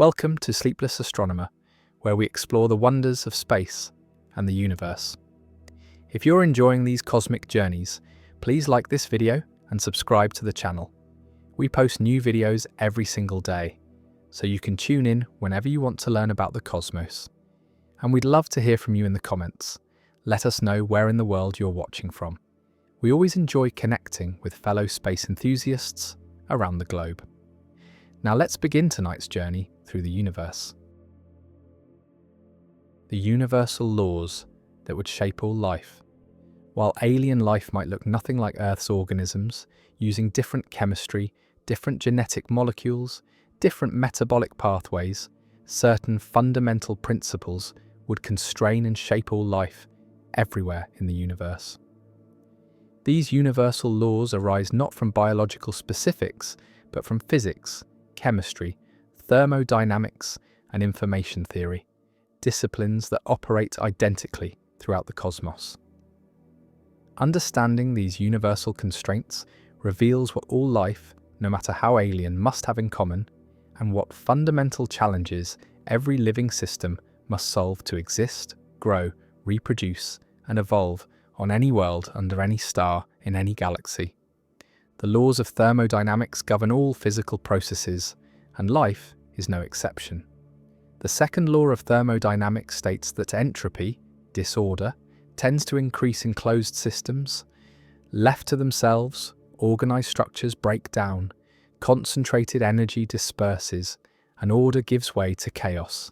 Welcome to Sleepless Astronomer, where we explore the wonders of space and the universe. If you're enjoying these cosmic journeys, please like this video and subscribe to the channel. We post new videos every single day, so you can tune in whenever you want to learn about the cosmos. And we'd love to hear from you in the comments. Let us know where in the world you're watching from. We always enjoy connecting with fellow space enthusiasts around the globe. Now let's begin tonight's journey through the universe. The universal laws that would shape all life. While alien life might look nothing like Earth's organisms, using different chemistry, different genetic molecules, different metabolic pathways, certain fundamental principles would constrain and shape all life everywhere in the universe. These universal laws arise not from biological specifics, but from physics, chemistry, thermodynamics, and information theory, disciplines that operate identically throughout the cosmos. Understanding these universal constraints reveals what all life, no matter how alien, must have in common, and what fundamental challenges every living system must solve to exist, grow, reproduce, and evolve on any world, under any star, in any galaxy. The laws of thermodynamics govern all physical processes, and life is no exception. The second law of thermodynamics states that entropy, disorder, tends to increase in closed systems. Left to themselves, organized structures break down, concentrated energy disperses, and order gives way to chaos.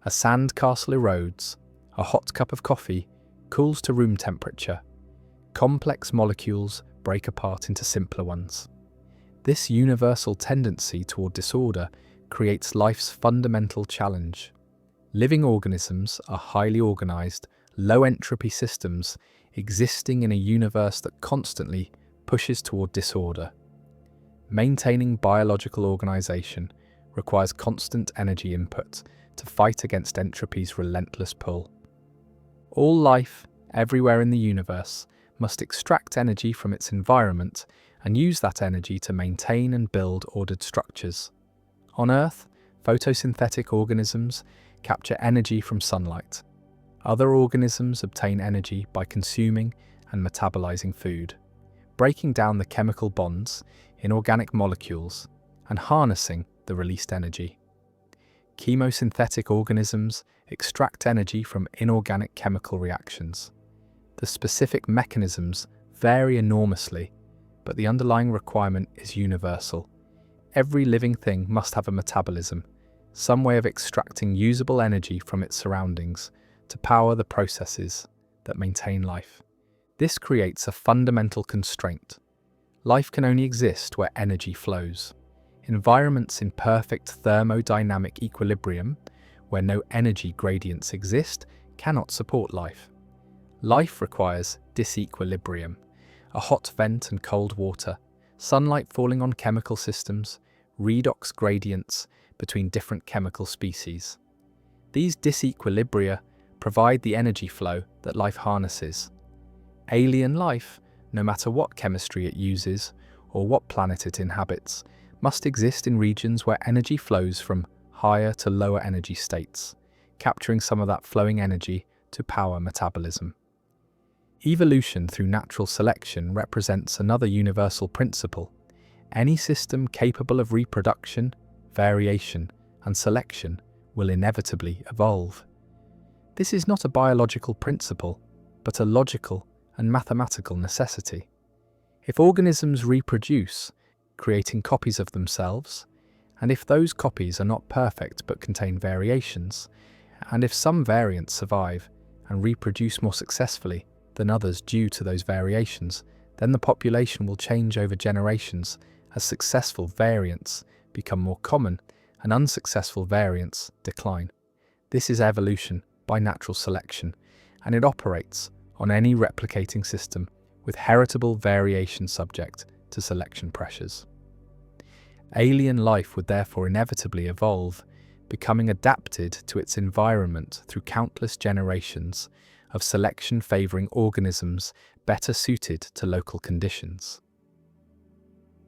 A sandcastle erodes, a hot cup of coffee cools to room temperature. Complex molecules break apart into simpler ones. This universal tendency toward disorder creates life's fundamental challenge. Living organisms are highly organized, low-entropy systems existing in a universe that constantly pushes toward disorder. Maintaining biological organization requires constant energy input to fight against entropy's relentless pull. All life, everywhere in the universe, must extract energy from its environment and use that energy to maintain and build ordered structures. On Earth, photosynthetic organisms capture energy from sunlight. Other organisms obtain energy by consuming and metabolizing food, breaking down the chemical bonds in organic molecules and harnessing the released energy. Chemosynthetic organisms extract energy from inorganic chemical reactions. The specific mechanisms vary enormously, but the underlying requirement is universal. Every living thing must have a metabolism, some way of extracting usable energy from its surroundings to power the processes that maintain life. This creates a fundamental constraint. Life can only exist where energy flows. Environments in perfect thermodynamic equilibrium, where no energy gradients exist, cannot support life. Life requires disequilibrium, a hot vent and cold water, sunlight falling on chemical systems, redox gradients between different chemical species. These disequilibria provide the energy flow that life harnesses. Alien life, no matter what chemistry it uses or what planet it inhabits, must exist in regions where energy flows from higher to lower energy states, capturing some of that flowing energy to power metabolism. Evolution through natural selection represents another universal principle. Any system capable of reproduction, variation, and selection will inevitably evolve. This is not a biological principle, but a logical and mathematical necessity. If organisms reproduce, creating copies of themselves, and if those copies are not perfect but contain variations, and if some variants survive and reproduce more successfully than others due to those variations, then the population will change over generations as successful variants become more common and unsuccessful variants decline. This is evolution by natural selection, and it operates on any replicating system with heritable variation subject to selection pressures. Alien life would therefore inevitably evolve, becoming adapted to its environment through countless generations of selection favouring organisms better suited to local conditions.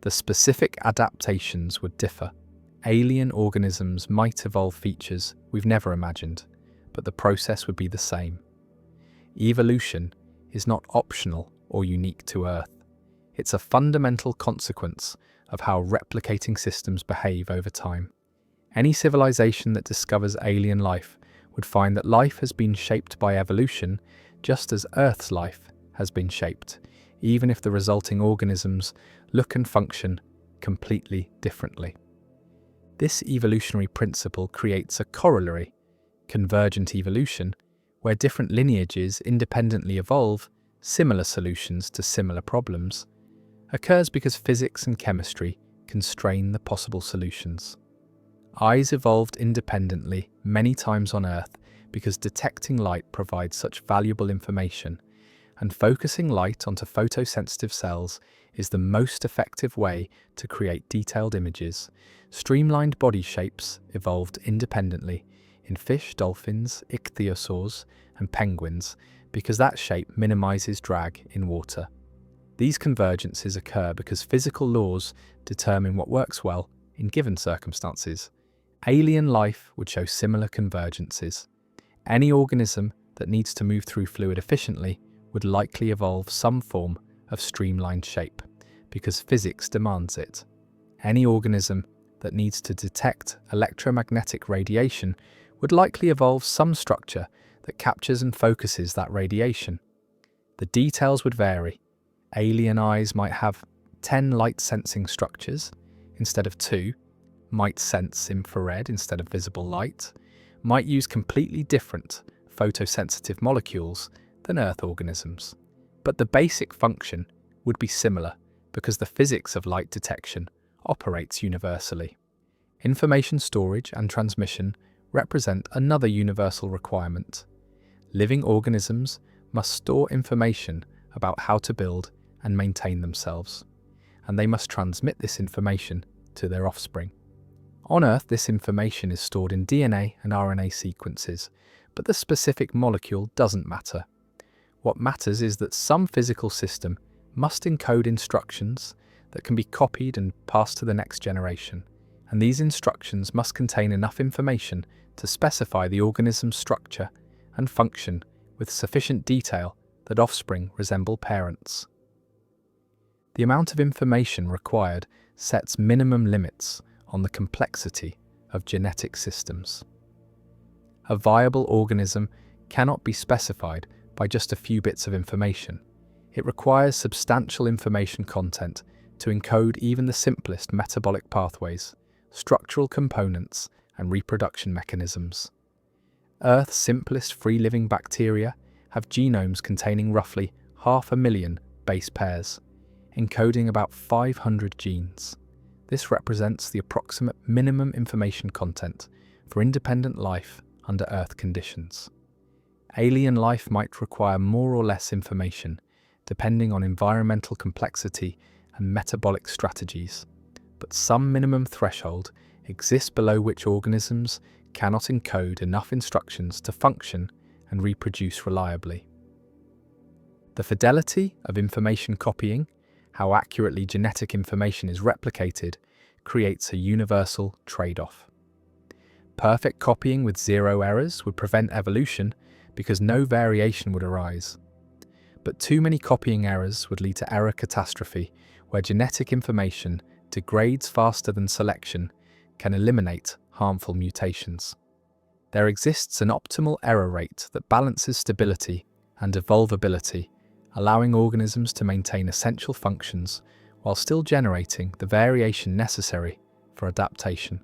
The specific adaptations would differ. Alien organisms might evolve features we've never imagined, but the process would be the same. Evolution is not optional or unique to Earth. It's a fundamental consequence of how replicating systems behave over time. Any civilization that discovers alien life would find that life has been shaped by evolution just as Earth's life has been shaped, even if the resulting organisms look and function completely differently. This evolutionary principle creates a corollary, convergent evolution, where different lineages independently evolve similar solutions to similar problems, occurs because physics and chemistry constrain the possible solutions. Eyes evolved independently many times on Earth because detecting light provides such valuable information, and focusing light onto photosensitive cells is the most effective way to create detailed images. Streamlined body shapes evolved independently in fish, dolphins, ichthyosaurs, and penguins because that shape minimizes drag in water. These convergences occur because physical laws determine what works well in given circumstances. Alien life would show similar convergences. Any organism that needs to move through fluid efficiently would likely evolve some form of streamlined shape because physics demands it. Any organism that needs to detect electromagnetic radiation would likely evolve some structure that captures and focuses that radiation. The details would vary. Alien eyes might have 10 light-sensing structures instead of 2, might sense infrared instead of visible light, might use completely different photosensitive molecules than Earth organisms. But the basic function would be similar because the physics of light detection operates universally. Information storage and transmission represent another universal requirement. Living organisms must store information about how to build and maintain themselves, and they must transmit this information to their offspring. On Earth, this information is stored in DNA and RNA sequences, but the specific molecule doesn't matter. What matters is that some physical system must encode instructions that can be copied and passed to the next generation, and these instructions must contain enough information to specify the organism's structure and function with sufficient detail that offspring resemble parents. The amount of information required sets minimum limits on the complexity of genetic systems. A viable organism cannot be specified by just a few bits of information. It requires substantial information content to encode even the simplest metabolic pathways, structural components, and reproduction mechanisms. Earth's simplest free-living bacteria have genomes containing roughly 500,000 base pairs, encoding about 500 genes. This represents the approximate minimum information content for independent life under Earth conditions. Alien life might require more or less information, depending on environmental complexity and metabolic strategies, but some minimum threshold exists below which organisms cannot encode enough instructions to function and reproduce reliably. The fidelity of information copying, how accurately genetic information is replicated, creates a universal trade-off. Perfect copying with zero errors would prevent evolution because no variation would arise. But too many copying errors would lead to error catastrophe, where genetic information degrades faster than selection can eliminate harmful mutations. There exists an optimal error rate that balances stability and evolvability, allowing organisms to maintain essential functions while still generating the variation necessary for adaptation.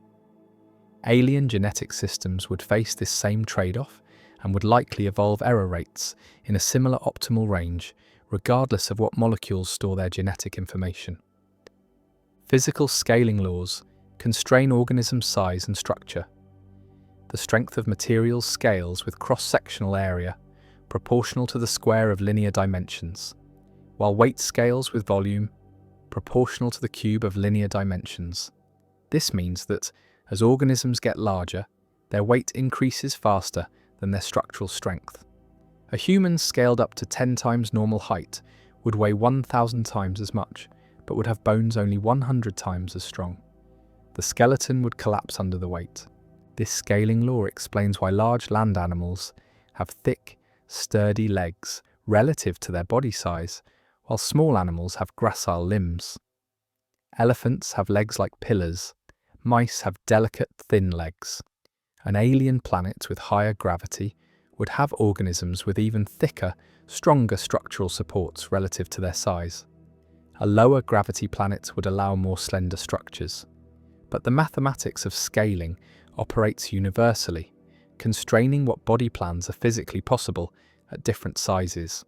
Alien genetic systems would face this same trade-off and would likely evolve error rates in a similar optimal range, regardless of what molecules store their genetic information. Physical scaling laws constrain organism size and structure. The strength of materials scales with cross-sectional area, proportional to the square of linear dimensions, while weight scales with volume, proportional to the cube of linear dimensions. This means that, as organisms get larger, their weight increases faster than their structural strength. A human scaled up to 10 times normal height would weigh 1,000 times as much, but would have bones only 100 times as strong. the skeleton would collapse under the weight. This scaling law explains why large land animals have thick, sturdy legs relative to their body size, while small animals have gracile limbs. Elephants have legs like pillars. Mice have delicate, thin legs. An alien planet with higher gravity would have organisms with even thicker, stronger structural supports relative to their size. A lower gravity planet would allow more slender structures. But the mathematics of scaling operates universally, constraining what body plans are physically possible at different sizes.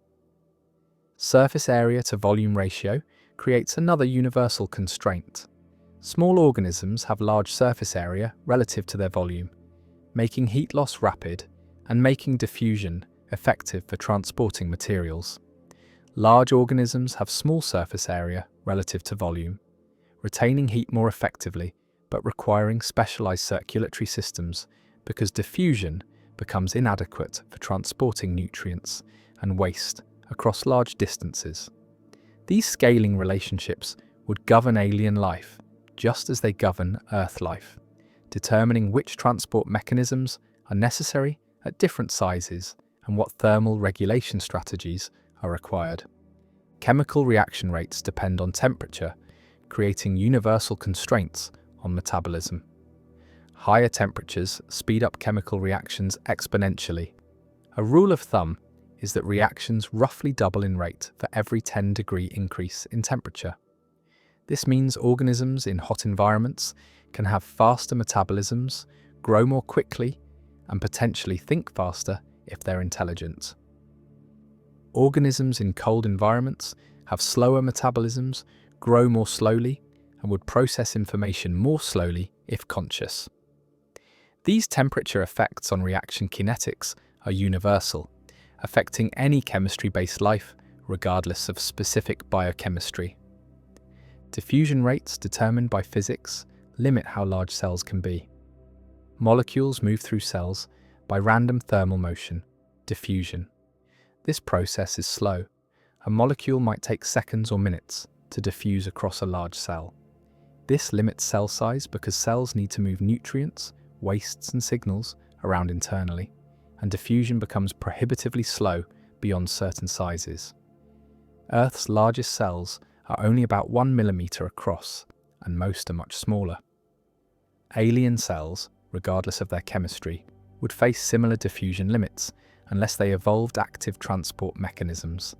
Surface area to volume ratio creates another universal constraint. Small organisms have large surface area relative to their volume, making heat loss rapid and making diffusion effective for transporting materials. Large organisms have small surface area relative to volume, retaining heat more effectively but requiring specialized circulatory systems because diffusion becomes inadequate for transporting nutrients and waste across large distances. These scaling relationships would govern alien life, just as they govern Earth life, determining which transport mechanisms are necessary at different sizes and what thermal regulation strategies are required. Chemical reaction rates depend on temperature, creating universal constraints on metabolism. Higher temperatures speed up chemical reactions exponentially. A rule of thumb is that reactions roughly double in rate for every 10-degree increase in temperature. This means organisms in hot environments can have faster metabolisms, grow more quickly, and potentially think faster if they're intelligent. Organisms in cold environments have slower metabolisms, grow more slowly, and would process information more slowly if conscious. These temperature effects on reaction kinetics are universal, affecting any chemistry-based life regardless of specific biochemistry. Diffusion rates determined by physics limit how large cells can be. Molecules move through cells by random thermal motion, diffusion. This process is slow. A molecule might take seconds or minutes to diffuse across a large cell. This limits cell size because cells need to move nutrients, wastes and signals around internally, and diffusion becomes prohibitively slow beyond certain sizes. Earth's largest cells are only about 1 millimeter across, and most are much smaller. Alien cells, regardless of their chemistry, would face similar diffusion limits unless they evolved active transport mechanisms,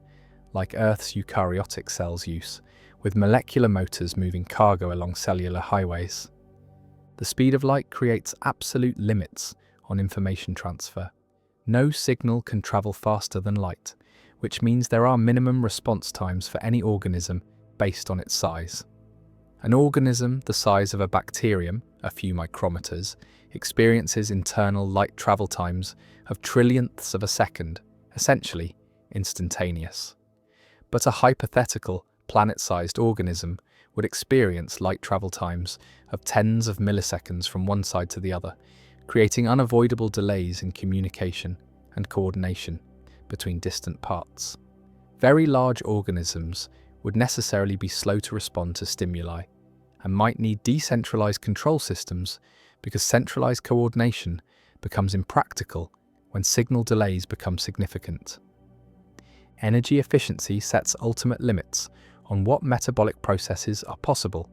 like Earth's eukaryotic cells use, with molecular motors moving cargo along cellular highways. The speed of light creates absolute limits on information transfer. No signal can travel faster than light, which means there are minimum response times for any organism based on its size. An organism the size of a bacterium, a few micrometers, experiences internal light travel times of trillionths of a second, essentially instantaneous. But a hypothetical, planet-sized organism would experience light travel times of tens of milliseconds from one side to the other, creating unavoidable delays in communication and coordination between distant parts. Very large organisms would necessarily be slow to respond to stimuli and might need decentralized control systems because centralized coordination becomes impractical when signal delays become significant. Energy efficiency sets ultimate limits on what metabolic processes are possible.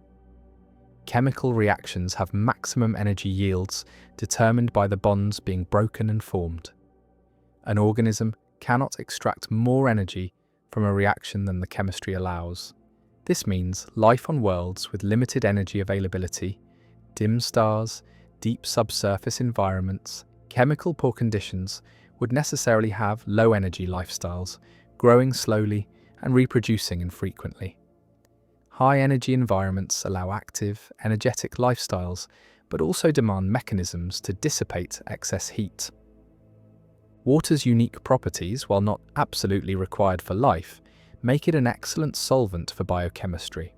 Chemical reactions have maximum energy yields determined by the bonds being broken and formed. An organism cannot extract more energy from a reaction than the chemistry allows. This means life on worlds with limited energy availability, dim stars, deep subsurface environments, chemical poor conditions would necessarily have low energy lifestyles, growing slowly and reproducing infrequently. High energy environments allow active, energetic lifestyles, but also demand mechanisms to dissipate excess heat. Water's unique properties, while not absolutely required for life, make it an excellent solvent for biochemistry.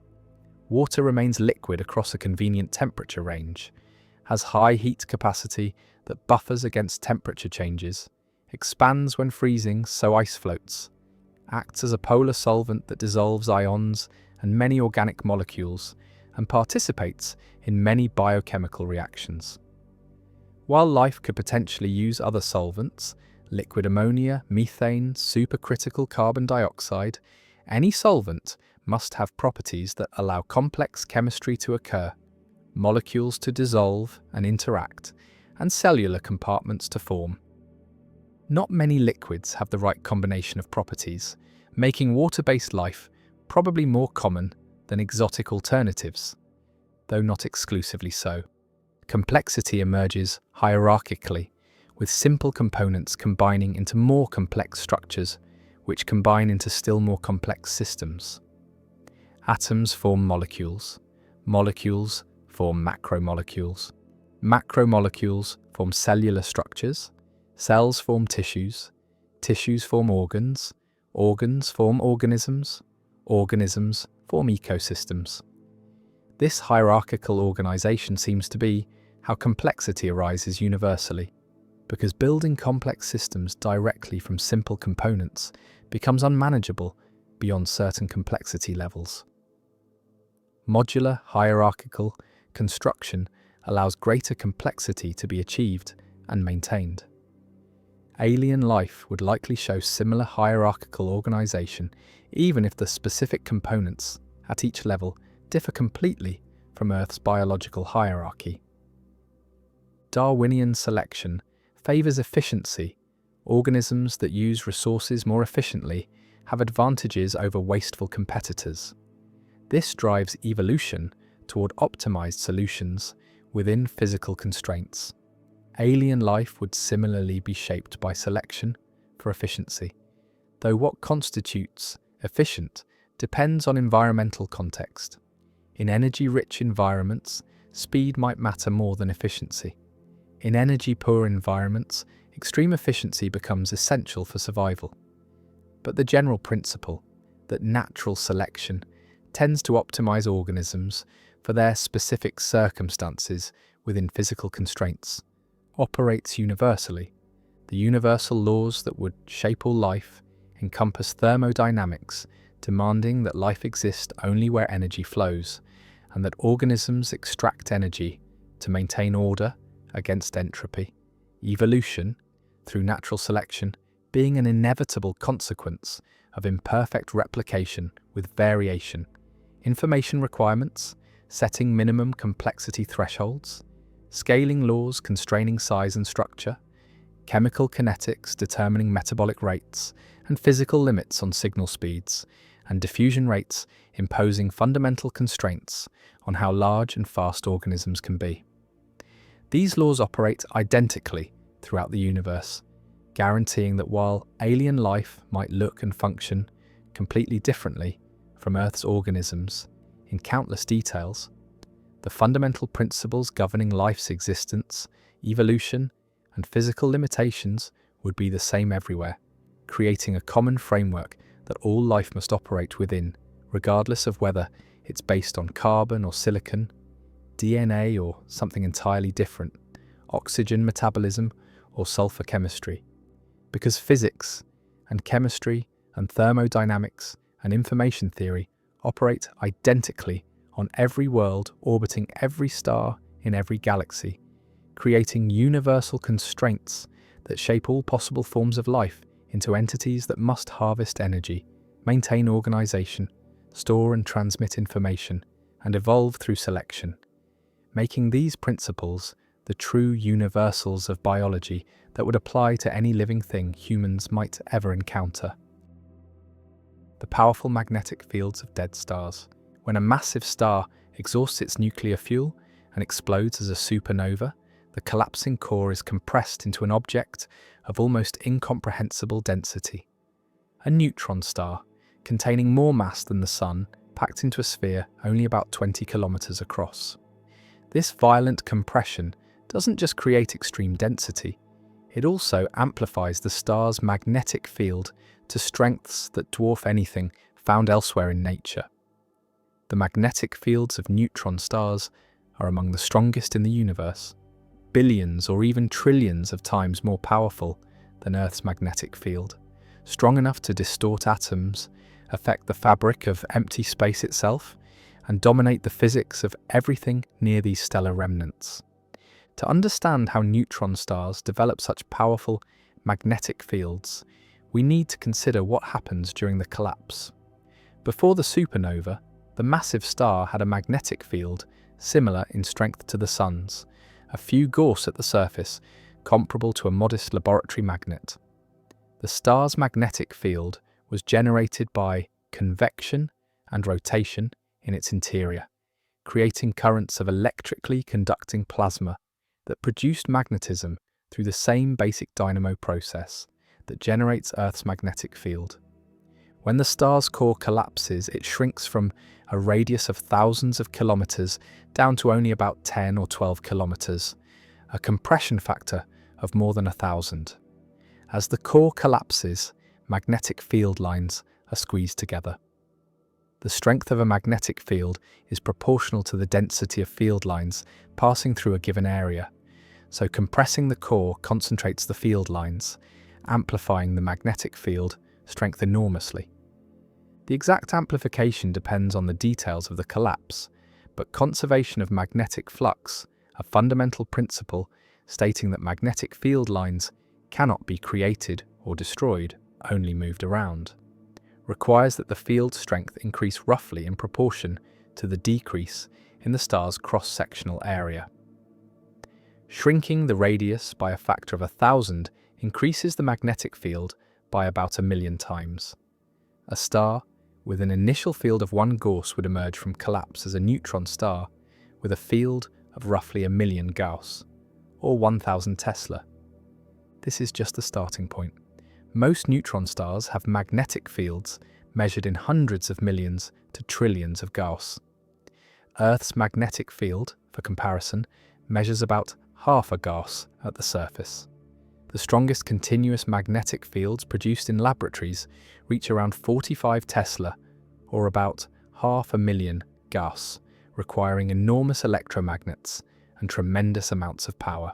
Water remains liquid across a convenient temperature range, has high heat capacity that buffers against temperature changes, expands when freezing so ice floats, acts as a polar solvent that dissolves ions and many organic molecules, and participates in many biochemical reactions. While life could potentially use other solvents, liquid ammonia, methane, supercritical carbon dioxide, any solvent must have properties that allow complex chemistry to occur, molecules to dissolve and interact, and cellular compartments to form. Not many liquids have the right combination of properties, making water-based life probably more common than exotic alternatives, though not exclusively so. Complexity emerges hierarchically, with simple components combining into more complex structures, which combine into still more complex systems. Atoms form molecules. Molecules form macromolecules. Macromolecules form cellular structures. Cells form tissues. Tissues form organs. Organs form organisms. Organisms form ecosystems. This hierarchical organization seems to be how complexity arises universally, because building complex systems directly from simple components becomes unmanageable beyond certain complexity levels. Modular hierarchical construction allows greater complexity to be achieved and maintained. Alien life would likely show similar hierarchical organization, even if the specific components at each level differ completely from Earth's biological hierarchy. Darwinian selection favors efficiency. Organisms that use resources more efficiently have advantages over wasteful competitors. This drives evolution toward optimized solutions within physical constraints. Alien life would similarly be shaped by selection for efficiency, though what constitutes efficient depends on environmental context. In energy-rich environments, speed might matter more than efficiency. In energy-poor environments, extreme efficiency becomes essential for survival. But the general principle that natural selection tends to optimize organisms for their specific circumstances within physical constraints operates universally. The universal laws that would shape all life encompass thermodynamics, demanding that life exist only where energy flows, and that organisms extract energy to maintain order against entropy. Evolution, through natural selection, being an inevitable consequence of imperfect replication with variation. Information requirements, setting minimum complexity thresholds, scaling laws constraining size and structure, chemical kinetics determining metabolic rates, and physical limits on signal speeds, and diffusion rates imposing fundamental constraints on how large and fast organisms can be. These laws operate identically throughout the universe, guaranteeing that while alien life might look and function completely differently from Earth's organisms in countless details, the fundamental principles governing life's existence, evolution, and physical limitations would be the same everywhere, creating a common framework that all life must operate within, regardless of whether it's based on carbon or silicon, DNA or something entirely different, oxygen metabolism or sulfur chemistry. Because physics and chemistry and thermodynamics and information theory operate identically on every world orbiting every star in every galaxy, creating universal constraints that shape all possible forms of life into entities that must harvest energy, maintain organization, store and transmit information, and evolve through selection, making these principles the true universals of biology that would apply to any living thing humans might ever encounter. The powerful magnetic fields of dead stars. When a massive star exhausts its nuclear fuel and explodes as a supernova, the collapsing core is compressed into an object of almost incomprehensible density. A neutron star, containing more mass than the Sun, packed into a sphere only about 20 kilometers across. This violent compression doesn't just create extreme density, it also amplifies the star's magnetic field to strengths that dwarf anything found elsewhere in nature. The magnetic fields of neutron stars are among the strongest in the universe, billions or even trillions of times more powerful than Earth's magnetic field, strong enough to distort atoms, affect the fabric of empty space itself, and dominate the physics of everything near these stellar remnants. To understand how neutron stars develop such powerful magnetic fields, we need to consider what happens during the collapse. Before the supernova, the massive star had a magnetic field similar in strength to the Sun's, a few Gauss at the surface, comparable to a modest laboratory magnet. The star's magnetic field was generated by convection and rotation in its interior, creating currents of electrically conducting plasma that produced magnetism through the same basic dynamo process that generates Earth's magnetic field. When the star's core collapses, it shrinks from a radius of thousands of kilometers down to only about 10 or 12 kilometers, a compression factor of more than 1,000. As the core collapses, magnetic field lines are squeezed together. The strength of a magnetic field is proportional to the density of field lines passing through a given area, so compressing the core concentrates the field lines, amplifying the magnetic field strength enormously. The exact amplification depends on the details of the collapse, but conservation of magnetic flux, a fundamental principle stating that magnetic field lines cannot be created or destroyed, only moved around, requires that the field strength increase roughly in proportion to the decrease in the star's cross-sectional area. Shrinking the radius by a factor of 1,000 increases the magnetic field by about 1,000,000 times. A star with an initial field of 1 Gauss would emerge from collapse as a neutron star with a field of roughly 1,000,000 Gauss, or 1,000 Tesla. This is just the starting point. Most neutron stars have magnetic fields measured in hundreds of millions to trillions of Gauss. Earth's magnetic field, for comparison, measures about half a Gauss at the surface. The strongest continuous magnetic fields produced in laboratories reach around 45 Tesla, or about 500,000 Gauss, requiring enormous electromagnets and tremendous amounts of power.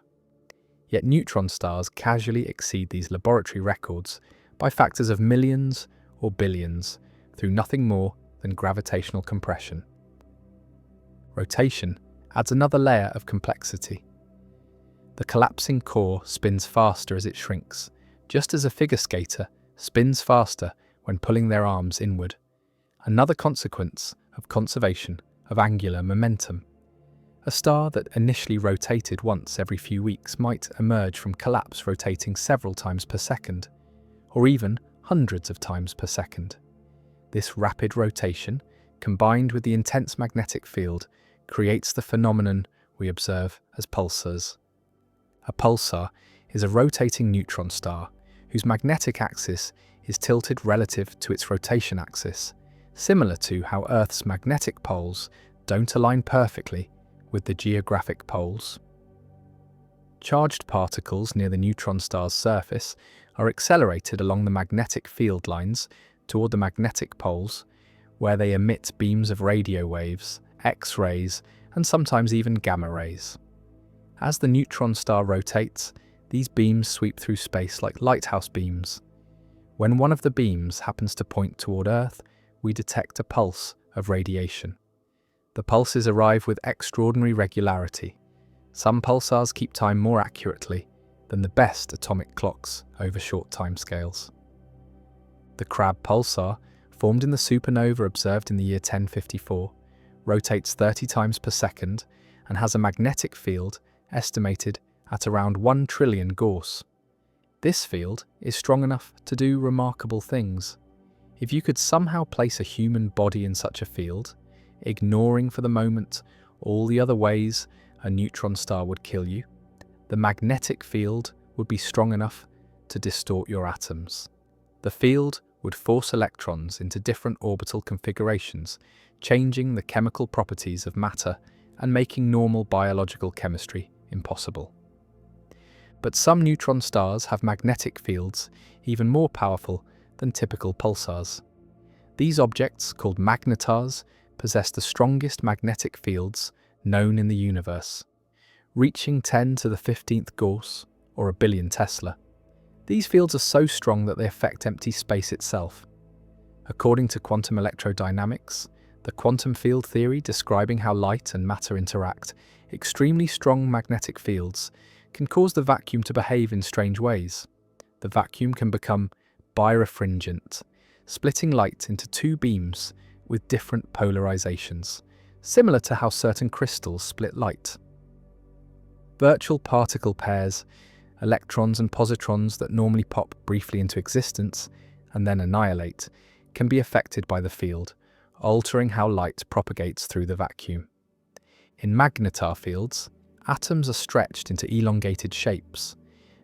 Yet neutron stars casually exceed these laboratory records by factors of millions or billions through nothing more than gravitational compression. Rotation adds another layer of complexity. The collapsing core spins faster as it shrinks, just as a figure skater spins faster when pulling their arms inward. Another consequence of conservation of angular momentum. A star that initially rotated once every few weeks might emerge from collapse rotating several times per second, or even hundreds of times per second. This rapid rotation, combined with the intense magnetic field, creates the phenomenon we observe as pulsars. A pulsar is a rotating neutron star whose magnetic axis is tilted relative to its rotation axis, similar to how Earth's magnetic poles don't align perfectly with the geographic poles. Charged particles near the neutron star's surface are accelerated along the magnetic field lines toward the magnetic poles, where they emit beams of radio waves, X-rays, and sometimes even gamma rays. As the neutron star rotates, these beams sweep through space like lighthouse beams. When one of the beams happens to point toward Earth, we detect a pulse of radiation. The pulses arrive with extraordinary regularity. Some pulsars keep time more accurately than the best atomic clocks over short timescales. The Crab pulsar, formed in the supernova observed in the year 1054, rotates 30 times per second and has a magnetic field estimated at around 1 trillion Gauss. This field is strong enough to do remarkable things. If you could somehow place a human body in such a field, ignoring for the moment all the other ways a neutron star would kill you, the magnetic field would be strong enough to distort your atoms. The field would force electrons into different orbital configurations, changing the chemical properties of matter and making normal biological chemistry impossible. But some neutron stars have magnetic fields even more powerful than typical pulsars. These objects, called magnetars, possess the strongest magnetic fields known in the universe, reaching 10 to the 15th Gauss, or 1,000,000,000 Tesla. These fields are so strong that they affect empty space itself. According to quantum electrodynamics, The quantum field theory describing how light and matter interact, extremely strong magnetic fields can cause the vacuum to behave in strange ways. The vacuum can become birefringent, splitting light into two beams with different polarizations, similar to how certain crystals split light. Virtual particle pairs, electrons and positrons that normally pop briefly into existence and then annihilate, can be affected by the field, altering how light propagates through the vacuum. In magnetar fields, atoms are stretched into elongated shapes,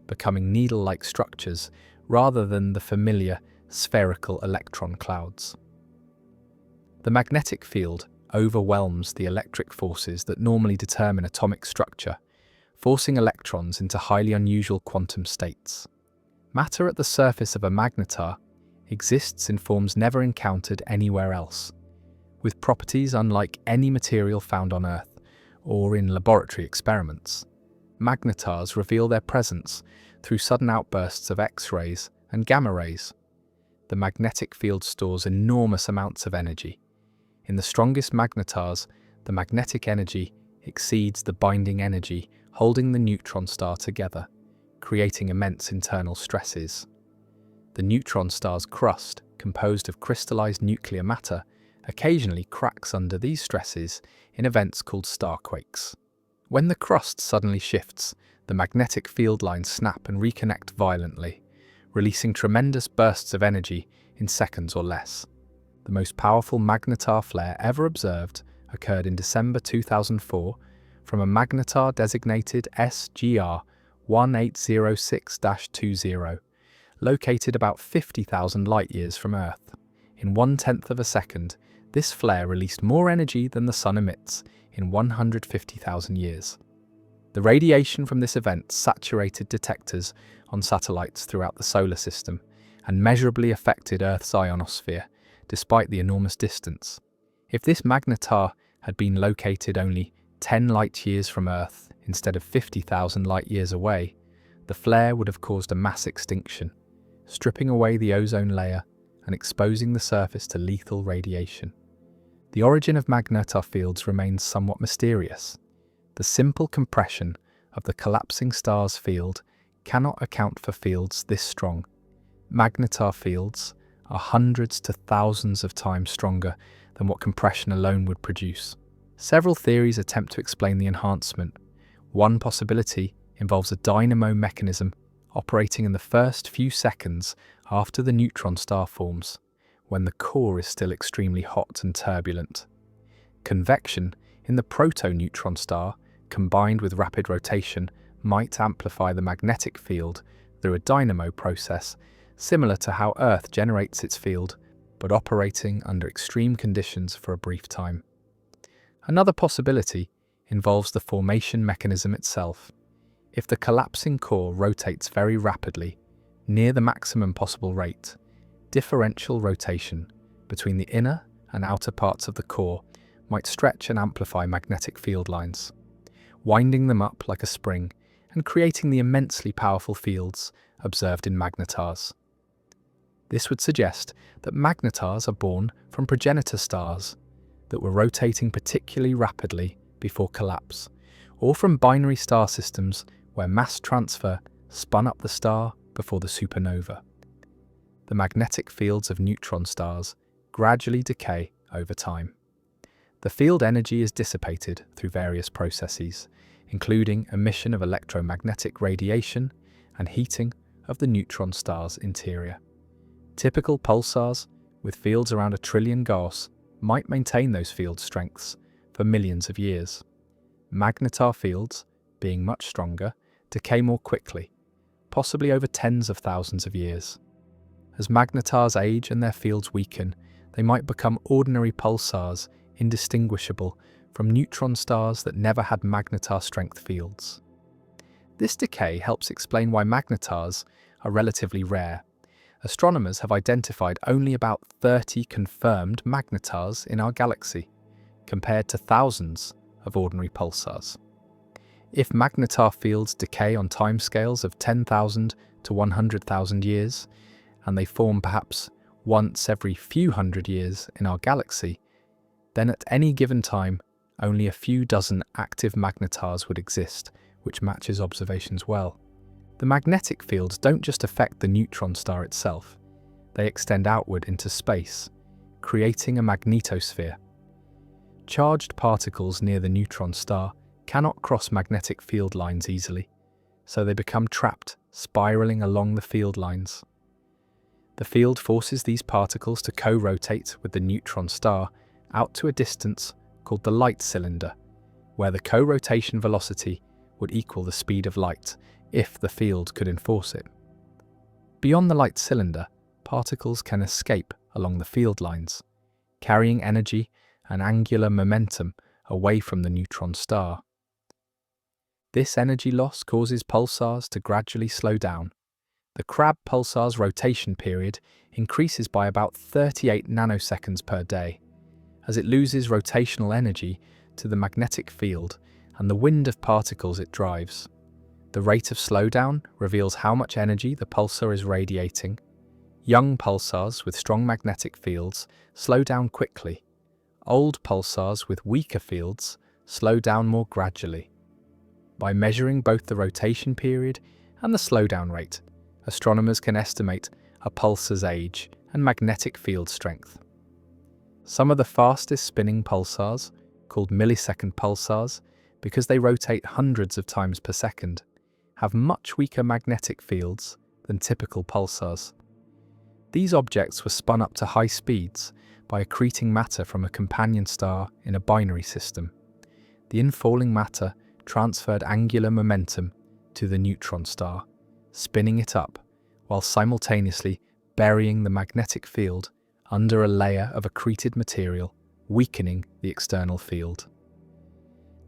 becoming needle-like structures rather than the familiar spherical electron clouds. The magnetic field overwhelms the electric forces that normally determine atomic structure, forcing electrons into highly unusual quantum states. Matter at the surface of a magnetar exists in forms never encountered anywhere else, with properties unlike any material found on Earth or in laboratory experiments. Magnetars reveal their presence through sudden outbursts of X-rays and gamma rays. The magnetic field stores enormous amounts of energy. In the strongest magnetars, the magnetic energy exceeds the binding energy holding the neutron star together, creating immense internal stresses. The neutron star's crust, composed of crystallized nuclear matter, occasionally cracks under these stresses in events called starquakes. When the crust suddenly shifts, the magnetic field lines snap and reconnect violently, releasing tremendous bursts of energy in seconds or less. The most powerful magnetar flare ever observed occurred in December 2004 from a magnetar designated SGR 1806-20, located about 50,000 light-years from Earth. In 1/10 of a second, this flare released more energy than the Sun emits in 150,000 years. The radiation from this event saturated detectors on satellites throughout the solar system and measurably affected Earth's ionosphere, despite the enormous distance. If this magnetar had been located only 10 light-years from Earth instead of 50,000 light-years away, the flare would have caused a mass extinction, stripping away the ozone layer and exposing the surface to lethal radiation. The origin of magnetar fields remains somewhat mysterious. The simple compression of the collapsing star's field cannot account for fields this strong. Magnetar fields are hundreds to thousands of times stronger than what compression alone would produce. Several theories attempt to explain the enhancement. One possibility involves a dynamo mechanism operating in the first few seconds after the neutron star forms, when the core is still extremely hot and turbulent. Convection in the proto-neutron star, combined with rapid rotation, might amplify the magnetic field through a dynamo process, similar to how Earth generates its field, but operating under extreme conditions for a brief time. Another possibility involves the formation mechanism itself. If the collapsing core rotates very rapidly, near the maximum possible rate, differential rotation between the inner and outer parts of the core might stretch and amplify magnetic field lines, winding them up like a spring and creating the immensely powerful fields observed in magnetars. This would suggest that magnetars are born from progenitor stars that were rotating particularly rapidly before collapse, or from binary star systems where mass transfer spun up the star before the supernova. The magnetic fields of neutron stars gradually decay over time. The field energy is dissipated through various processes, including emission of electromagnetic radiation and heating of the neutron star's interior. Typical pulsars with fields around 1 trillion Gauss might maintain those field strengths for millions of years. Magnetar fields, being much stronger, decay more quickly, possibly over tens of thousands of years. As magnetars age and their fields weaken, they might become ordinary pulsars indistinguishable from neutron stars that never had magnetar strength fields. This decay helps explain why magnetars are relatively rare. Astronomers have identified only about 30 confirmed magnetars in our galaxy, compared to thousands of ordinary pulsars. If magnetar fields decay on timescales of 10,000 to 100,000 years, and they form perhaps once every few hundred years in our galaxy, then at any given time, only a few dozen active magnetars would exist, which matches observations well. The magnetic fields don't just affect the neutron star itself, they extend outward into space, creating a magnetosphere. Charged particles near the neutron star cannot cross magnetic field lines easily, so they become trapped, spiraling along the field lines. The field forces these particles to co-rotate with the neutron star out to a distance called the light cylinder, where the co-rotation velocity would equal the speed of light if the field could enforce it. Beyond the light cylinder, particles can escape along the field lines, carrying energy and angular momentum away from the neutron star. This energy loss causes pulsars to gradually slow down. The Crab pulsar's rotation period increases by about 38 nanoseconds per day, as it loses rotational energy to the magnetic field and the wind of particles it drives. The rate of slowdown reveals how much energy the pulsar is radiating. Young pulsars with strong magnetic fields slow down quickly. Old pulsars with weaker fields slow down more gradually. By measuring both the rotation period and the slowdown rate, astronomers can estimate a pulsar's age and magnetic field strength. Some of the fastest spinning pulsars, called millisecond pulsars because they rotate hundreds of times per second, have much weaker magnetic fields than typical pulsars. These objects were spun up to high speeds by accreting matter from a companion star in a binary system. The infalling matter transferred angular momentum to the neutron star, spinning it up, while simultaneously burying the magnetic field under a layer of accreted material, weakening the external field.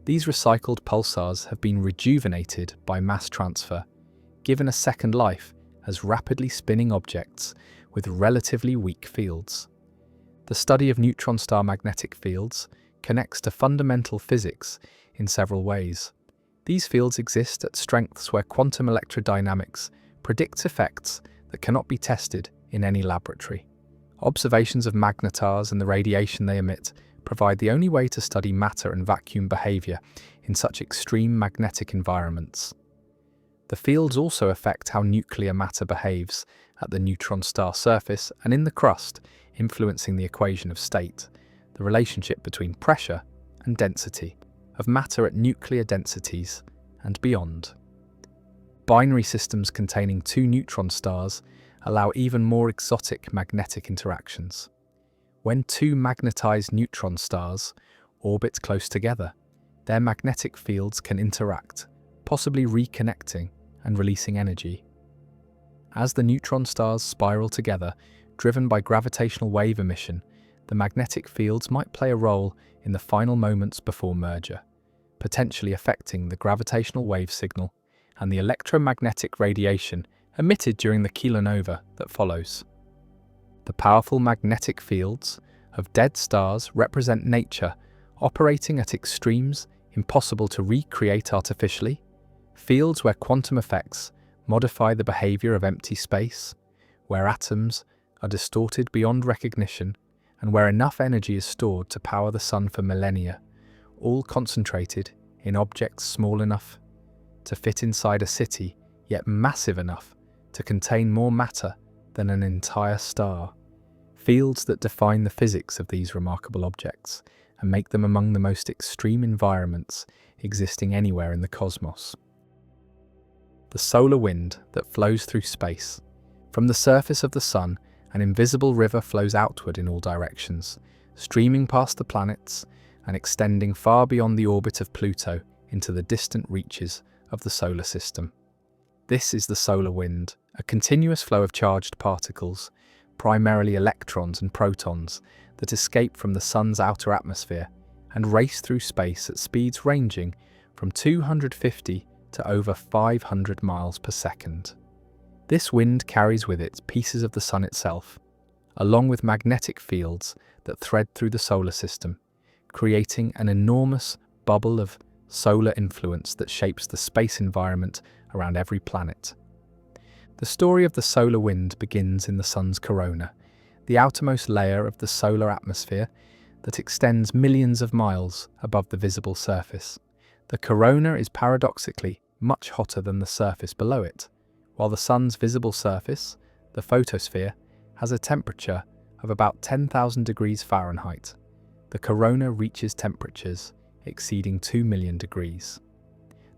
These recycled pulsars have been rejuvenated by mass transfer, given a second life as rapidly spinning objects with relatively weak fields. The study of neutron star magnetic fields connects to fundamental physics in several ways. These fields exist at strengths where quantum electrodynamics predicts effects that cannot be tested in any laboratory. Observations of magnetars and the radiation they emit provide the only way to study matter and vacuum behavior in such extreme magnetic environments. The fields also affect how nuclear matter behaves at the neutron star surface and in the crust, influencing the equation of state, the relationship between pressure and density of matter at nuclear densities and beyond. Binary systems containing two neutron stars allow even more exotic magnetic interactions. When two magnetized neutron stars orbit close together, their magnetic fields can interact, possibly reconnecting and releasing energy. As the neutron stars spiral together, driven by gravitational wave emission, the magnetic fields might play a role in the final moments before merger, potentially affecting the gravitational wave signal and the electromagnetic radiation emitted during the kilonova that follows. The powerful magnetic fields of dead stars represent nature operating at extremes impossible to recreate artificially, fields where quantum effects modify the behavior of empty space, where atoms are distorted beyond recognition, and where enough energy is stored to power the sun for millennia, all concentrated in objects small enough to fit inside a city, yet massive enough to contain more matter than an entire star. Fields that define the physics of these remarkable objects and make them among the most extreme environments existing anywhere in the cosmos. The solar wind that flows through space. From the surface of the sun, an invisible river flows outward in all directions, streaming past the planets and extending far beyond the orbit of Pluto into the distant reaches of the solar system. This is the solar wind, a continuous flow of charged particles, primarily electrons and protons, that escape from the sun's outer atmosphere and race through space at speeds ranging from 250 to over 500 miles per second. This wind carries with it pieces of the sun itself, along with magnetic fields that thread through the solar system, creating an enormous bubble of solar influence that shapes the space environment around every planet. The story of the solar wind begins in the sun's corona, the outermost layer of the solar atmosphere that extends millions of miles above the visible surface. The corona is paradoxically much hotter than the surface below it, while the Sun's visible surface, the photosphere, has a temperature of about 10,000 degrees Fahrenheit. The corona reaches temperatures exceeding 2 million degrees.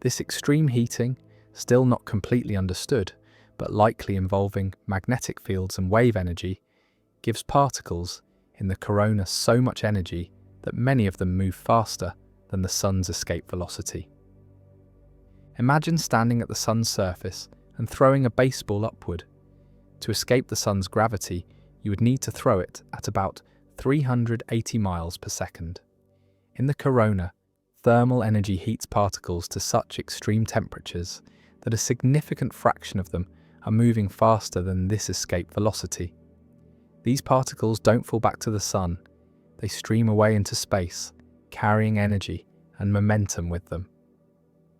This extreme heating, still not completely understood, but likely involving magnetic fields and wave energy, gives particles in the corona so much energy that many of them move faster than the Sun's escape velocity. Imagine standing at the Sun's surface and throwing a baseball upward. To escape the Sun's gravity, you would need to throw it at about 380 miles per second. In the corona, thermal energy heats particles to such extreme temperatures that a significant fraction of them are moving faster than this escape velocity. These particles don't fall back to the Sun. They stream away into space, carrying energy and momentum with them.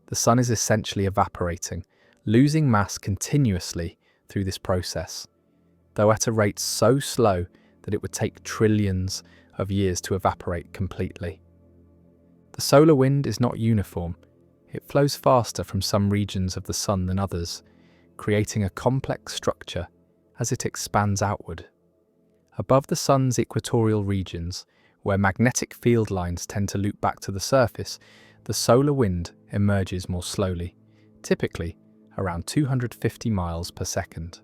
The Sun is essentially evaporating, losing mass continuously through this process, though at a rate so slow that it would take trillions of years to evaporate completely. The solar wind is not uniform. It flows faster from some regions of the Sun than others, creating a complex structure as it expands outward. Above the Sun's equatorial regions, where magnetic field lines tend to loop back to the surface, the solar wind emerges more slowly, typically around 250 miles per second.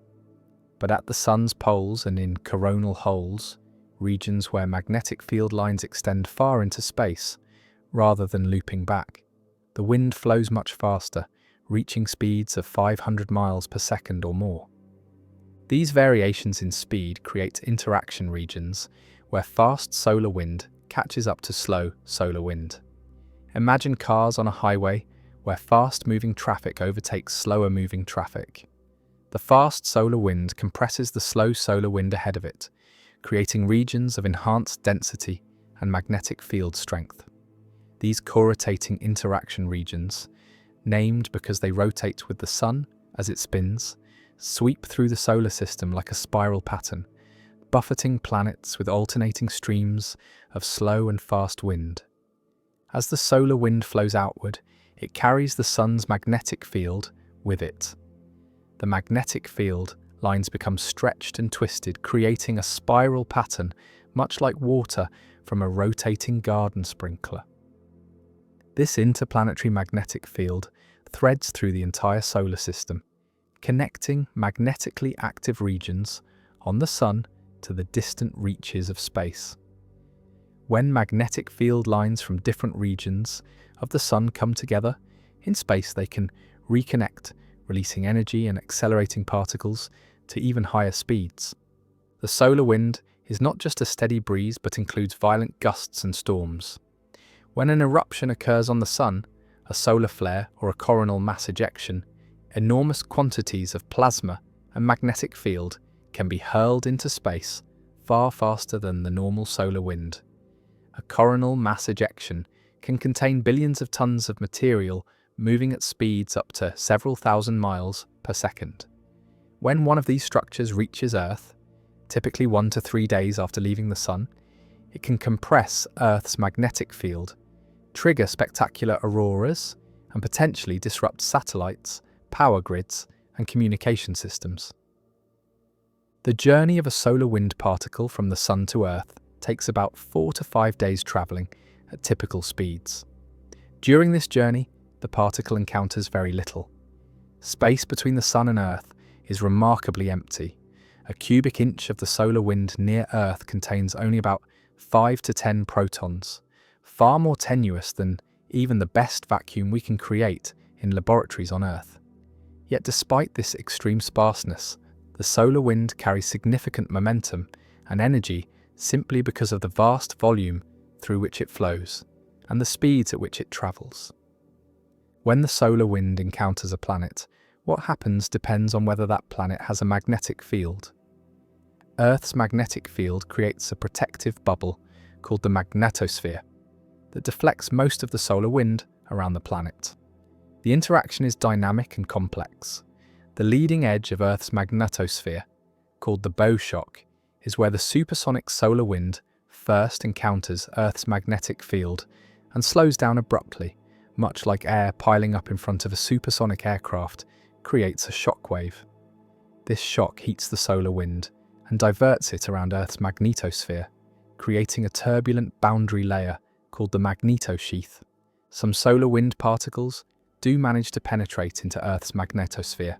But at the Sun's poles and in coronal holes, regions where magnetic field lines extend far into space, rather than looping back, the wind flows much faster, reaching speeds of 500 miles per second or more. These variations in speed create interaction regions where fast solar wind catches up to slow solar wind. Imagine cars on a highway where fast-moving traffic overtakes slower-moving traffic. The fast solar wind compresses the slow solar wind ahead of it, creating regions of enhanced density and magnetic field strength. These co-rotating interaction regions, named because they rotate with the Sun as it spins, sweep through the solar system like a spiral pattern, buffeting planets with alternating streams of slow and fast wind. As the solar wind flows outward, it carries the Sun's magnetic field with it. The magnetic field lines become stretched and twisted, creating a spiral pattern much like water from a rotating garden sprinkler. This interplanetary magnetic field threads through the entire solar system, connecting magnetically active regions on the Sun to the distant reaches of space. When magnetic field lines from different regions of the Sun come together, in space they can reconnect, releasing energy and accelerating particles to even higher speeds. The solar wind is not just a steady breeze but includes violent gusts and storms. When an eruption occurs on the Sun, a solar flare or a coronal mass ejection, enormous quantities of plasma and magnetic field can be hurled into space far faster than the normal solar wind. A coronal mass ejection can contain billions of tons of material moving at speeds up to several thousand miles per second. When one of these structures reaches Earth, typically 1 to 3 days after leaving the Sun, it can compress Earth's magnetic field, trigger spectacular auroras, and potentially disrupt satellites, power grids, and communication systems. The journey of a solar wind particle from the Sun to Earth takes about 4 to 5 days travelling at typical speeds. During this journey, the particle encounters very little. Space between the Sun and Earth is remarkably empty. A cubic inch of the solar wind near Earth contains only about 5 to 10 protons, far more tenuous than even the best vacuum we can create in laboratories on Earth. Yet despite this extreme sparseness, the solar wind carries significant momentum and energy simply because of the vast volume through which it flows and the speeds at which it travels. When the solar wind encounters a planet, what happens depends on whether that planet has a magnetic field. Earth's magnetic field creates a protective bubble called the magnetosphere that deflects most of the solar wind around the planet. The interaction is dynamic and complex. The leading edge of Earth's magnetosphere, called the bow shock, is where the supersonic solar wind first encounters Earth's magnetic field and slows down abruptly, much like air piling up in front of a supersonic aircraft creates a shockwave. This shock heats the solar wind and diverts it around Earth's magnetosphere, creating a turbulent boundary layer called the magnetosheath. Some solar wind particles do manage to penetrate into Earth's magnetosphere,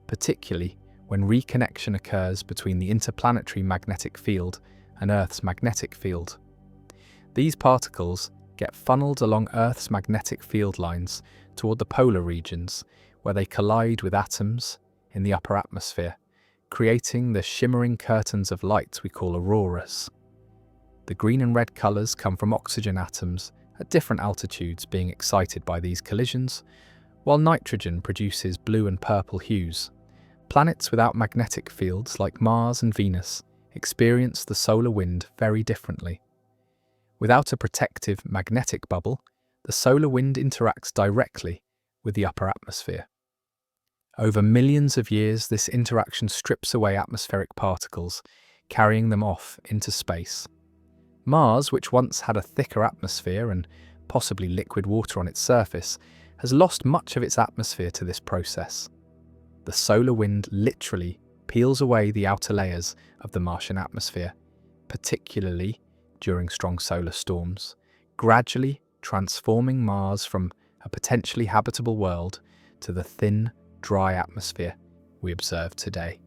particularly when reconnection occurs between the interplanetary magnetic field and Earth's magnetic field. These particles get funneled along Earth's magnetic field lines toward the polar regions, where they collide with atoms in the upper atmosphere, creating the shimmering curtains of light we call auroras. The green and red colours come from oxygen atoms at different altitudes being excited by these collisions, while nitrogen produces blue and purple hues. Planets without magnetic fields like Mars and Venus experience the solar wind very differently. Without a protective magnetic bubble, the solar wind interacts directly with the upper atmosphere. Over millions of years, this interaction strips away atmospheric particles, carrying them off into space. Mars, which once had a thicker atmosphere and possibly liquid water on its surface, has lost much of its atmosphere to this process. The solar wind literally peels away the outer layers of the Martian atmosphere, particularly during strong solar storms, gradually transforming Mars from a potentially habitable world to the thin, dry atmosphere we observe today.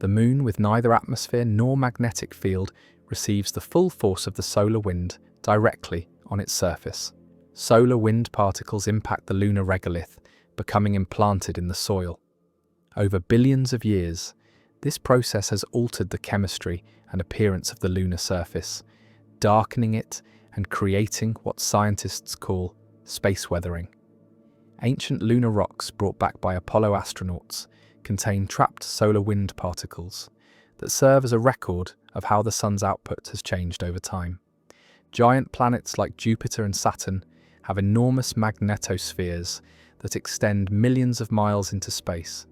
The Moon, with neither atmosphere nor magnetic field, receives the full force of the solar wind directly on its surface. Solar wind particles impact the lunar regolith, becoming implanted in the soil. Over billions of years, this process has altered the chemistry and appearance of the lunar surface, darkening it and creating what scientists call space weathering. Ancient lunar rocks brought back by Apollo astronauts contain trapped solar wind particles that serve as a record of how the sun's output has changed over time. Giant planets like Jupiter and Saturn have enormous magnetospheres that extend millions of miles into space.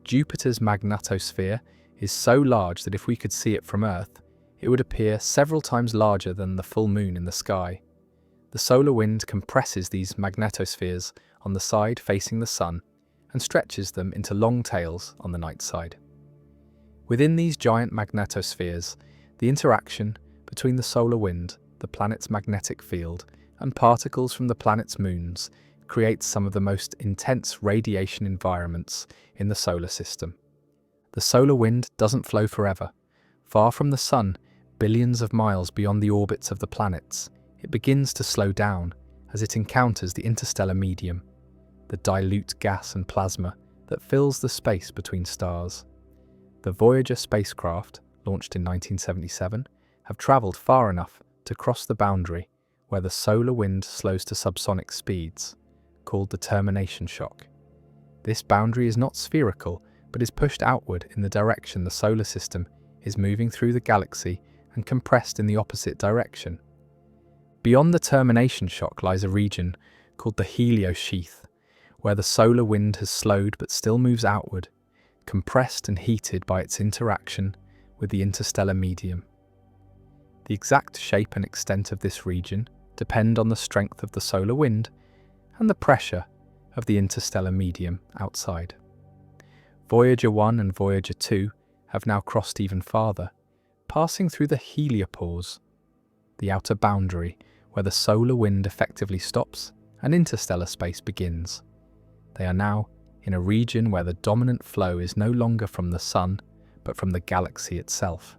Jupiter's magnetosphere is so large that if we could see it from Earth, it would appear several times larger than the full moon in the sky. The solar wind compresses these magnetospheres on the side facing the sun and stretches them into long tails on the night side. Within these giant magnetospheres, the interaction between the solar wind, the planet's magnetic field, and particles from the planet's moons creates some of the most intense radiation environments in the solar system. The solar wind doesn't flow forever. Far from the sun, billions of miles beyond the orbits of the planets, it begins to slow down as it encounters the interstellar medium, the dilute gas and plasma that fills the space between stars. The Voyager spacecraft, launched in 1977, have travelled far enough to cross the boundary where the solar wind slows to subsonic speeds, called the termination shock. This boundary is not spherical, but is pushed outward in the direction the solar system is moving through the galaxy and compressed in the opposite direction. Beyond the termination shock lies a region called the heliosheath, where the solar wind has slowed but still moves outward, compressed and heated by its interaction with the interstellar medium. The exact shape and extent of this region depend on the strength of the solar wind and the pressure of the interstellar medium outside. Voyager 1 and Voyager 2 have now crossed even farther, passing through the heliopause, the outer boundary where the solar wind effectively stops and interstellar space begins. They are now in a region where the dominant flow is no longer from the Sun, but from the galaxy itself.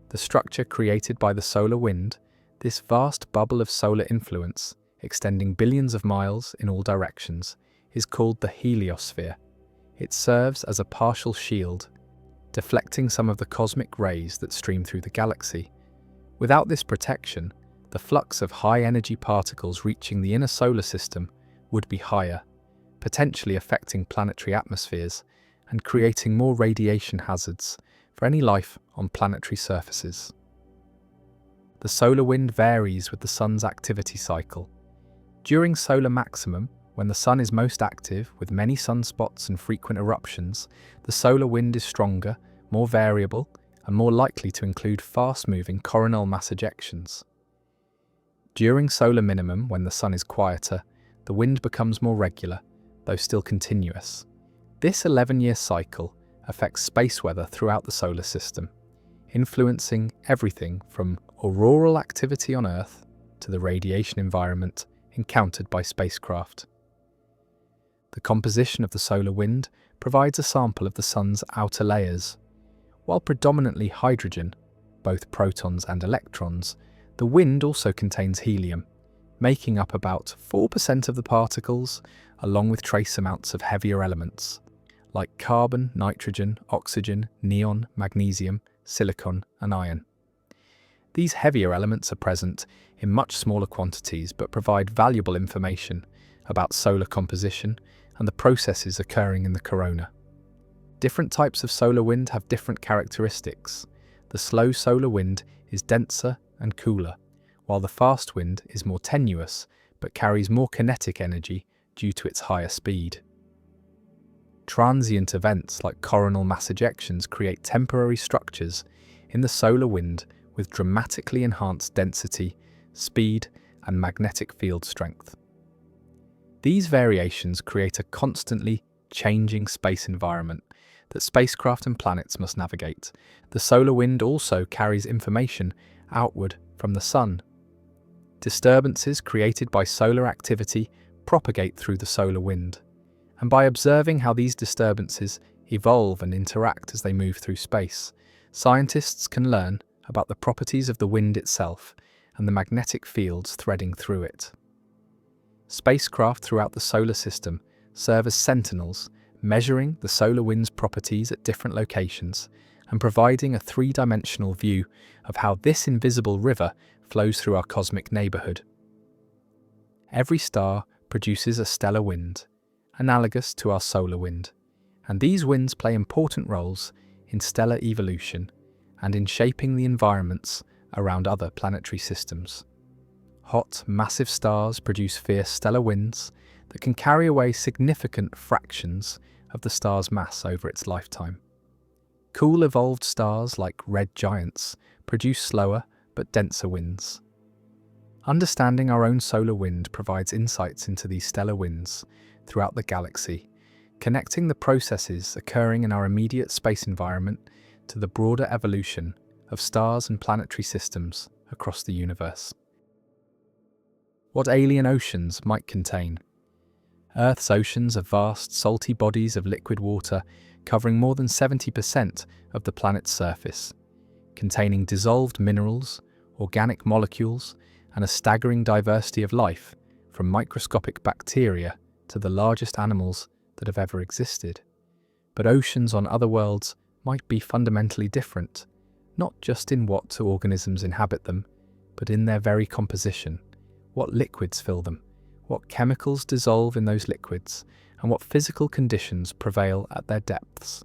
The structure created by the solar wind, this vast bubble of solar influence, extending billions of miles in all directions, is called the heliosphere. It serves as a partial shield, deflecting some of the cosmic rays that stream through the galaxy. Without this protection, the flux of high-energy particles reaching the inner solar system would be higher, potentially affecting planetary atmospheres and creating more radiation hazards for any life on planetary surfaces. The solar wind varies with the Sun's activity cycle. During solar maximum, when the Sun is most active with many sunspots and frequent eruptions, the solar wind is stronger, more variable, and more likely to include fast-moving coronal mass ejections. During solar minimum, when the sun is quieter, the wind becomes more regular, though still continuous. This 11-year cycle affects space weather throughout the solar system, influencing everything from auroral activity on Earth to the radiation environment encountered by spacecraft. The composition of the solar wind provides a sample of the sun's outer layers. While predominantly hydrogen, both protons and electrons, the wind also contains helium, making up about 4% of the particles, along with trace amounts of heavier elements like carbon, nitrogen, oxygen, neon, magnesium, silicon, and iron. These heavier elements are present in much smaller quantities but provide valuable information about solar composition and the processes occurring in the corona. Different types of solar wind have different characteristics. The slow solar wind is denser and cooler, while the fast wind is more tenuous but carries more kinetic energy due to its higher speed. Transient events like coronal mass ejections create temporary structures in the solar wind with dramatically enhanced density, speed, and magnetic field strength. These variations create a constantly changing space environment that spacecraft and planets must navigate. The solar wind also carries information outward from the sun. Disturbances created by solar activity propagate through the solar wind, and by observing how these disturbances evolve and interact as they move through space, scientists can learn about the properties of the wind itself and the magnetic fields threading through it. Spacecraft throughout the solar system serve as sentinels, measuring the solar wind's properties at different locations and providing a three-dimensional view of how this invisible river flows through our cosmic neighborhood. Every star produces a stellar wind, analogous to our solar wind, and these winds play important roles in stellar evolution and in shaping the environments around other planetary systems. Hot, massive stars produce fierce stellar winds that can carry away significant fractions of the star's mass over its lifetime. Cool, evolved stars like red giants produce slower but denser winds. Understanding our own solar wind provides insights into these stellar winds throughout the galaxy, connecting the processes occurring in our immediate space environment to the broader evolution of stars and planetary systems across the universe. What alien oceans might contain? Earth's oceans are vast, salty bodies of liquid water covering more than 70% of the planet's surface, containing dissolved minerals, organic molecules, and a staggering diversity of life, from microscopic bacteria to the largest animals that have ever existed. But oceans on other worlds might be fundamentally different, not just in what organisms inhabit them, but in their very composition. What liquids fill them, what chemicals dissolve in those liquids, and what physical conditions prevail at their depths.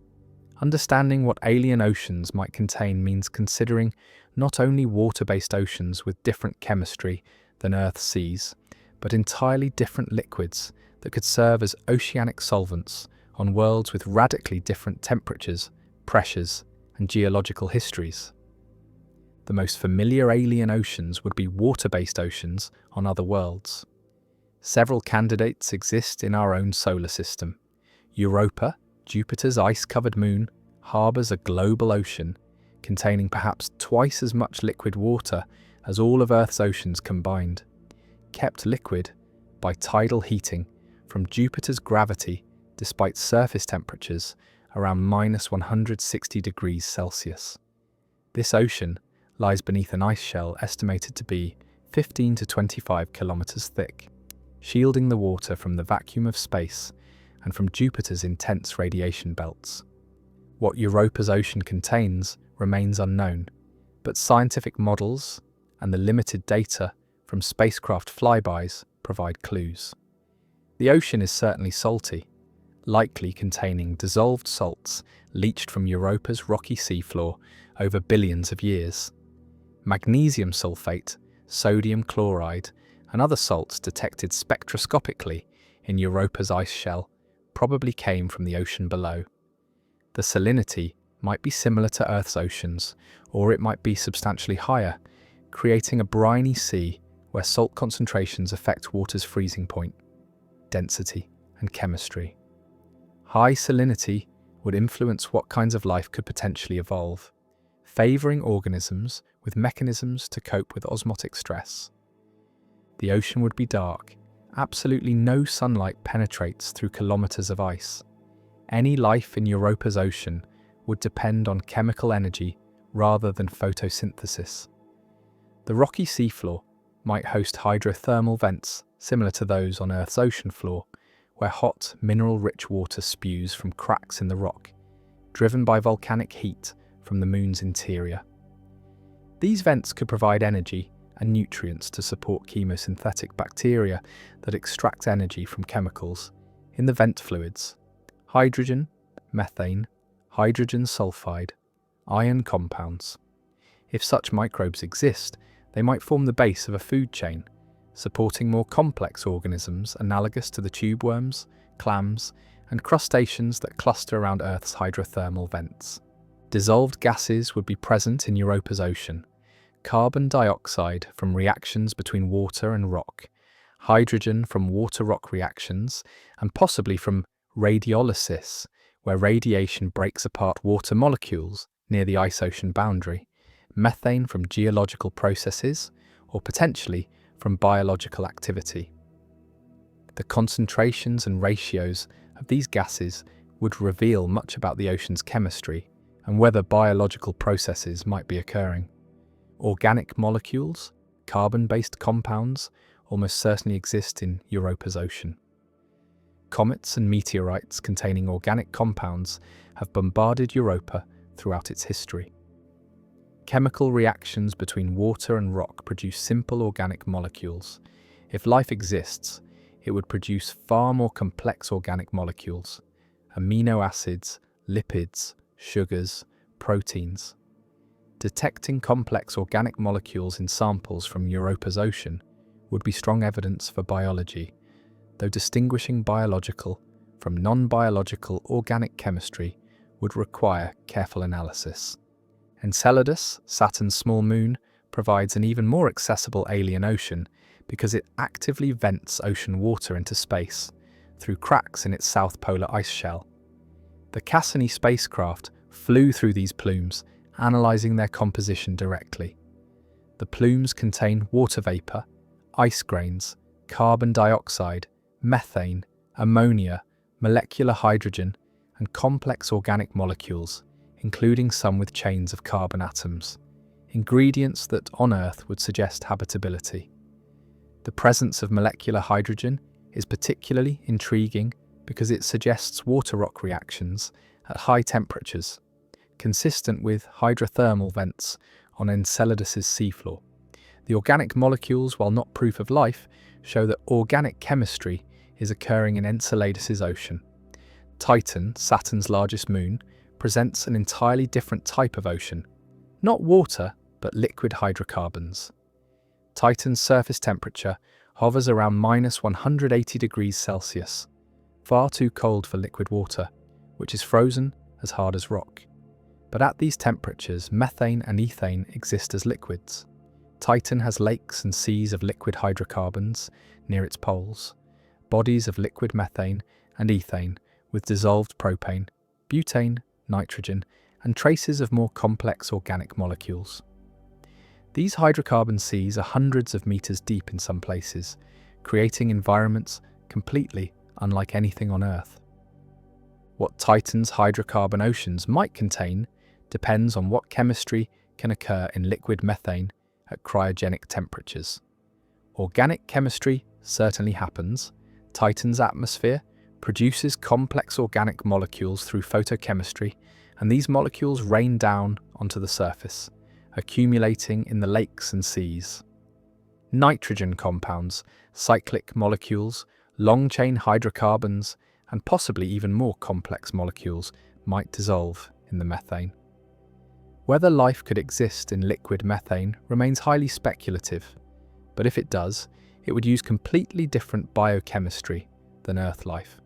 Understanding what alien oceans might contain means considering not only water-based oceans with different chemistry than Earth's seas, but entirely different liquids that could serve as oceanic solvents on worlds with radically different temperatures, pressures, and geological histories. The most familiar alien oceans would be water-based oceans on other worlds. Several candidates exist in our own solar system. Europa, Jupiter's ice-covered moon, harbours a global ocean containing perhaps twice as much liquid water as all of Earth's oceans combined, kept liquid by tidal heating from Jupiter's gravity despite surface temperatures around -160 degrees Celsius. This ocean lies beneath an ice shell estimated to be 15 to 25 kilometers thick, shielding the water from the vacuum of space and from Jupiter's intense radiation belts. What Europa's ocean contains remains unknown, but scientific models and the limited data from spacecraft flybys provide clues. The ocean is certainly salty, likely containing dissolved salts leached from Europa's rocky seafloor over billions of years. Magnesium sulfate, sodium chloride, and other salts detected spectroscopically in Europa's ice shell probably came from the ocean below. The salinity might be similar to Earth's oceans, or it might be substantially higher, creating a briny sea where salt concentrations affect water's freezing point, density, and chemistry. High salinity would influence what kinds of life could potentially evolve, favouring organisms with mechanisms to cope with osmotic stress. The ocean would be dark. Absolutely no sunlight penetrates through kilometres of ice. Any life in Europa's ocean would depend on chemical energy rather than photosynthesis. The rocky seafloor might host hydrothermal vents similar to those on Earth's ocean floor, where hot, mineral-rich water spews from cracks in the rock, driven by volcanic heat from the moon's interior. These vents could provide energy and nutrients to support chemosynthetic bacteria that extract energy from chemicals in the vent fluids: hydrogen, methane, hydrogen sulfide, iron compounds. If such microbes exist, they might form the base of a food chain, supporting more complex organisms analogous to the tube worms, clams, and crustaceans that cluster around Earth's hydrothermal vents. Dissolved gases would be present in Europa's ocean: carbon dioxide from reactions between water and rock, hydrogen from water-rock reactions, and possibly from radiolysis, where radiation breaks apart water molecules near the ice-ocean boundary, methane from geological processes, or potentially from biological activity. The concentrations and ratios of these gases would reveal much about the ocean's chemistry and whether biological processes might be occurring. Organic molecules, carbon-based compounds, almost certainly exist in Europa's ocean. Comets and meteorites containing organic compounds have bombarded Europa throughout its history. Chemical reactions between water and rock produce simple organic molecules. If life exists, it would produce far more complex organic molecules: amino acids, lipids, sugars, proteins. Detecting complex organic molecules in samples from Europa's ocean would be strong evidence for biology, though distinguishing biological from non-biological organic chemistry would require careful analysis. Enceladus, Saturn's small moon, provides an even more accessible alien ocean because it actively vents ocean water into space through cracks in its south polar ice shell. The Cassini spacecraft flew through these plumes, analysing their composition directly. The plumes contain water vapour, ice grains, carbon dioxide, methane, ammonia, molecular hydrogen, and complex organic molecules, including some with chains of carbon atoms, ingredients that on Earth would suggest habitability. The presence of molecular hydrogen is particularly intriguing because it suggests water rock reactions at high temperatures, consistent with hydrothermal vents on Enceladus's seafloor. The organic molecules, while not proof of life, show that organic chemistry is occurring in Enceladus's ocean. Titan, Saturn's largest moon, presents an entirely different type of ocean, not water, but liquid hydrocarbons. Titan's surface temperature hovers around -180 degrees Celsius, far too cold for liquid water, which is frozen as hard as rock. But at these temperatures, methane and ethane exist as liquids. Titan has lakes and seas of liquid hydrocarbons near its poles, bodies of liquid methane and ethane with dissolved propane, butane, nitrogen, and traces of more complex organic molecules. These hydrocarbon seas are hundreds of meters deep in some places, creating environments completely unlike anything on Earth. What Titan's hydrocarbon oceans might contain depends on what chemistry can occur in liquid methane at cryogenic temperatures. Organic chemistry certainly happens. Titan's atmosphere produces complex organic molecules through photochemistry, and these molecules rain down onto the surface, accumulating in the lakes and seas. Nitrogen compounds, cyclic molecules, long-chain hydrocarbons, and possibly even more complex molecules might dissolve in the methane. Whether life could exist in liquid methane remains highly speculative, but if it does, it would use completely different biochemistry than Earth life,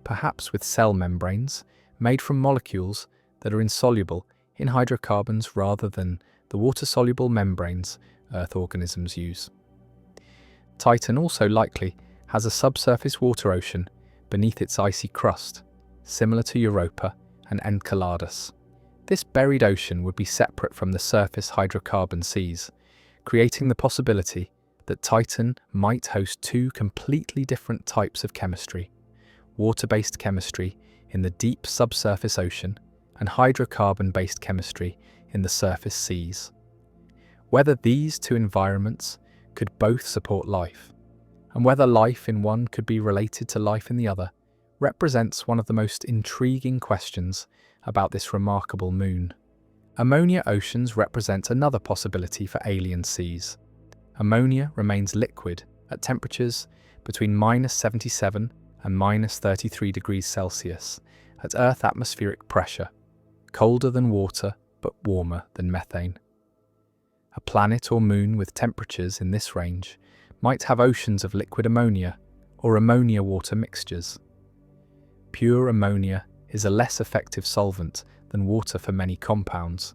perhaps with cell membranes made from molecules that are insoluble in hydrocarbons rather than the water-soluble membranes Earth organisms use. Titan also likely has a subsurface water ocean beneath its icy crust, similar to Europa and Enceladus. This buried ocean would be separate from the surface hydrocarbon seas, creating the possibility that Titan might host two completely different types of chemistry: water-based chemistry in the deep subsurface ocean and hydrocarbon-based chemistry in the surface seas. Whether these two environments could both support life, and whether life in one could be related to life in the other, represents one of the most intriguing questions about this remarkable moon. Ammonia oceans represent another possibility for alien seas. Ammonia remains liquid at temperatures between -77 and -33 degrees Celsius at Earth atmospheric pressure, colder than water but warmer than methane. A planet or moon with temperatures in this range might have oceans of liquid ammonia or ammonia-water mixtures. Pure ammonia is a less effective solvent than water for many compounds,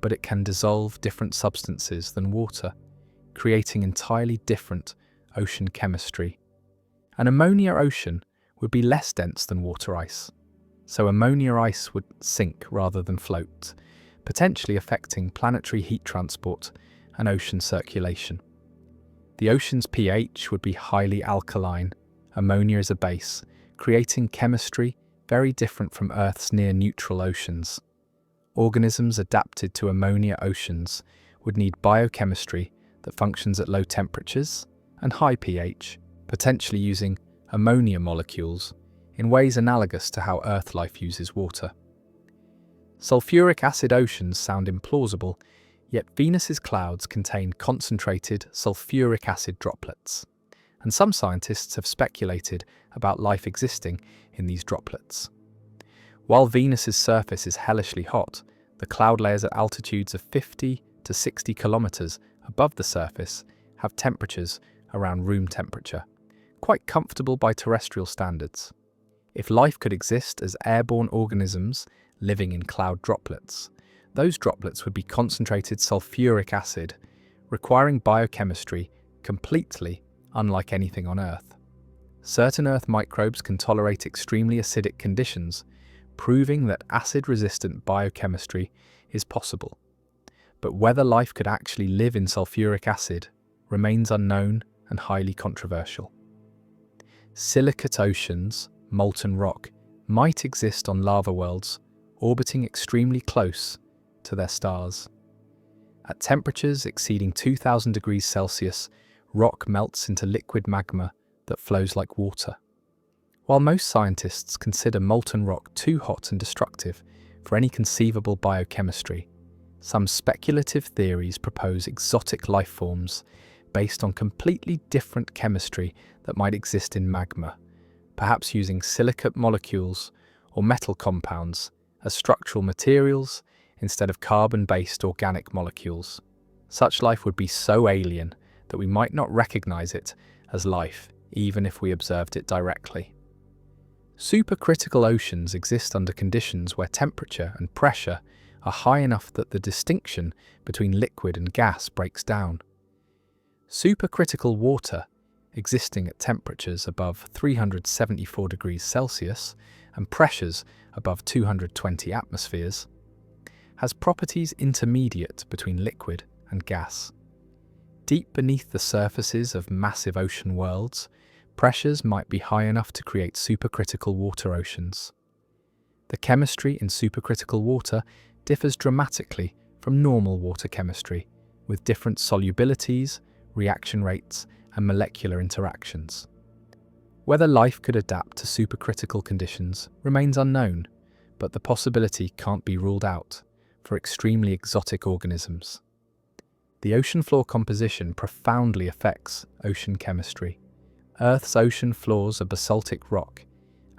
but it can dissolve different substances than water, creating entirely different ocean chemistry. An ammonia ocean would be less dense than water ice, so ammonia ice would sink rather than float, potentially affecting planetary heat transport and ocean circulation. The ocean's pH would be highly alkaline. Ammonia is a base, creating chemistry very different from Earth's near-neutral oceans. Organisms adapted to ammonia oceans would need biochemistry that functions at low temperatures and high pH, potentially using ammonia molecules in ways analogous to how Earth life uses water. Sulfuric acid oceans sound implausible, yet Venus's clouds contain concentrated sulfuric acid droplets, and some scientists have speculated about life existing in these droplets. While Venus's surface is hellishly hot, the cloud layers at altitudes of 50 to 60 kilometers above the surface have temperatures around room temperature, quite comfortable by terrestrial standards. If life could exist as airborne organisms living in cloud droplets, those droplets would be concentrated sulfuric acid, requiring biochemistry completely unlike anything on Earth. Certain Earth microbes can tolerate extremely acidic conditions, proving that acid-resistant biochemistry is possible. But whether life could actually live in sulfuric acid remains unknown and highly controversial. Silicate oceans, molten rock, might exist on lava worlds orbiting extremely close to their stars. At temperatures exceeding 2000 degrees Celsius, rock melts into liquid magma that flows like water. While most scientists consider molten rock too hot and destructive for any conceivable biochemistry, some speculative theories propose exotic life forms based on completely different chemistry that might exist in magma, perhaps using silicate molecules or metal compounds as structural materials instead of carbon-based organic molecules. Such life would be so alien that we might not recognize it as life, even if we observed it directly. Supercritical oceans exist under conditions where temperature and pressure are high enough that the distinction between liquid and gas breaks down. Supercritical water, existing at temperatures above 374 degrees Celsius and pressures above 220 atmospheres, has properties intermediate between liquid and gas. Deep beneath the surfaces of massive ocean worlds, pressures might be high enough to create supercritical water oceans. The chemistry in supercritical water differs dramatically from normal water chemistry, with different solubilities, reaction rates, and molecular interactions. Whether life could adapt to supercritical conditions remains unknown, but the possibility can't be ruled out for extremely exotic organisms. The ocean floor composition profoundly affects ocean chemistry. Earth's ocean floors are basaltic rock,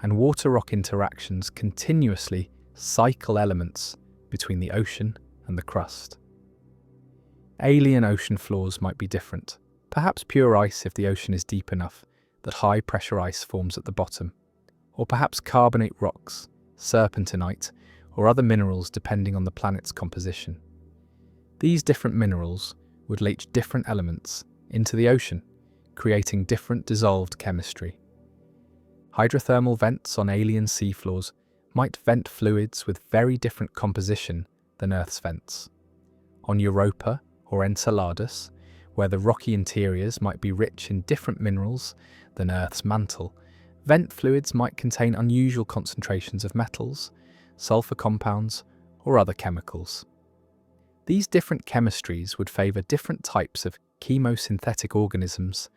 and water-rock interactions continuously cycle elements between the ocean and the crust. Alien ocean floors might be different, perhaps pure ice if the ocean is deep enough that high-pressure ice forms at the bottom, or perhaps carbonate rocks, serpentinite, or other minerals depending on the planet's composition. These different minerals would leach different elements into the ocean, creating different dissolved chemistry. Hydrothermal vents on alien seafloors might vent fluids with very different composition than Earth's vents. On Europa or Enceladus, where the rocky interiors might be rich in different minerals than Earth's mantle, vent fluids might contain unusual concentrations of metals, sulfur compounds, or other chemicals. These different chemistries would favour different types of chemosynthetic organisms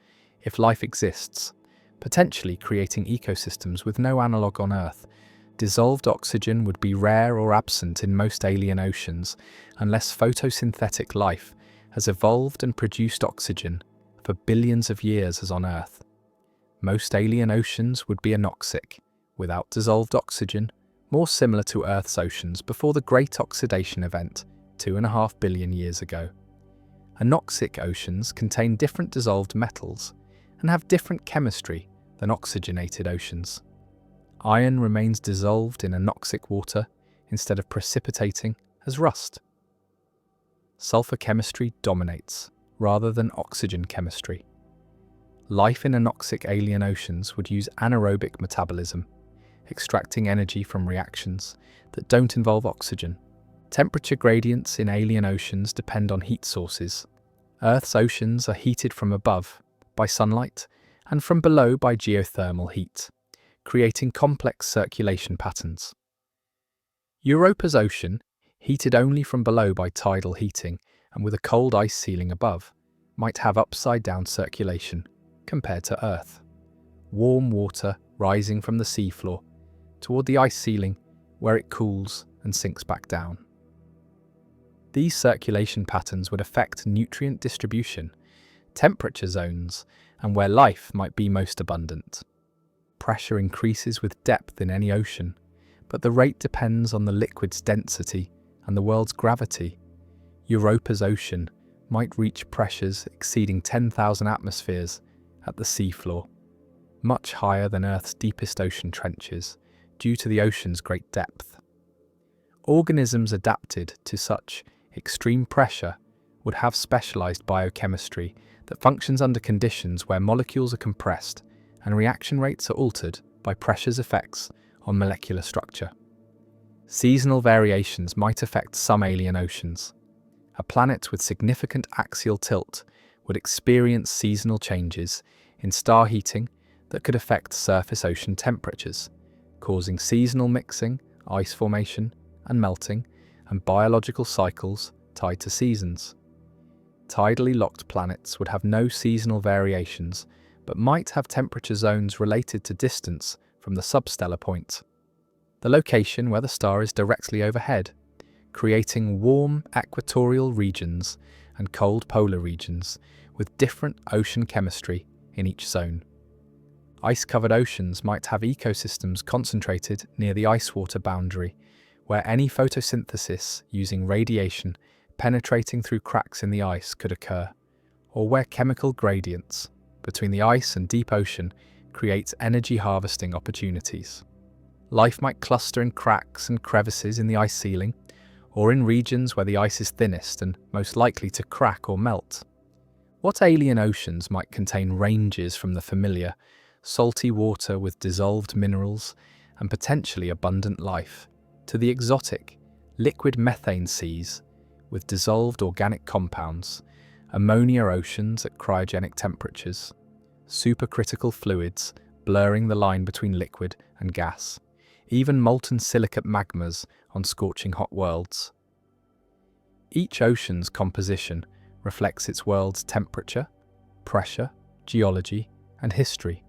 if life exists, potentially creating ecosystems with no analogue on Earth. Dissolved oxygen would be rare or absent in most alien oceans unless photosynthetic life has evolved and produced oxygen for billions of years as on Earth. Most alien oceans would be anoxic, without dissolved oxygen, more similar to Earth's oceans before the Great Oxidation Event 2.5 billion years ago. Anoxic oceans contain different dissolved metals and have different chemistry than oxygenated oceans. Iron remains dissolved in anoxic water instead of precipitating as rust. Sulfur chemistry dominates, rather than oxygen chemistry. Life in anoxic alien oceans would use anaerobic metabolism, extracting energy from reactions that don't involve oxygen. Temperature gradients in alien oceans depend on heat sources. Earth's oceans are heated from above by sunlight and from below by geothermal heat, creating complex circulation patterns. Europa's ocean, heated only from below by tidal heating and with a cold ice ceiling above, might have upside-down circulation compared to Earth. Warm water rising from the seafloor toward the ice ceiling where it cools and sinks back down. These circulation patterns would affect nutrient distribution, temperature zones, and where life might be most abundant. Pressure increases with depth in any ocean, but the rate depends on the liquid's density and the world's gravity. Europa's ocean might reach pressures exceeding 10,000 atmospheres at the seafloor, much higher than Earth's deepest ocean trenches, due to the ocean's great depth. Organisms adapted to such extreme pressure would have specialized biochemistry that functions under conditions where molecules are compressed and reaction rates are altered by pressure's effects on molecular structure. Seasonal variations might affect some alien oceans. A planet with significant axial tilt would experience seasonal changes in star heating that could affect surface ocean temperatures, causing seasonal mixing, ice formation and melting, and biological cycles tied to seasons. Tidally locked planets would have no seasonal variations, but might have temperature zones related to distance from the substellar point, the location where the star is directly overhead, creating warm equatorial regions and cold polar regions with different ocean chemistry in each zone. Ice-covered oceans might have ecosystems concentrated near the ice-water boundary, where any photosynthesis using radiation penetrating through cracks in the ice could occur, or where chemical gradients between the ice and deep ocean creates energy harvesting opportunities. Life might cluster in cracks and crevices in the ice ceiling, or in regions where the ice is thinnest and most likely to crack or melt. What alien oceans might contain ranges from the familiar, salty water with dissolved minerals and potentially abundant life, to the exotic, liquid methane seas with dissolved organic compounds, ammonia oceans at cryogenic temperatures, supercritical fluids blurring the line between liquid and gas, even molten silicate magmas on scorching hot worlds. Each ocean's composition reflects its world's temperature, pressure, geology, and history,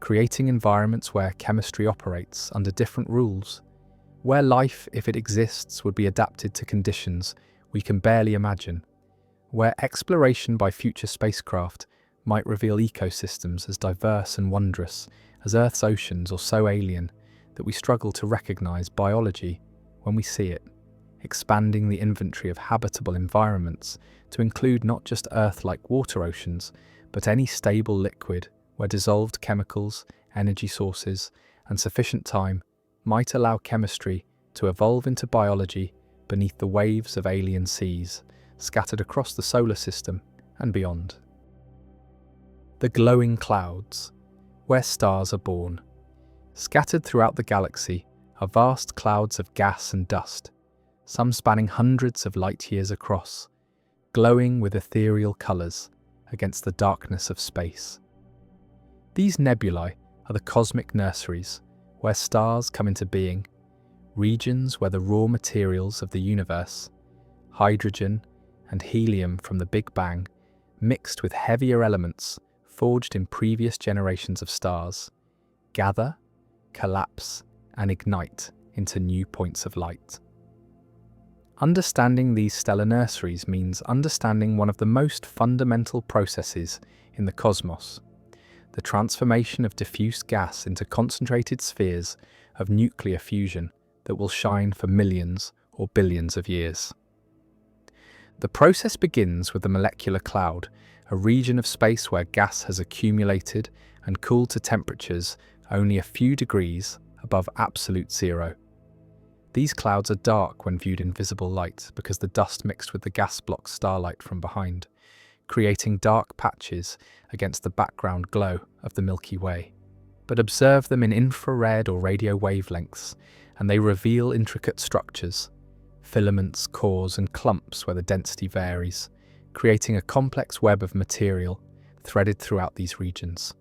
creating environments where chemistry operates under different rules, where life, if it exists, would be adapted to conditions we can barely imagine, where exploration by future spacecraft might reveal ecosystems as diverse and wondrous as Earth's oceans, or so alien that we struggle to recognize biology when we see it, expanding the inventory of habitable environments to include not just Earth-like water oceans, but any stable liquid where dissolved chemicals, energy sources, and sufficient time might allow chemistry to evolve into biology beneath the waves of alien seas scattered across the solar system and beyond. The glowing clouds, where stars are born. Scattered throughout the galaxy are vast clouds of gas and dust, some spanning hundreds of light years across, glowing with ethereal colours against the darkness of space. These nebulae are the cosmic nurseries, where stars come into being, regions where the raw materials of the universe, hydrogen and helium from the Big Bang, mixed with heavier elements forged in previous generations of stars, gather, collapse, and ignite into new points of light. Understanding these stellar nurseries means understanding one of the most fundamental processes in the cosmos, the transformation of diffuse gas into concentrated spheres of nuclear fusion that will shine for millions or billions of years. The process begins with the molecular cloud, a region of space where gas has accumulated and cooled to temperatures only a few degrees above absolute zero. These clouds are dark when viewed in visible light because the dust mixed with the gas blocks starlight from behind, creating dark patches against the background glow of the Milky Way. But observe them in infrared or radio wavelengths, and they reveal intricate structures, filaments, cores, and clumps where the density varies, creating a complex web of material threaded throughout these regions.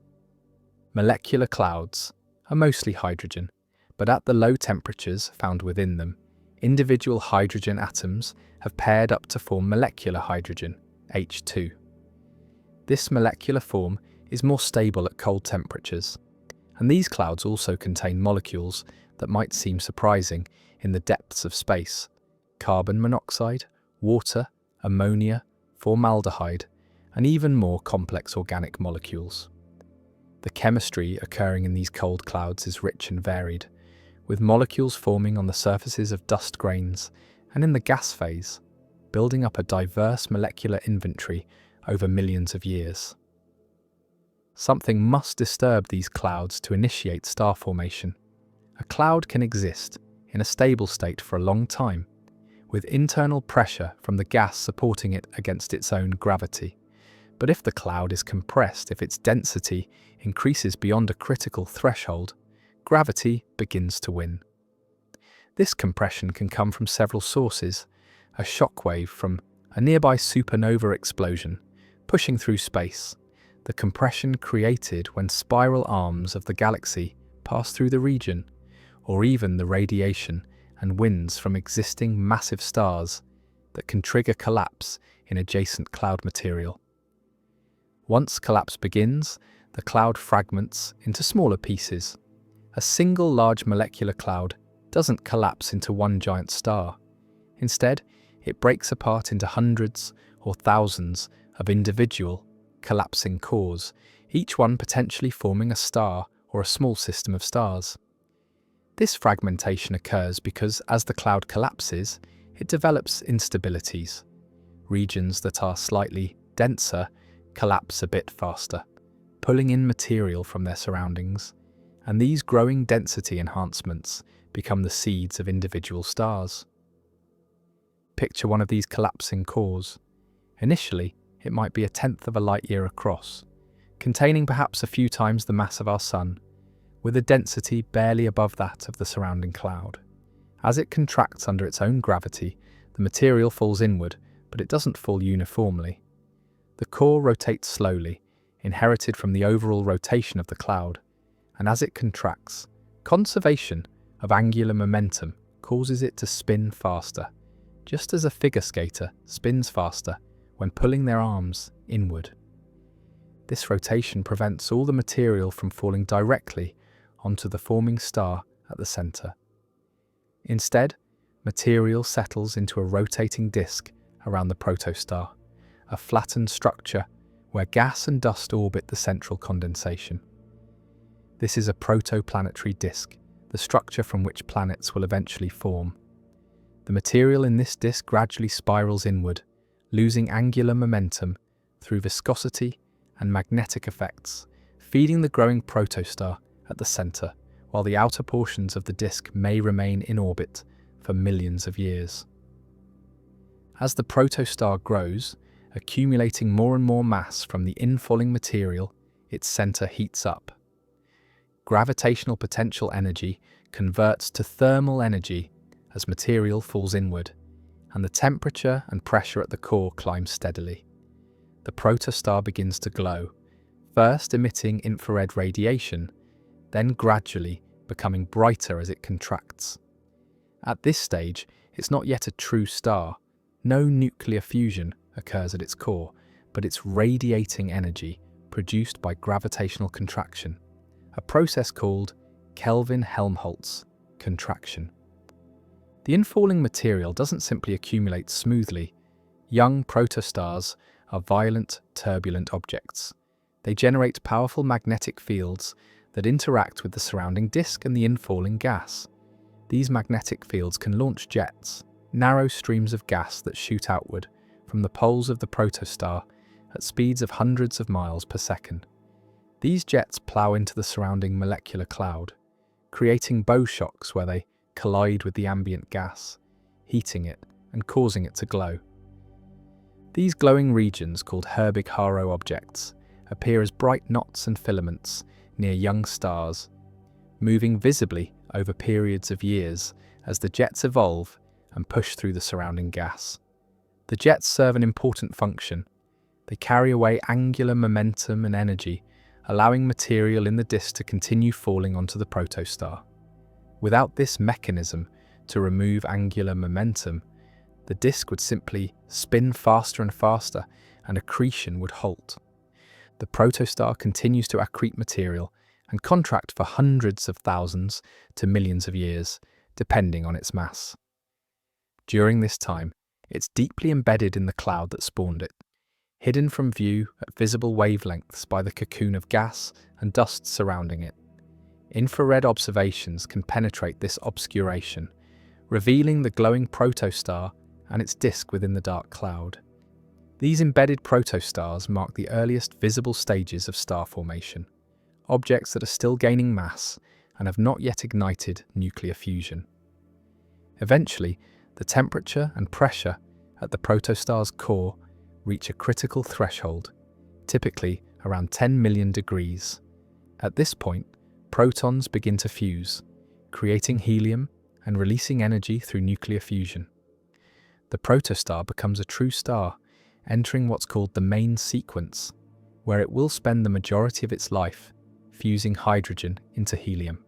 Molecular clouds are mostly hydrogen, but at the low temperatures found within them, individual hydrogen atoms have paired up to form molecular hydrogen, H2. This molecular form is more stable at cold temperatures, and these clouds also contain molecules that might seem surprising in the depths of space: carbon monoxide, water, ammonia, formaldehyde, and even more complex organic molecules. The chemistry occurring in these cold clouds is rich and varied, with molecules forming on the surfaces of dust grains and in the gas phase, building up a diverse molecular inventory over millions of years. Something must disturb these clouds to initiate star formation. A cloud can exist in a stable state for a long time, with internal pressure from the gas supporting it against its own gravity. But if the cloud is compressed, if its density increases beyond a critical threshold, gravity begins to win. This compression can come from several sources: a shockwave from a nearby supernova explosion, pushing through space, the compression created when spiral arms of the galaxy pass through the region, or even the radiation and winds from existing massive stars that can trigger collapse in adjacent cloud material. Once collapse begins, the cloud fragments into smaller pieces. A single large molecular cloud doesn't collapse into one giant star. Instead, it breaks apart into hundreds or thousands of individual, collapsing cores, each one potentially forming a star or a small system of stars. This fragmentation occurs because as the cloud collapses, it develops instabilities. Regions that are slightly denser collapse a bit faster, pulling in material from their surroundings, and these growing density enhancements become the seeds of individual stars. Picture one of these collapsing cores. Initially, it might be 1/10 of a light year across, containing perhaps a few times the mass of our Sun, with a density barely above that of the surrounding cloud. As it contracts under its own gravity, the material falls inward, but it doesn't fall uniformly. The core rotates slowly, inherited from the overall rotation of the cloud, and as it contracts, conservation of angular momentum causes it to spin faster, just as a figure skater spins faster when pulling their arms inward. This rotation prevents all the material from falling directly onto the forming star at the center. Instead, material settles into a rotating disk around the protostar, a flattened structure where gas and dust orbit the central condensation. This is a protoplanetary disk, the structure from which planets will eventually form. The material in this disk gradually spirals inward, losing angular momentum through viscosity and magnetic effects, feeding the growing protostar at the center, while the outer portions of the disk may remain in orbit, for millions of years. As the protostar grows, accumulating more and more mass from the infalling material, its center heats up. Gravitational potential energy converts to thermal energy as material falls inward, and the temperature and pressure at the core climb steadily. The protostar begins to glow, first emitting infrared radiation, then gradually becoming brighter as it contracts. At this stage, it's not yet a true star. No nuclear fusion occurs at its core, but it's radiating energy produced by gravitational contraction, a process called Kelvin-Helmholtz contraction. The infalling material doesn't simply accumulate smoothly. Young protostars are violent, turbulent objects. They generate powerful magnetic fields that interact with the surrounding disk and the infalling gas. These magnetic fields can launch jets, narrow streams of gas that shoot outward from the poles of the protostar at speeds of hundreds of miles per second. These jets plow into the surrounding molecular cloud, creating bow shocks where they collide with the ambient gas, heating it and causing it to glow. These glowing regions, called Herbig-Haro objects, appear as bright knots and filaments near young stars, moving visibly over periods of years as the jets evolve and push through the surrounding gas. The jets serve an important function. They carry away angular momentum and energy, allowing material in the disk to continue falling onto the protostar. Without this mechanism to remove angular momentum, the disk would simply spin faster and faster, and accretion would halt. The protostar continues to accrete material and contract for hundreds of thousands to millions of years, depending on its mass. During this time, it's deeply embedded in the cloud that spawned it, hidden from view at visible wavelengths by the cocoon of gas and dust surrounding it. Infrared observations can penetrate this obscuration, revealing the glowing protostar and its disk within the dark cloud. These embedded protostars mark the earliest visible stages of star formation, objects that are still gaining mass and have not yet ignited nuclear fusion. Eventually, the temperature and pressure at the protostar's core reach a critical threshold, typically around 10 million degrees. At this point, protons begin to fuse, creating helium and releasing energy through nuclear fusion. The protostar becomes a true star, entering what's called the main sequence, where it will spend the majority of its life fusing hydrogen into helium.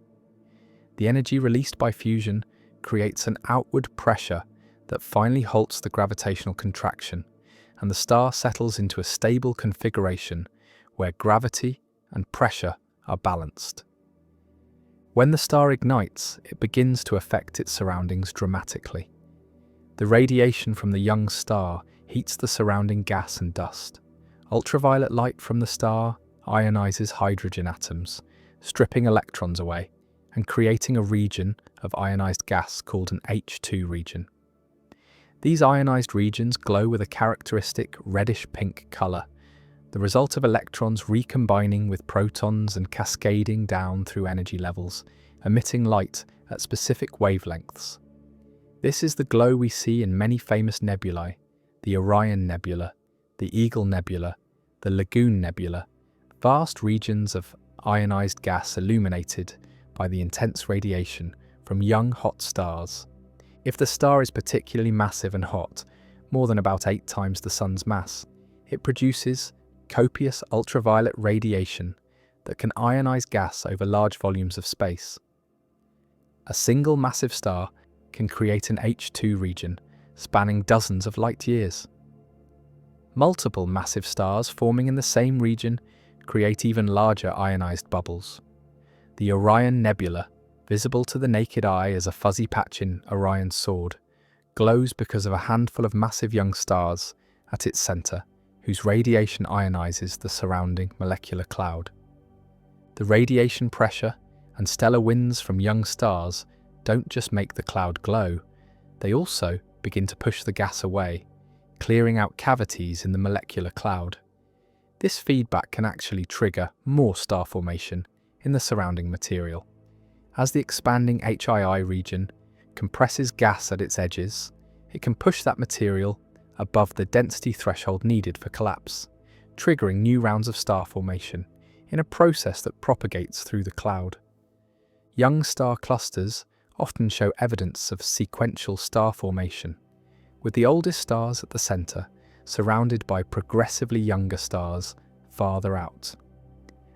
The energy released by fusion creates an outward pressure that finally halts the gravitational contraction, and the star settles into a stable configuration where gravity and pressure are balanced. When the star ignites, it begins to affect its surroundings dramatically. The radiation from the young star heats the surrounding gas and dust. Ultraviolet light from the star ionizes hydrogen atoms, stripping electrons away and creating a region of ionized gas called an H2 region. These ionized regions glow with a characteristic reddish-pink color, the result of electrons recombining with protons and cascading down through energy levels, emitting light at specific wavelengths. This is the glow we see in many famous nebulae: the Orion Nebula, the Eagle Nebula, the Lagoon Nebula, vast regions of ionized gas illuminated by the intense radiation from young hot stars. If the star is particularly massive and hot, more than about 8 times the Sun's mass, it produces copious ultraviolet radiation that can ionize gas over large volumes of space. A single massive star can create an H2 region spanning dozens of light years. Multiple massive stars forming in the same region create even larger ionized bubbles. The Orion Nebula, visible to the naked eye as a fuzzy patch in Orion's sword, glows because of a handful of massive young stars at its center, whose radiation ionizes the surrounding molecular cloud. The radiation pressure and stellar winds from young stars don't just make the cloud glow, they also begin to push the gas away, clearing out cavities in the molecular cloud. This feedback can actually trigger more star formation in the surrounding material. As the expanding HII region compresses gas at its edges, it can push that material above the density threshold needed for collapse, triggering new rounds of star formation in a process that propagates through the cloud. Young star clusters often show evidence of sequential star formation, with the oldest stars at the center surrounded by progressively younger stars farther out.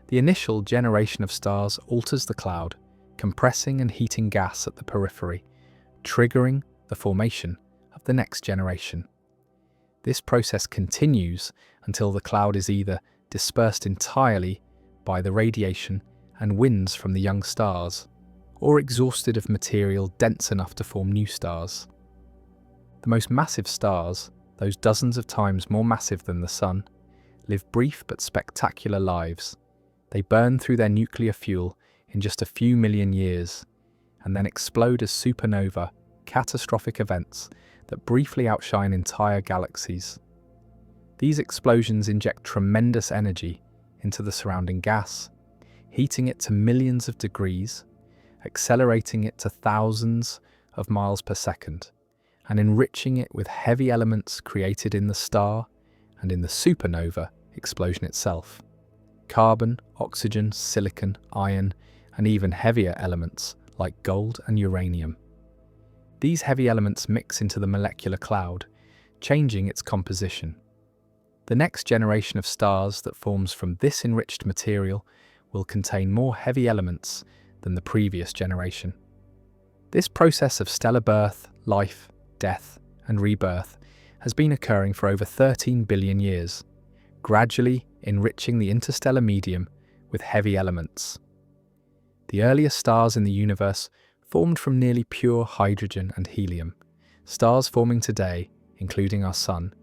The initial generation of stars alters the cloud, compressing and heating gas at the periphery, triggering the formation of the next generation. This process continues until the cloud is either dispersed entirely by the radiation and winds from the young stars, or exhausted of material dense enough to form new stars. The most massive stars, those dozens of times more massive than the Sun, live brief but spectacular lives. They burn through their nuclear fuel in just a few million years, and then explode as supernova, catastrophic events that briefly outshine entire galaxies. These explosions inject tremendous energy into the surrounding gas, heating it to millions of degrees, accelerating it to thousands of miles per second, and enriching it with heavy elements created in the star and in the supernova explosion itself. Carbon, oxygen, silicon, iron, and even heavier elements like gold and uranium. These heavy elements mix into the molecular cloud, changing its composition. The next generation of stars that forms from this enriched material will contain more heavy elements than the previous generation. This process of stellar birth, life, death, and rebirth has been occurring for over 13 billion years, gradually enriching the interstellar medium with heavy elements. The earliest stars in the universe formed from nearly pure hydrogen and helium. Stars forming today, including our Sun,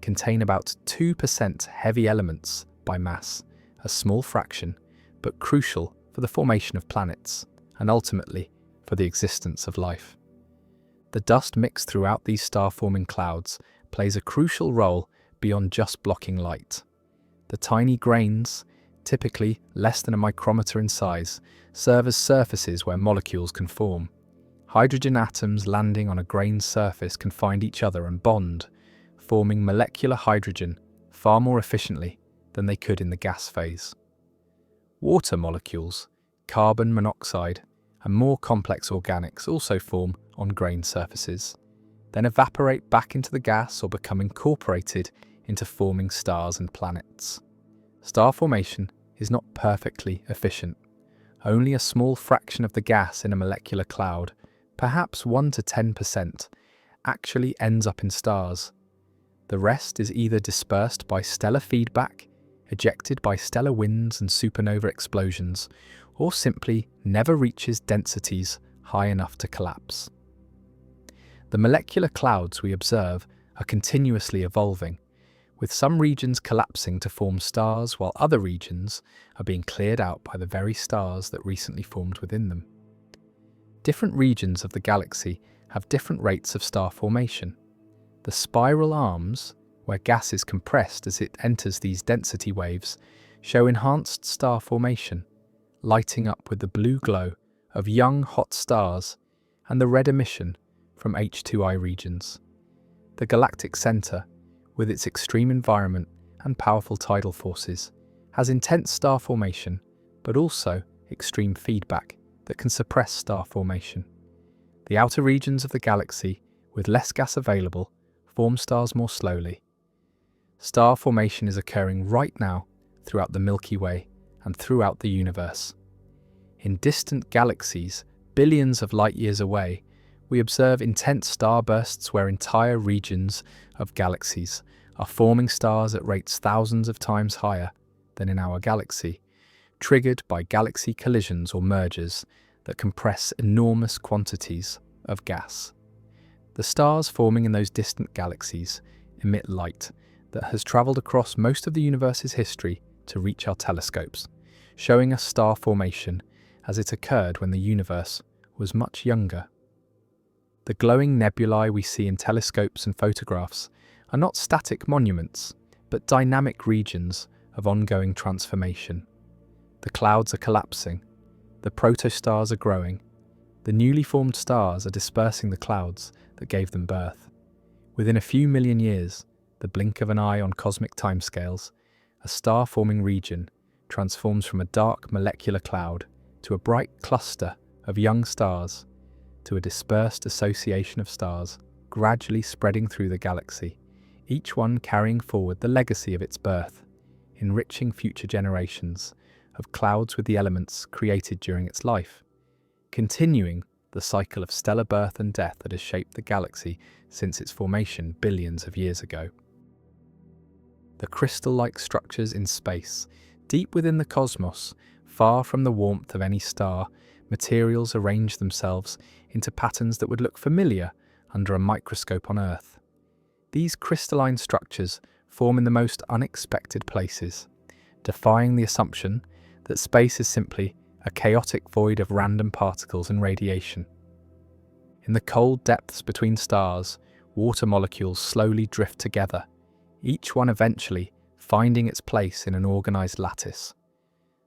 contain about 2% heavy elements by mass, a small fraction, but crucial for the formation of planets, and ultimately for the existence of life. The dust mixed throughout these star-forming clouds plays a crucial role beyond just blocking light. The tiny grains, typically less than a micrometer in size, serve as surfaces where molecules can form. Hydrogen atoms landing on a grain's surface can find each other and bond, forming molecular hydrogen far more efficiently than they could in the gas phase. Water molecules, carbon monoxide, and more complex organics also form on grain surfaces, then evaporate back into the gas or become incorporated into forming stars and planets. Star formation is not perfectly efficient. Only a small fraction of the gas in a molecular cloud, perhaps 1 to 10%, actually ends up in stars. The rest is either dispersed by stellar feedback, ejected by stellar winds and supernova explosions, or simply never reaches densities high enough to collapse. The molecular clouds we observe are continuously evolving, with some regions collapsing to form stars while other regions are being cleared out by the very stars that recently formed within them. Different regions of the galaxy have different rates of star formation. The spiral arms, where gas is compressed as it enters these density waves, show enhanced star formation, lighting up with the blue glow of young hot stars and the red emission from H2I regions. The galactic center, with its extreme environment and powerful tidal forces, has intense star formation, but also extreme feedback that can suppress star formation. The outer regions of the galaxy, with less gas available, form stars more slowly. Star formation is occurring right now throughout the Milky Way and throughout the universe. In distant galaxies, billions of light years away, we observe intense starbursts where entire regions of galaxies are forming stars at rates thousands of times higher than in our galaxy, triggered by galaxy collisions or mergers that compress enormous quantities of gas. The stars forming in those distant galaxies emit light that has travelled across most of the universe's history to reach our telescopes, showing us star formation as it occurred when the universe was much younger. The glowing nebulae we see in telescopes and photographs are not static monuments, but dynamic regions of ongoing transformation. The clouds are collapsing, the protostars are growing, The newly formed stars are dispersing the clouds that gave them birth. Within a few million years, the blink of an eye on cosmic timescales, a star-forming region transforms from a dark molecular cloud to a bright cluster of young stars, to a dispersed association of stars gradually spreading through the galaxy, each one carrying forward the legacy of its birth, enriching future generations of clouds with the elements created during its life, continuing the cycle of stellar birth and death that has shaped the galaxy since its formation billions of years ago. The crystal-like structures in space, deep within the cosmos, far from the warmth of any star, materials arrange themselves into patterns that would look familiar under a microscope on Earth. These crystalline structures form in the most unexpected places, defying the assumption that space is simply a chaotic void of random particles and radiation. In the cold depths between stars, water molecules slowly drift together, each one eventually finding its place in an organized lattice.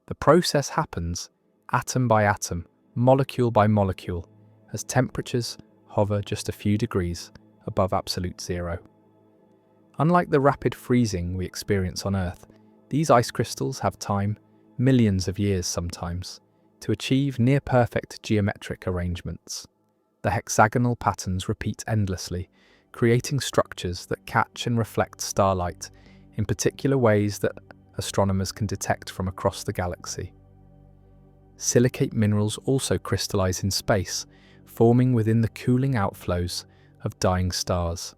The process happens atom by atom, molecule by molecule, as temperatures hover just a few degrees above absolute zero. Unlike the rapid freezing we experience on Earth, these ice crystals have time, millions of years sometimes, to achieve near-perfect geometric arrangements. The hexagonal patterns repeat endlessly, creating structures that catch and reflect starlight in particular ways that astronomers can detect from across the galaxy. Silicate minerals also crystallize in space, forming within the cooling outflows of dying stars.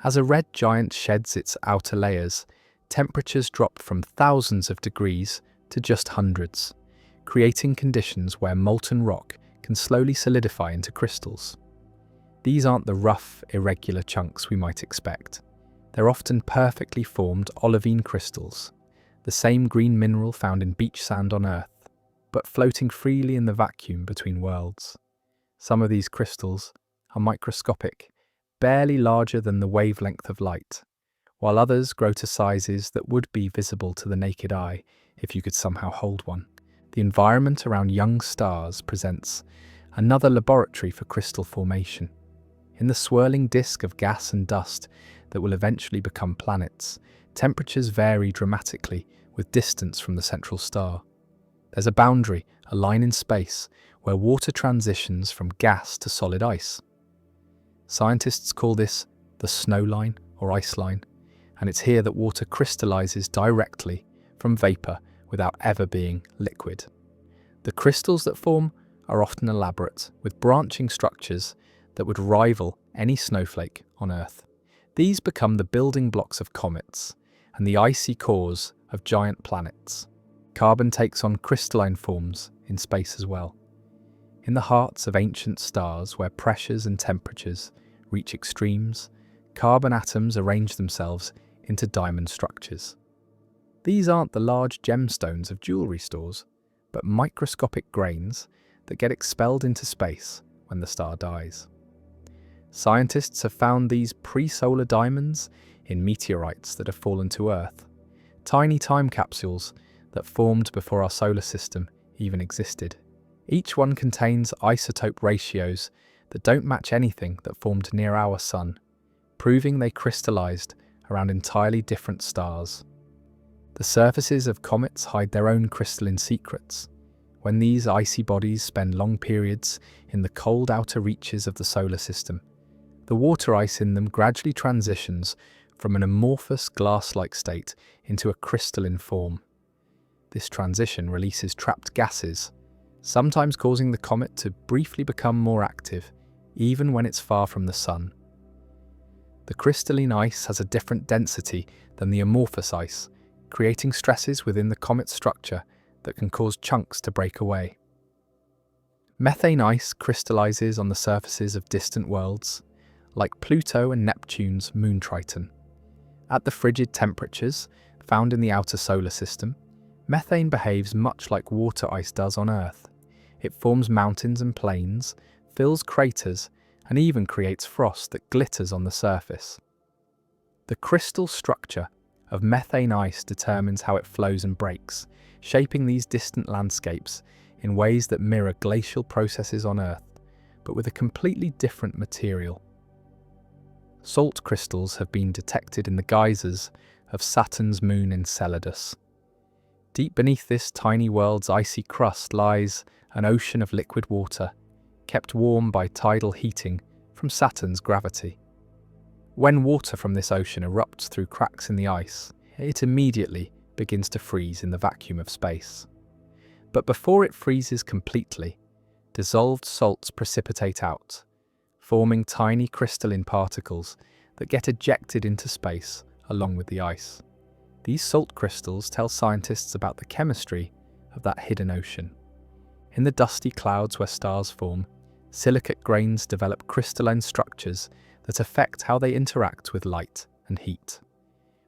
As a red giant sheds its outer layers, temperatures drop from thousands of degrees to just hundreds, creating conditions where molten rock can slowly solidify into crystals. These aren't the rough, irregular chunks we might expect. They're often perfectly formed olivine crystals, the same green mineral found in beach sand on Earth, but floating freely in the vacuum between worlds. Some of these crystals are microscopic, barely larger than the wavelength of light, while others grow to sizes that would be visible to the naked eye if you could somehow hold one. The environment around young stars presents another laboratory for crystal formation. In the swirling disk of gas and dust that will eventually become planets, temperatures vary dramatically with distance from the central star. There's a boundary, a line in space, where water transitions from gas to solid ice. Scientists call this the snow line or ice line, and it's here that water crystallizes directly from vapor without ever being liquid. The crystals that form are often elaborate, with branching structures that would rival any snowflake on Earth. These become the building blocks of comets and the icy cores of giant planets. Carbon takes on crystalline forms in space as well. In the hearts of ancient stars where pressures and temperatures reach extremes, carbon atoms arrange themselves into diamond structures. These aren't the large gemstones of jewelry stores, but microscopic grains that get expelled into space when the star dies. Scientists have found these pre-solar diamonds in meteorites that have fallen to Earth, tiny time capsules that formed before our solar system even existed. Each one contains isotope ratios that don't match anything that formed near our sun, proving they crystallized around entirely different stars. The surfaces of comets hide their own crystalline secrets. When these icy bodies spend long periods in the cold outer reaches of the solar system, the water ice in them gradually transitions from an amorphous glass-like state into a crystalline form. This transition releases trapped gases, sometimes causing the comet to briefly become more active, even when it's far from the sun. The crystalline ice has a different density than the amorphous ice, creating stresses within the comet's structure that can cause chunks to break away. Methane ice crystallizes on the surfaces of distant worlds, like Pluto and Neptune's moon Triton. At the frigid temperatures found in the outer solar system, methane behaves much like water ice does on Earth. It forms mountains and plains, fills craters, and even creates frost that glitters on the surface. The crystal structure of methane ice determines how it flows and breaks, shaping these distant landscapes in ways that mirror glacial processes on Earth, but with a completely different material. Salt crystals have been detected in the geysers of Saturn's moon Enceladus. Deep beneath this tiny world's icy crust lies an ocean of liquid water, kept warm by tidal heating from Saturn's gravity. When water from this ocean erupts through cracks in the ice, it immediately begins to freeze in the vacuum of space. But before it freezes completely, dissolved salts precipitate out, forming tiny crystalline particles that get ejected into space along with the ice. These salt crystals tell scientists about the chemistry of that hidden ocean. In the dusty clouds where stars form, silicate grains develop crystalline structures that affect how they interact with light and heat.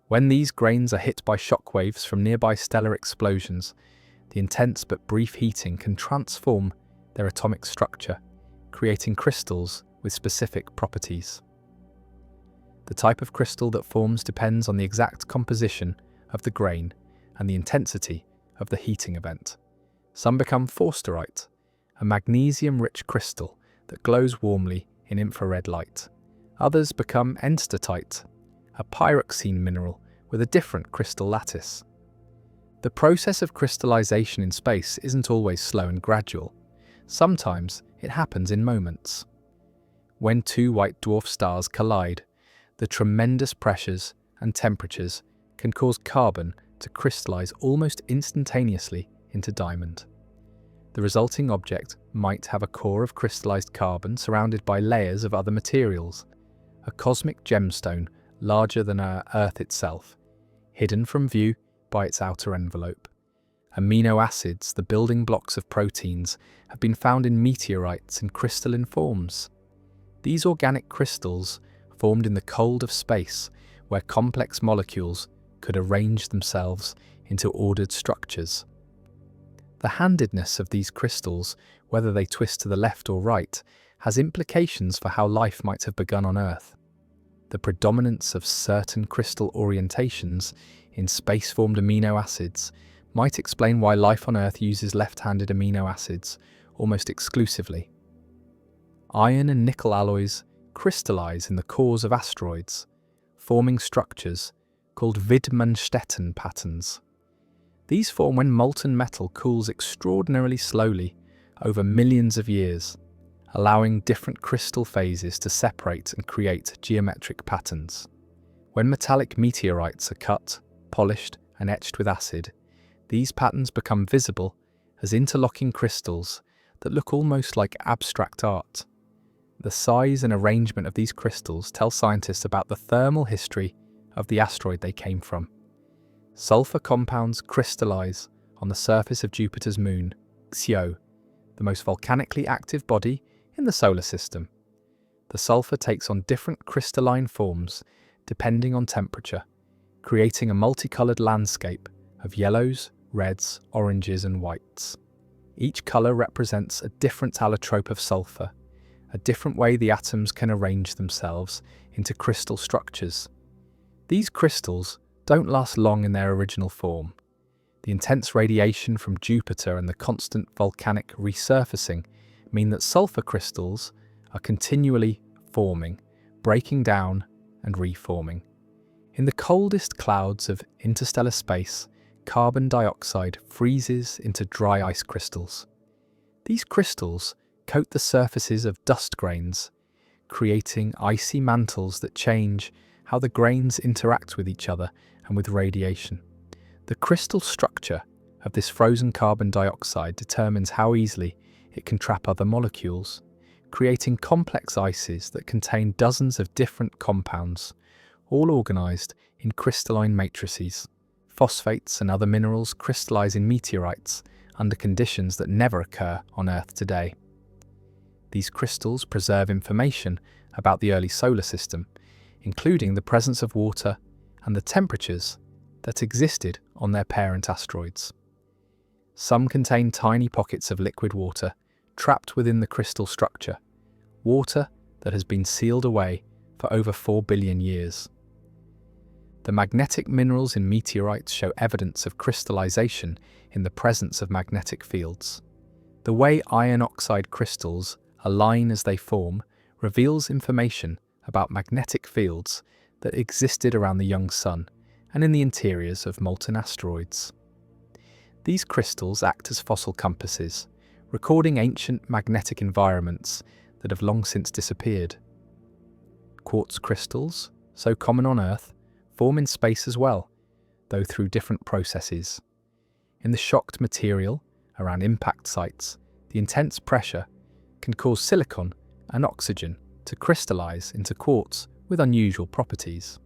When these grains are hit by shock waves from nearby stellar explosions, the intense but brief heating can transform their atomic structure, creating crystals with specific properties. The type of crystal that forms depends on the exact composition of the grain and the intensity of the heating event. Some become forsterite, a magnesium-rich crystal that glows warmly in infrared light. Others become enstatite, a pyroxene mineral with a different crystal lattice. The process of crystallization in space isn't always slow and gradual. Sometimes it happens in moments. When two white dwarf stars collide, the tremendous pressures and temperatures can cause carbon to crystallize almost instantaneously into diamond. The resulting object might have a core of crystallized carbon surrounded by layers of other materials, a cosmic gemstone larger than our Earth itself, hidden from view by its outer envelope. Amino acids, the building blocks of proteins, have been found in meteorites in crystalline forms. These organic crystals formed in the cold of space, where complex molecules could arrange themselves into ordered structures. The handedness of these crystals, whether they twist to the left or right, has implications for how life might have begun on Earth. The predominance of certain crystal orientations in space-formed amino acids might explain why life on Earth uses left-handed amino acids almost exclusively. Iron and nickel alloys crystallize in the cores of asteroids, forming structures called Widmanstätten patterns. These form when molten metal cools extraordinarily slowly over millions of years, allowing different crystal phases to separate and create geometric patterns. When metallic meteorites are cut, polished, and etched with acid, these patterns become visible as interlocking crystals that look almost like abstract art. The size and arrangement of these crystals tell scientists about the thermal history of the asteroid they came from. Sulfur compounds crystallize on the surface of Jupiter's moon, Io, the most volcanically active body in the solar system. The sulfur takes on different crystalline forms depending on temperature, creating a multicolored landscape of yellows, reds, oranges, and whites. Each color represents a different allotrope of sulfur, a different way the atoms can arrange themselves into crystal structures. These crystals don't last long in their original form. The intense radiation from Jupiter and the constant volcanic resurfacing mean that sulfur crystals are continually forming, breaking down, and reforming. In the coldest clouds of interstellar space, carbon dioxide freezes into dry ice crystals. These crystals coat the surfaces of dust grains, creating icy mantles that change how the grains interact with each other and with radiation. The crystal structure of this frozen carbon dioxide determines how easily it can trap other molecules, creating complex ices that contain dozens of different compounds, all organized in crystalline matrices. Phosphates and other minerals crystallize in meteorites under conditions that never occur on Earth today. These crystals preserve information about the early solar system, including the presence of water and the temperatures that existed on their parent asteroids. Some contain tiny pockets of liquid water trapped within the crystal structure, water that has been sealed away for over 4 billion years. The magnetic minerals in meteorites show evidence of crystallization in the presence of magnetic fields. The way iron oxide crystals align as they form reveals information about magnetic fields that existed around the young sun and in the interiors of molten asteroids. These crystals act as fossil compasses, recording ancient magnetic environments that have long since disappeared. Quartz crystals, so common on Earth, form in space as well, though through different processes. In the shocked material around impact sites, the intense pressure can cause silicon and oxygen to crystallize into quartz with unusual properties.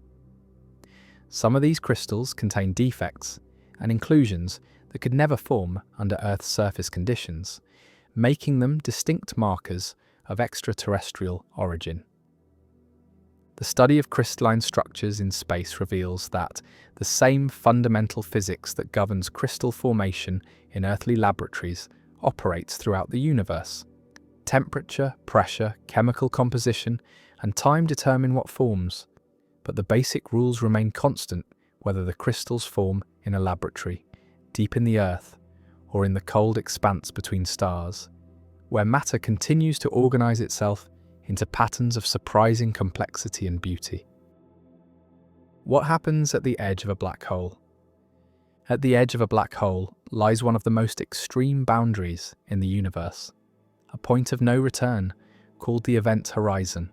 Some of these crystals contain defects and inclusions that could never form under Earth's surface conditions, making them distinct markers of extraterrestrial origin. The study of crystalline structures in space reveals that the same fundamental physics that governs crystal formation in earthly laboratories operates throughout the universe. Temperature, pressure, chemical composition, and time determine what forms, but the basic rules remain constant whether the crystals form in a laboratory, deep in the Earth, or in the cold expanse between stars, where matter continues to organize itself into patterns of surprising complexity and beauty. What happens at the edge of a black hole? At the edge of a black hole lies one of the most extreme boundaries in the universe, a point of no return called the event horizon.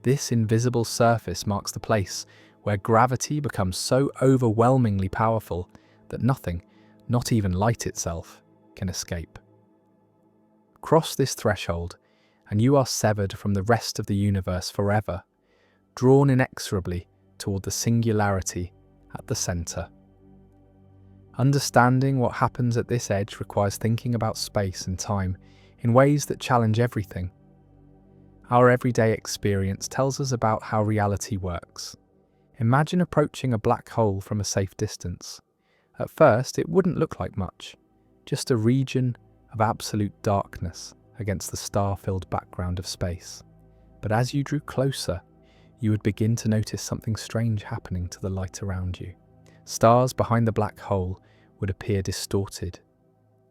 This invisible surface marks the place where gravity becomes so overwhelmingly powerful that nothing, not even light itself, can escape. Cross this threshold, and you are severed from the rest of the universe forever, drawn inexorably toward the singularity at the center. Understanding what happens at this edge requires thinking about space and time in ways that challenge everything. Our everyday experience tells us about how reality works. Imagine approaching a black hole from a safe distance. At first, it wouldn't look like much, just a region of absolute darkness against the star-filled background of space. But as you drew closer, you would begin to notice something strange happening to the light around you. Stars behind the black hole would appear distorted,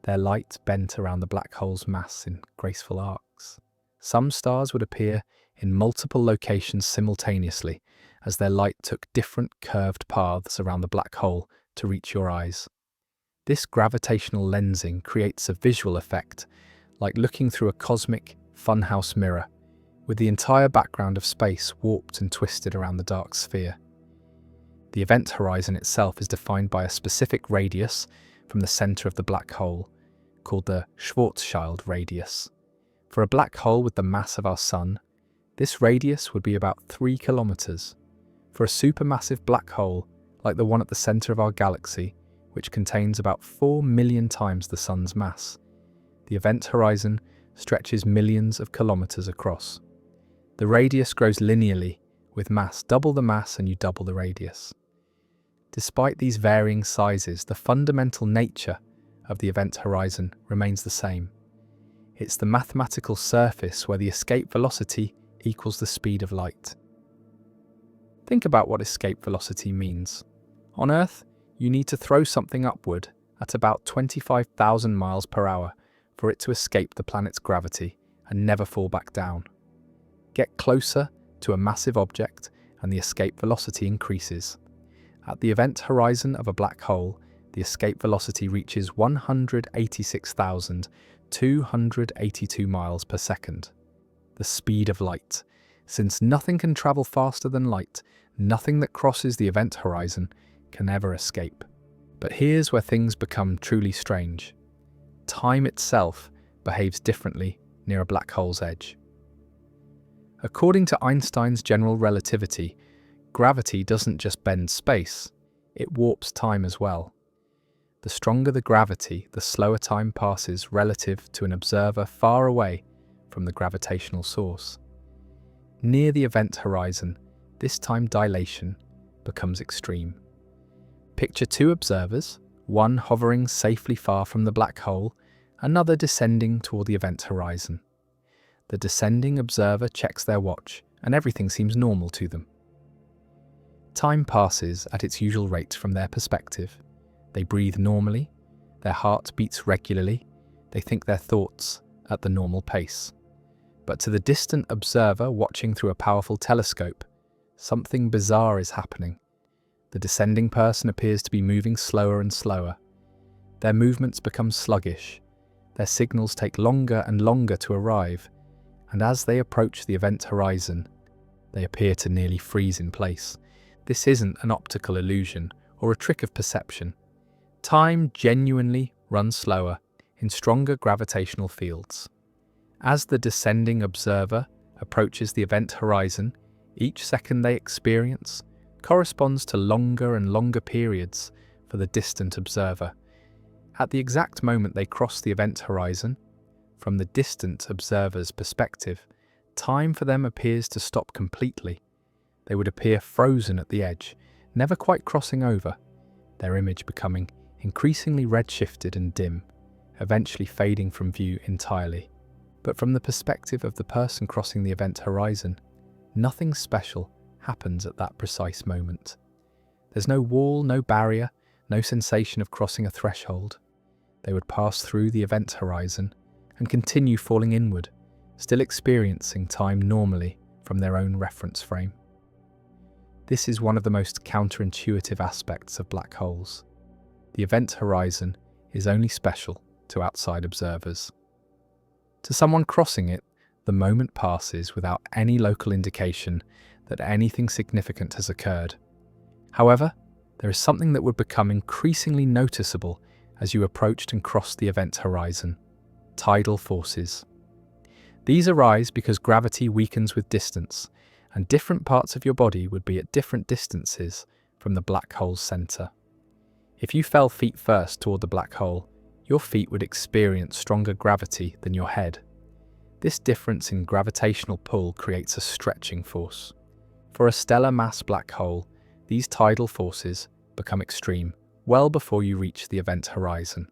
their light bent around the black hole's mass in graceful arcs. Some stars would appear in multiple locations simultaneously as their light took different curved paths around the black hole to reach your eyes. This gravitational lensing creates a visual effect, like looking through a cosmic funhouse mirror, with the entire background of space warped and twisted around the dark sphere. The event horizon itself is defined by a specific radius from the center of the black hole, called the Schwarzschild radius. For a black hole with the mass of our Sun, this radius would be about 3 kilometers. For a supermassive black hole, like the one at the center of our galaxy, which contains about 4 million times the Sun's mass, the event horizon stretches millions of kilometers across. The radius grows linearly, with mass double the mass and you double the radius. Despite these varying sizes, the fundamental nature of the event horizon remains the same. It's the mathematical surface where the escape velocity equals the speed of light. Think about what escape velocity means. On Earth, you need to throw something upward at about 25,000 miles per hour for it to escape the planet's gravity and never fall back down. Get closer to a massive object and the escape velocity increases. At the event horizon of a black hole, the escape velocity reaches 186,282 miles per second. The speed of light. Since nothing can travel faster than light, nothing that crosses the event horizon can ever escape. But here's where things become truly strange. Time itself behaves differently near a black hole's edge. According to Einstein's general relativity, gravity doesn't just bend space, it warps time as well. The stronger the gravity, the slower time passes relative to an observer far away from the gravitational source. Near the event horizon, this time dilation becomes extreme. Picture two observers, one hovering safely far from the black hole, another descending toward the event horizon. The descending observer checks their watch, and everything seems normal to them. Time passes at its usual rate from their perspective. They breathe normally, their heart beats regularly, They think their thoughts at the normal pace. But to the distant observer watching through a powerful telescope, something bizarre is happening. The descending person appears to be moving slower and slower. Their movements become sluggish. Their signals take longer and longer to arrive, and as they approach the event horizon, they appear to nearly freeze in place. This isn't an optical illusion or a trick of perception. Time genuinely runs slower in stronger gravitational fields. As the descending observer approaches the event horizon, each second they experience corresponds to longer and longer periods for the distant observer. At the exact moment they cross the event horizon, from the distant observer's perspective, time for them appears to stop completely. They would appear frozen at the edge, never quite crossing over, their image becoming increasingly redshifted and dim, eventually fading from view entirely. But from the perspective of the person crossing the event horizon, nothing special happens at that precise moment. There's no wall, no barrier, no sensation of crossing a threshold. They would pass through the event horizon and continue falling inward, still experiencing time normally from their own reference frame. This is one of the most counterintuitive aspects of black holes. The event horizon is only special to outside observers. To someone crossing it, the moment passes without any local indication that anything significant has occurred. However, there is something that would become increasingly noticeable as you approached and crossed the event horizon: tidal forces. These arise because gravity weakens with distance, and different parts of your body would be at different distances from the black hole's center. If you fell feet first toward the black hole, your feet would experience stronger gravity than your head. This difference in gravitational pull creates a stretching force. For a stellar mass black hole, these tidal forces become extreme well before you reach the event horizon.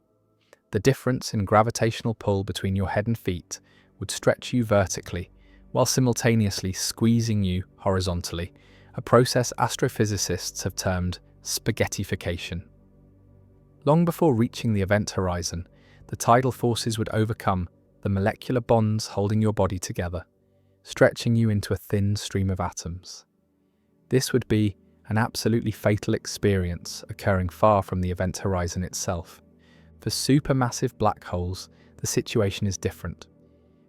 The difference in gravitational pull between your head and feet would stretch you vertically while simultaneously squeezing you horizontally, a process astrophysicists have termed spaghettification. Long before reaching the event horizon, the tidal forces would overcome the molecular bonds holding your body together, stretching you into a thin stream of atoms. This would be an absolutely fatal experience occurring far from the event horizon itself. For supermassive black holes, the situation is different.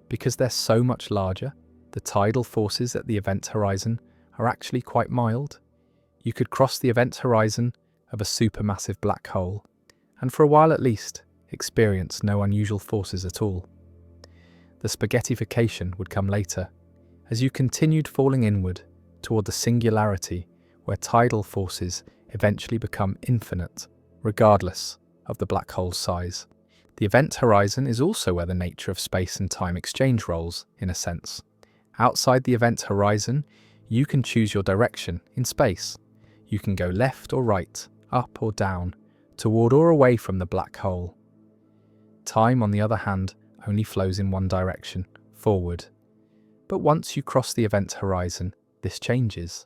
Because they're so much larger, the tidal forces at the event horizon are actually quite mild. You could cross the event horizon of a supermassive black hole, and for a while at least, experience no unusual forces at all. The spaghettification would come later, as you continued falling inward toward the singularity where tidal forces eventually become infinite, regardless of the black hole's size. The event horizon is also where the nature of space and time exchange roles, in a sense. Outside the event horizon, you can choose your direction in space. You can go left or right, up or down, toward or away from the black hole. Time, on the other hand, only flows in one direction, forward. But once you cross the event horizon, this changes.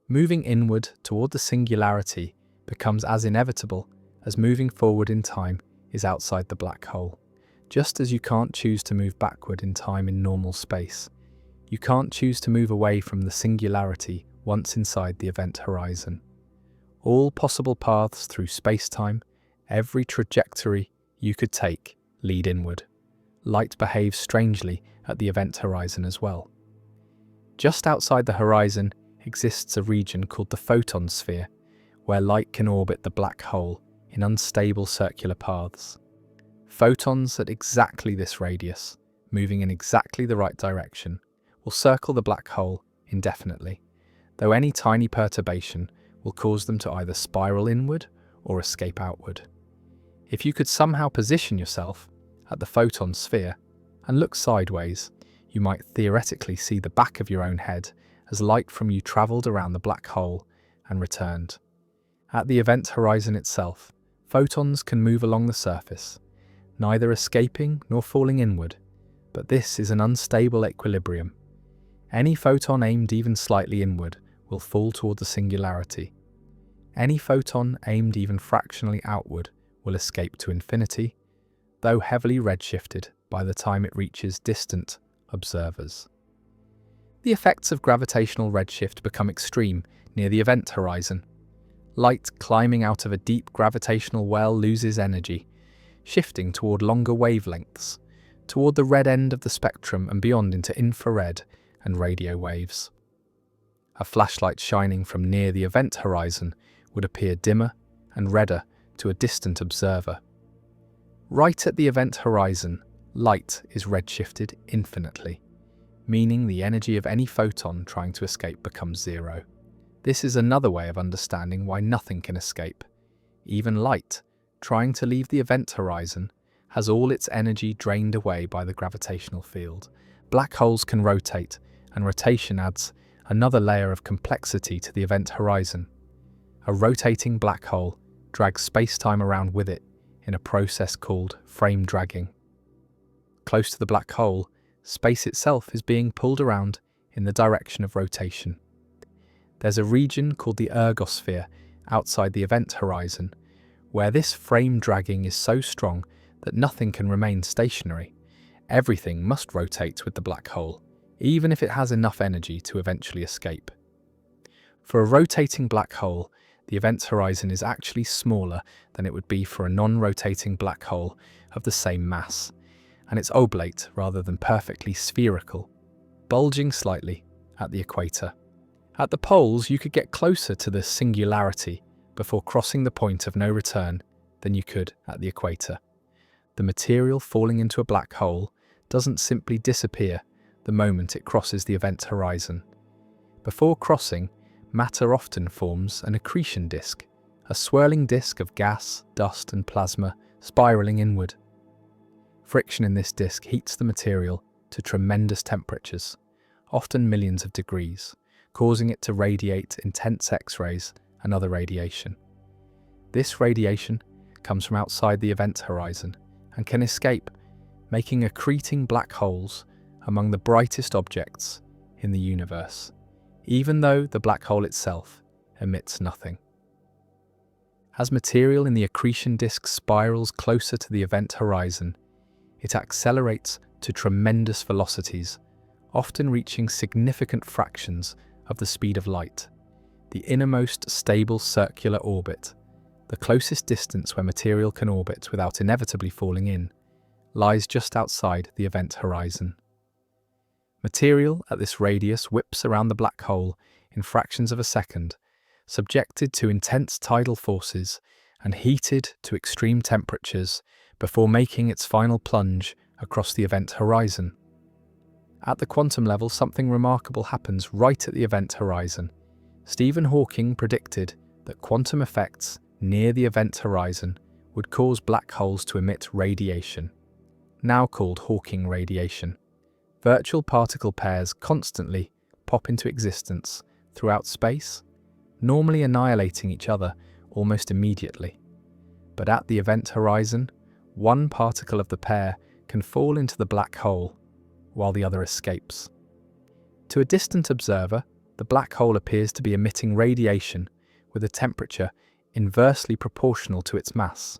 Moving inward toward the singularity becomes as inevitable as moving forward in time is outside the black hole. Just as you can't choose to move backward in time in normal space, you can't choose to move away from the singularity once inside the event horizon. All possible paths through space-time, every trajectory you could take, lead inward. Light behaves strangely at the event horizon as well. Just outside the horizon exists a region called the photon sphere, where light can orbit the black hole in unstable circular paths. Photons at exactly this radius, moving in exactly the right direction, will circle the black hole indefinitely, though any tiny perturbation will cause them to either spiral inward or escape outward. If you could somehow position yourself at the photon sphere and look sideways, you might theoretically see the back of your own head as light from you travelled around the black hole and returned. At the event horizon itself, photons can move along the surface, neither escaping nor falling inward, but this is an unstable equilibrium. Any photon aimed even slightly inward will fall toward the singularity. Any photon aimed even fractionally outward will escape to infinity, though heavily redshifted by the time it reaches distant observers. The effects of gravitational redshift become extreme near the event horizon. Light climbing out of a deep gravitational well loses energy, shifting toward longer wavelengths, toward the red end of the spectrum and beyond into infrared and radio waves. A flashlight shining from near the event horizon would appear dimmer and redder to a distant observer. Right at the event horizon, light is redshifted infinitely, meaning the energy of any photon trying to escape becomes zero. This is another way of understanding why nothing can escape. Even light, trying to leave the event horizon, has all its energy drained away by the gravitational field. Black holes can rotate, and rotation adds another layer of complexity to the event horizon. A rotating black hole drags space-time around with it in a process called frame dragging. Close to the black hole, space itself is being pulled around in the direction of rotation. There's a region called the ergosphere outside the event horizon, where this frame dragging is so strong that nothing can remain stationary. Everything must rotate with the black hole, even if it has enough energy to eventually escape. For a rotating black hole, the event horizon is actually smaller than it would be for a non-rotating black hole of the same mass, and it's oblate rather than perfectly spherical, bulging slightly at the equator. At the poles, you could get closer to the singularity before crossing the point of no return than you could at the equator. The material falling into a black hole doesn't simply disappear the moment it crosses the event horizon. Before crossing, matter often forms an accretion disk, a swirling disk of gas, dust, and plasma spiraling inward. Friction in this disk heats the material to tremendous temperatures, often millions of degrees, causing it to radiate intense X-rays and other radiation. This radiation comes from outside the event horizon and can escape, making accreting black holes among the brightest objects in the universe, even though the black hole itself emits nothing. As material in the accretion disk spirals closer to the event horizon, it accelerates to tremendous velocities, often reaching significant fractions of the speed of light. The innermost stable circular orbit, the closest distance where material can orbit without inevitably falling in, lies just outside the event horizon. Material at this radius whips around the black hole in fractions of a second, subjected to intense tidal forces and heated to extreme temperatures before making its final plunge across the event horizon. At the quantum level, something remarkable happens right at the event horizon. Stephen Hawking predicted that quantum effects near the event horizon would cause black holes to emit radiation, now called Hawking radiation. Virtual particle pairs constantly pop into existence throughout space, normally annihilating each other almost immediately. But at the event horizon, one particle of the pair can fall into the black hole while the other escapes. To a distant observer, the black hole appears to be emitting radiation with a temperature inversely proportional to its mass.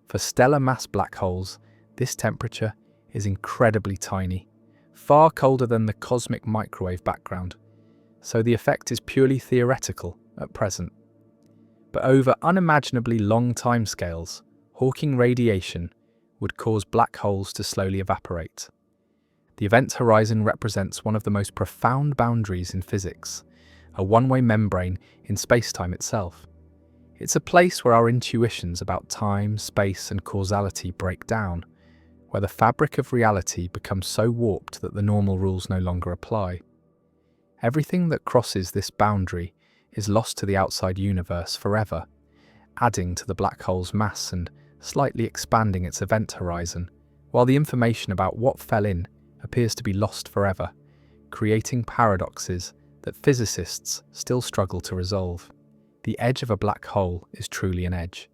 For stellar mass black holes, this temperature is incredibly tiny, far colder than the cosmic microwave background, so the effect is purely theoretical at present. But over unimaginably long timescales, Hawking radiation would cause black holes to slowly evaporate. The event horizon represents one of the most profound boundaries in physics, a one-way membrane in space-time itself. It's a place where our intuitions about time, space, and causality break down, where the fabric of reality becomes so warped that the normal rules no longer apply. Everything that crosses this boundary is lost to the outside universe forever, adding to the black hole's mass and slightly expanding its event horizon, while the information about what fell in appears to be lost forever, creating paradoxes that physicists still struggle to resolve. The edge of a black hole is truly an edge,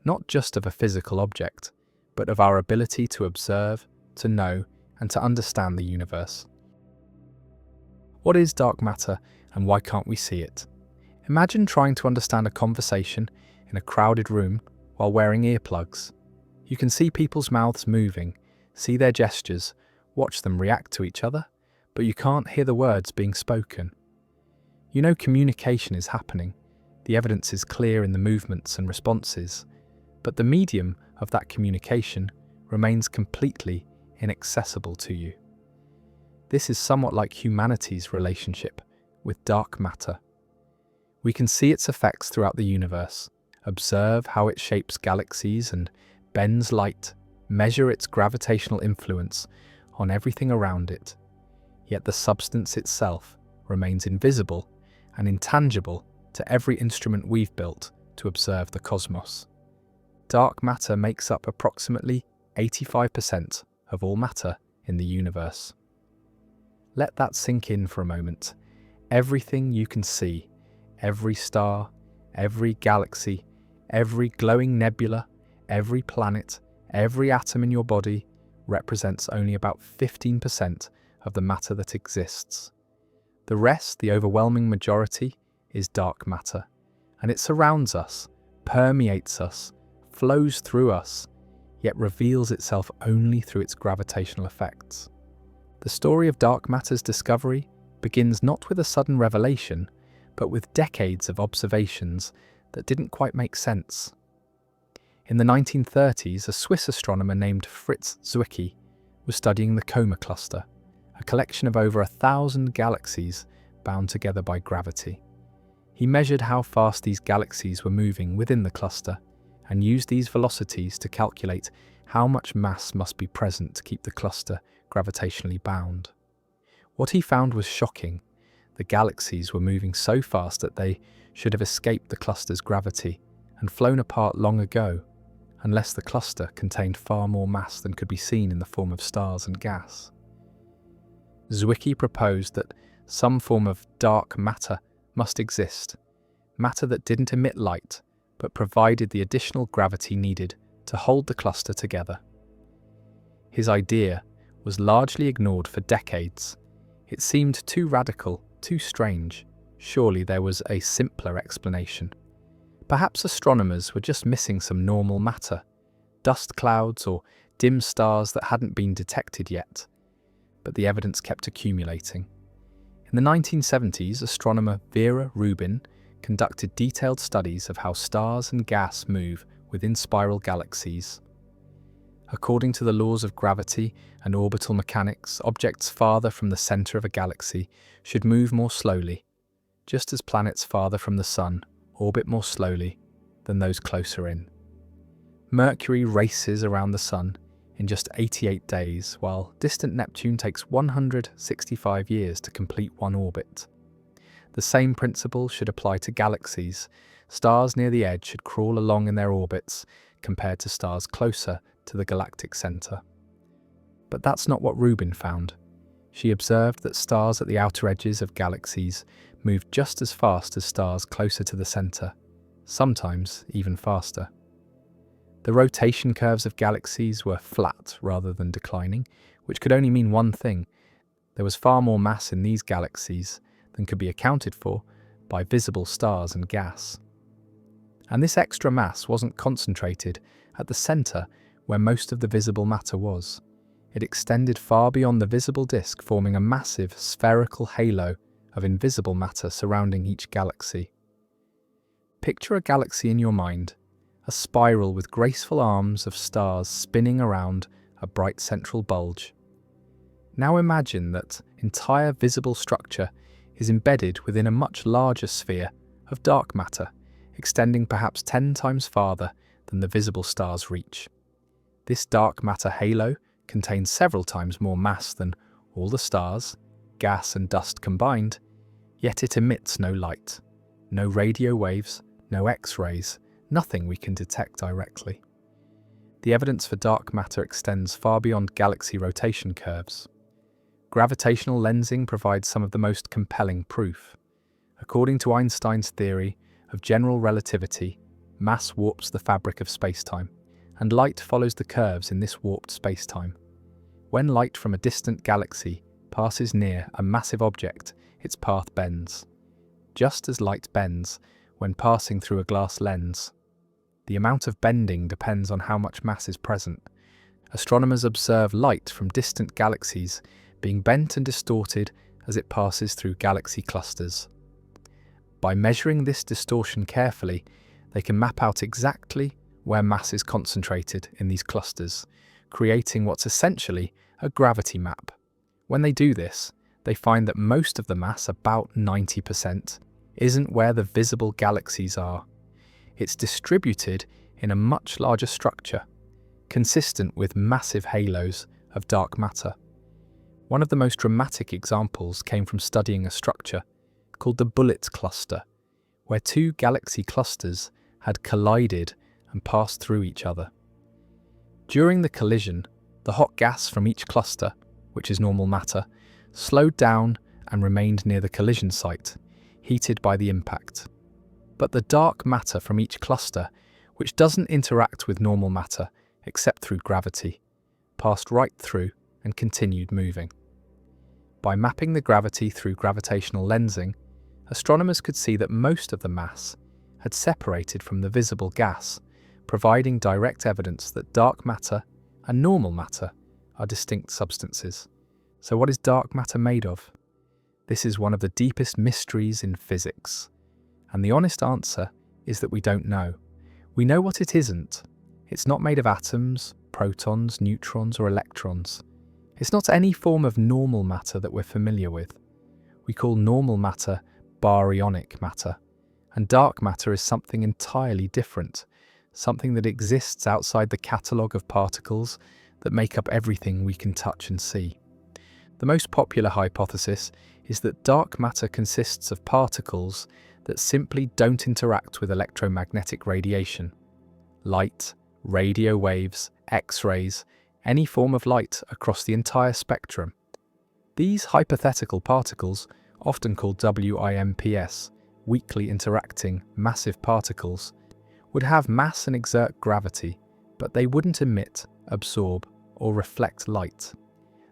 not just of a physical object, but of our ability to observe, to know, and to understand the universe. What is dark matter, and why can't we see it? Imagine trying to understand a conversation in a crowded room while wearing earplugs. You can see people's mouths moving, see their gestures, watch them react to each other, but you can't hear the words being spoken. You know communication is happening, the evidence is clear in the movements and responses, but the medium of that communication remains completely inaccessible to you. This is somewhat like humanity's relationship with dark matter. We can see its effects throughout the universe, observe how it shapes galaxies and bends light, measure its gravitational influence on everything around it. Yet the substance itself remains invisible and intangible to every instrument we've built to observe the cosmos. Dark matter makes up approximately 85% of all matter in the universe. Let that sink in for a moment. Everything you can see, every star, every galaxy, every glowing nebula, every planet, every atom in your body represents only about 15% of the matter that exists. The rest, the overwhelming majority, is dark matter, and it surrounds us, permeates us, flows through us, yet reveals itself only through its gravitational effects. The story of dark matter's discovery begins not with a sudden revelation, but with decades of observations that didn't quite make sense. In the 1930s, a Swiss astronomer named Fritz Zwicky was studying the Coma cluster, a collection of over 1,000 galaxies bound together by gravity. He measured how fast these galaxies were moving within the cluster and used these velocities to calculate how much mass must be present to keep the cluster gravitationally bound. What he found was shocking. The galaxies were moving so fast that they should have escaped the cluster's gravity and flown apart long ago, unless the cluster contained far more mass than could be seen in the form of stars and gas. Zwicky proposed that some form of dark matter must exist, matter that didn't emit light, but provided the additional gravity needed to hold the cluster together. His idea was largely ignored for decades. It seemed too radical, too strange. Surely there was a simpler explanation. Perhaps astronomers were just missing some normal matter, dust clouds or dim stars that hadn't been detected yet. But the evidence kept accumulating. In the 1970s, astronomer Vera Rubin conducted detailed studies of how stars and gas move within spiral galaxies. According to the laws of gravity and orbital mechanics, objects farther from the center of a galaxy should move more slowly, just as planets farther from the Sun orbit more slowly than those closer in. Mercury races around the Sun in just 88 days, while distant Neptune takes 165 years to complete one orbit. The same principle should apply to galaxies. Stars near the edge should crawl along in their orbits compared to stars closer to the galactic center. But that's not what Rubin found. She observed that stars at the outer edges of galaxies moved just as fast as stars closer to the center, sometimes even faster. The rotation curves of galaxies were flat rather than declining, which could only mean one thing. There was far more mass in these galaxies than could be accounted for by visible stars and gas. And this extra mass wasn't concentrated at the center where most of the visible matter was. It extended far beyond the visible disk, forming a massive spherical halo of invisible matter surrounding each galaxy. Picture a galaxy in your mind, a spiral with graceful arms of stars spinning around a bright central bulge. Now imagine that entire visible structure is embedded within a much larger sphere of dark matter, extending perhaps 10 times farther than the visible stars reach. This dark matter halo contains several times more mass than all the stars, gas and dust combined, yet it emits no light, no radio waves, no X-rays, nothing we can detect directly. The evidence for dark matter extends far beyond galaxy rotation curves. Gravitational lensing provides some of the most compelling proof. According to Einstein's theory of general relativity, mass warps the fabric of spacetime, and light follows the curves in this warped spacetime. When light from a distant galaxy passes near a massive object, its path bends, just as light bends when passing through a glass lens. The amount of bending depends on how much mass is present. Astronomers observe light from distant galaxies being bent and distorted as it passes through galaxy clusters. By measuring this distortion carefully, they can map out exactly where mass is concentrated in these clusters, creating what's essentially a gravity map. When they do this, they find that most of the mass, about 90%, isn't where the visible galaxies are. It's distributed in a much larger structure, consistent with massive halos of dark matter. One of the most dramatic examples came from studying a structure called the Bullet cluster, where two galaxy clusters had collided and passed through each other. During the collision, the hot gas from each cluster, which is normal matter, slowed down and remained near the collision site, heated by the impact. But the dark matter from each cluster, which doesn't interact with normal matter except through gravity, passed right through and continued moving. By mapping the gravity through gravitational lensing, astronomers could see that most of the mass had separated from the visible gas, providing direct evidence that dark matter and normal matter are distinct substances. So what is dark matter made of? This is one of the deepest mysteries in physics. And the honest answer is that we don't know. We know what it isn't. It's not made of atoms, protons, neutrons, or electrons. It's not any form of normal matter that we're familiar with. We call normal matter baryonic matter, and dark matter is something entirely different, something that exists outside the catalogue of particles that make up everything we can touch and see. The most popular hypothesis is that dark matter consists of particles that simply don't interact with electromagnetic radiation. Light, radio waves, X-rays, any form of light across the entire spectrum. These hypothetical particles, often called WIMPs, weakly interacting massive particles, would have mass and exert gravity, but they wouldn't emit, absorb, or reflect light.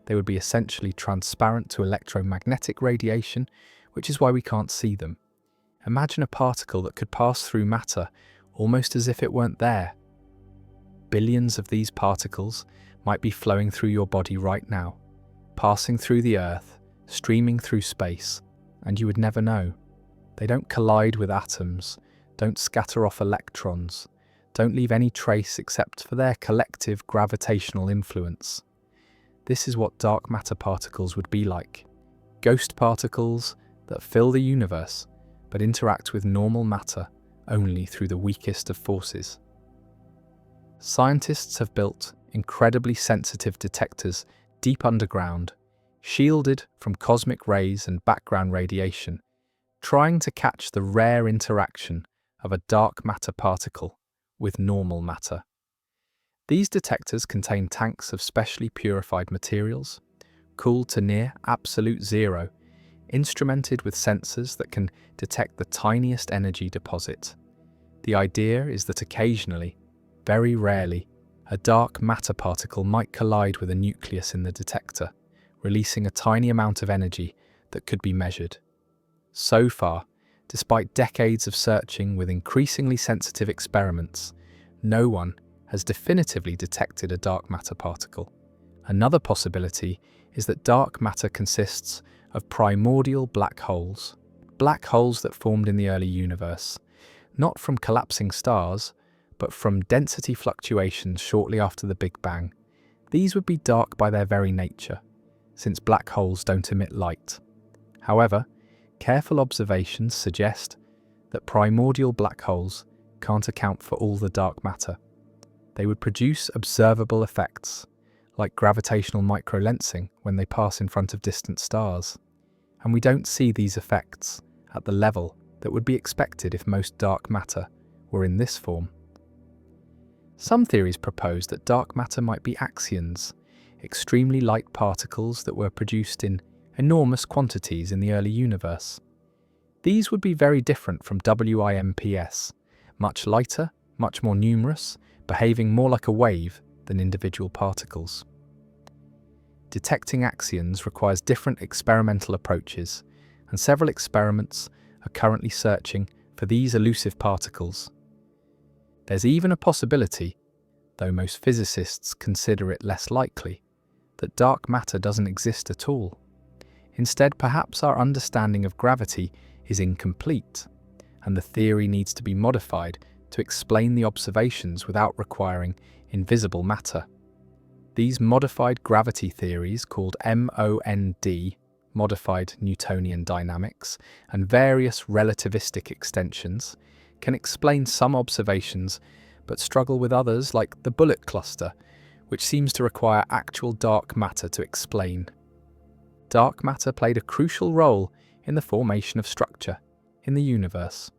They would be essentially transparent to electromagnetic radiation, which is why we can't see them. Imagine a particle that could pass through matter almost as if it weren't there. Billions of these particles might be flowing through your body right now, passing through the Earth, streaming through space, and you would never know. They don't collide with atoms, don't scatter off electrons, don't leave any trace except for their collective gravitational influence. This is what dark matter particles would be like. Ghost particles that fill the universe, but interact with normal matter only through the weakest of forces. Scientists have built incredibly sensitive detectors deep underground, shielded from cosmic rays and background radiation, trying to catch the rare interaction of a dark matter particle with normal matter. These detectors contain tanks of specially purified materials, cooled to near absolute zero, instrumented with sensors that can detect the tiniest energy deposit. The idea is that occasionally, very rarely, a dark matter particle might collide with a nucleus in the detector, releasing a tiny amount of energy that could be measured. So far, despite decades of searching with increasingly sensitive experiments, no one has definitively detected a dark matter particle. Another possibility is that dark matter consists of primordial black holes that formed in the early universe, not from collapsing stars, but from density fluctuations shortly after the Big Bang. These would be dark by their very nature, since black holes don't emit light. However, careful observations suggest that primordial black holes can't account for all the dark matter. They would produce observable effects, like gravitational microlensing when they pass in front of distant stars. And we don't see these effects at the level that would be expected if most dark matter were in this form. Some theories propose that dark matter might be axions, extremely light particles that were produced in enormous quantities in the early universe. These would be very different from WIMPs, much lighter, much more numerous, behaving more like a wave than individual particles. Detecting axions requires different experimental approaches, and several experiments are currently searching for these elusive particles. There's even a possibility, though most physicists consider it less likely, that dark matter doesn't exist at all. Instead, perhaps our understanding of gravity is incomplete, and the theory needs to be modified to explain the observations without requiring invisible matter. These modified gravity theories, called MOND, modified Newtonian dynamics, and various relativistic extensions, can explain some observations but struggle with others, like the bullet cluster, which seems to require actual dark matter to explain. Dark matter played a crucial role in the formation of structure in the universe.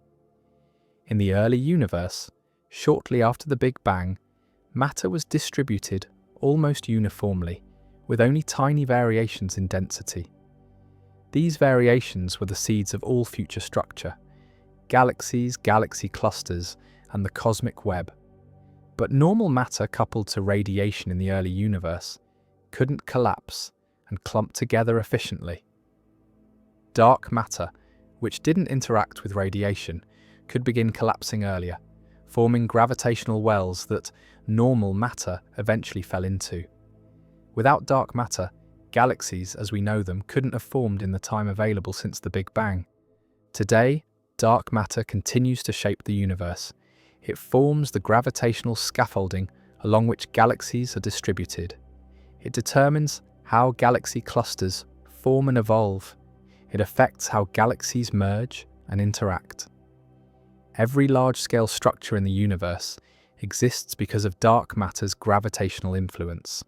In the early universe, shortly after the Big Bang, matter was distributed almost uniformly, with only tiny variations in density. These variations were the seeds of all future structure: galaxies, galaxy clusters, and the cosmic web. But normal matter coupled to radiation in the early universe couldn't collapse and clump together efficiently. Dark matter, which didn't interact with radiation, could begin collapsing earlier, forming gravitational wells that normal matter eventually fell into. Without dark matter, galaxies as we know them couldn't have formed in the time available since the Big Bang. Today, dark matter continues to shape the universe. It forms the gravitational scaffolding along which galaxies are distributed. It determines how galaxy clusters form and evolve. It affects how galaxies merge and interact. Every large-scale structure in the universe exists because of dark matter's gravitational influence.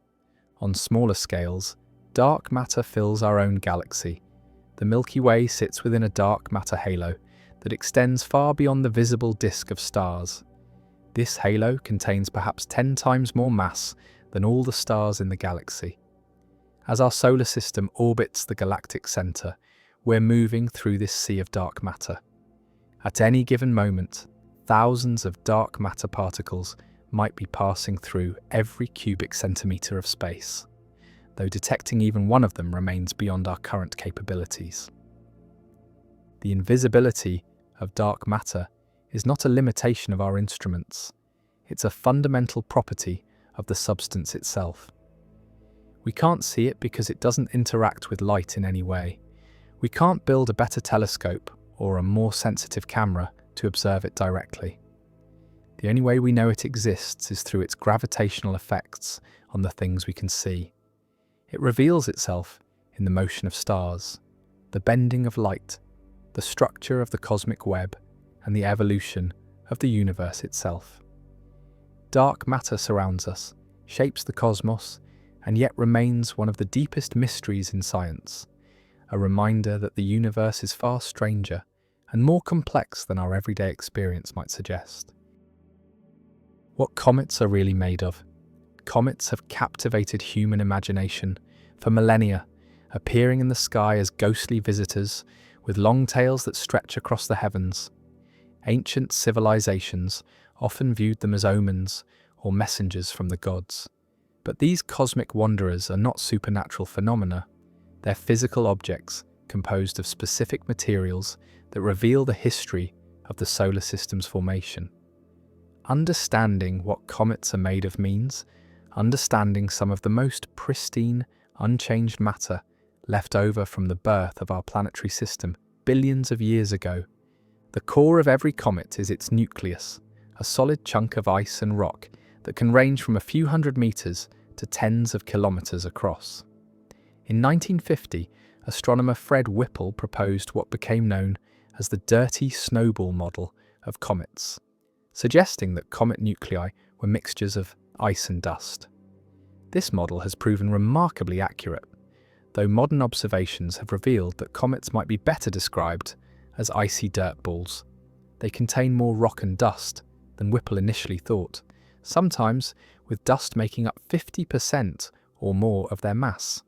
On smaller scales, dark matter fills our own galaxy. The Milky Way sits within a dark matter halo that extends far beyond the visible disk of stars. This halo contains perhaps 10 times more mass than all the stars in the galaxy. As our solar system orbits the galactic center, we're moving through this sea of dark matter. At any given moment, thousands of dark matter particles might be passing through every cubic centimeter of space, though detecting even one of them remains beyond our current capabilities. The invisibility of dark matter is not a limitation of our instruments. It's a fundamental property of the substance itself. We can't see it because it doesn't interact with light in any way. We can't build a better telescope or a more sensitive camera to observe it directly. The only way we know it exists is through its gravitational effects on the things we can see. It reveals itself in the motion of stars, the bending of light, the structure of the cosmic web, and the evolution of the universe itself. Dark matter surrounds us, shapes the cosmos, and yet remains one of the deepest mysteries in science, a reminder that the universe is far stranger and more complex than our everyday experience might suggest. What comets are really made of? Comets have captivated human imagination for millennia, appearing in the sky as ghostly visitors with long tails that stretch across the heavens. Ancient civilizations often viewed them as omens or messengers from the gods. But these cosmic wanderers are not supernatural phenomena. They're physical objects composed of specific materials that reveal the history of the solar system's formation. Understanding what comets are made of means understanding some of the most pristine, unchanged matter left over from the birth of our planetary system billions of years ago. The core of every comet is its nucleus, a solid chunk of ice and rock that can range from a few hundred meters to tens of kilometers across. In 1950, astronomer Fred Whipple proposed what became known as the dirty snowball model of comets, suggesting that comet nuclei were mixtures of ice and dust. This model has proven remarkably accurate, though modern observations have revealed that comets might be better described as icy dirt balls. They contain more rock and dust than Whipple initially thought, sometimes with dust making up 50% or more of their mass.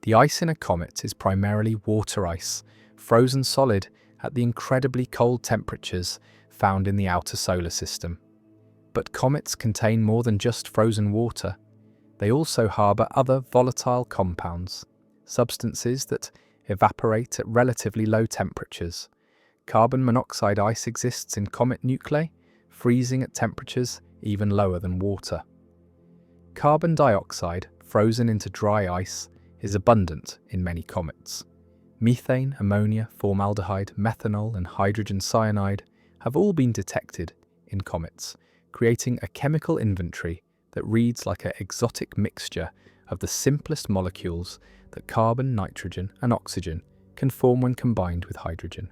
The ice in a comet is primarily water ice, frozen solid at the incredibly cold temperatures found in the outer solar system. But comets contain more than just frozen water. They also harbour other volatile compounds, substances that evaporate at relatively low temperatures. Carbon monoxide ice exists in comet nuclei, freezing at temperatures even lower than water. Carbon dioxide, frozen into dry ice, is abundant in many comets. Methane, ammonia, formaldehyde, methanol, and hydrogen cyanide have all been detected in comets, creating a chemical inventory that reads like an exotic mixture of the simplest molecules that carbon, nitrogen, and oxygen can form when combined with hydrogen.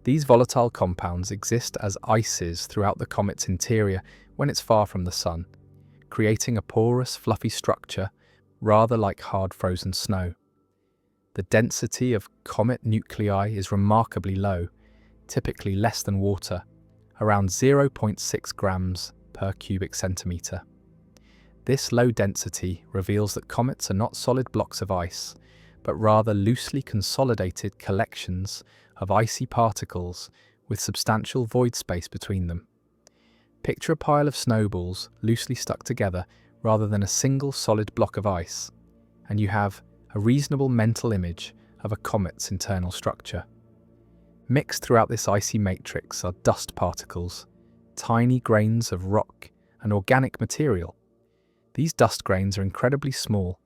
These volatile compounds exist as ices throughout the comet's interior when it's far from the Sun, creating a porous, fluffy structure rather like hard frozen snow. The density of comet nuclei is remarkably low, typically less than water, around 0.6 grams per cubic centimetre. This low density reveals that comets are not solid blocks of ice, but rather loosely consolidated collections of icy particles with substantial void space between them. Picture a pile of snowballs loosely stuck together rather than a single solid block of ice, and you have a reasonable mental image of a comet's internal structure. Mixed throughout this icy matrix are dust particles, tiny grains of rock and organic material. These dust grains are incredibly small,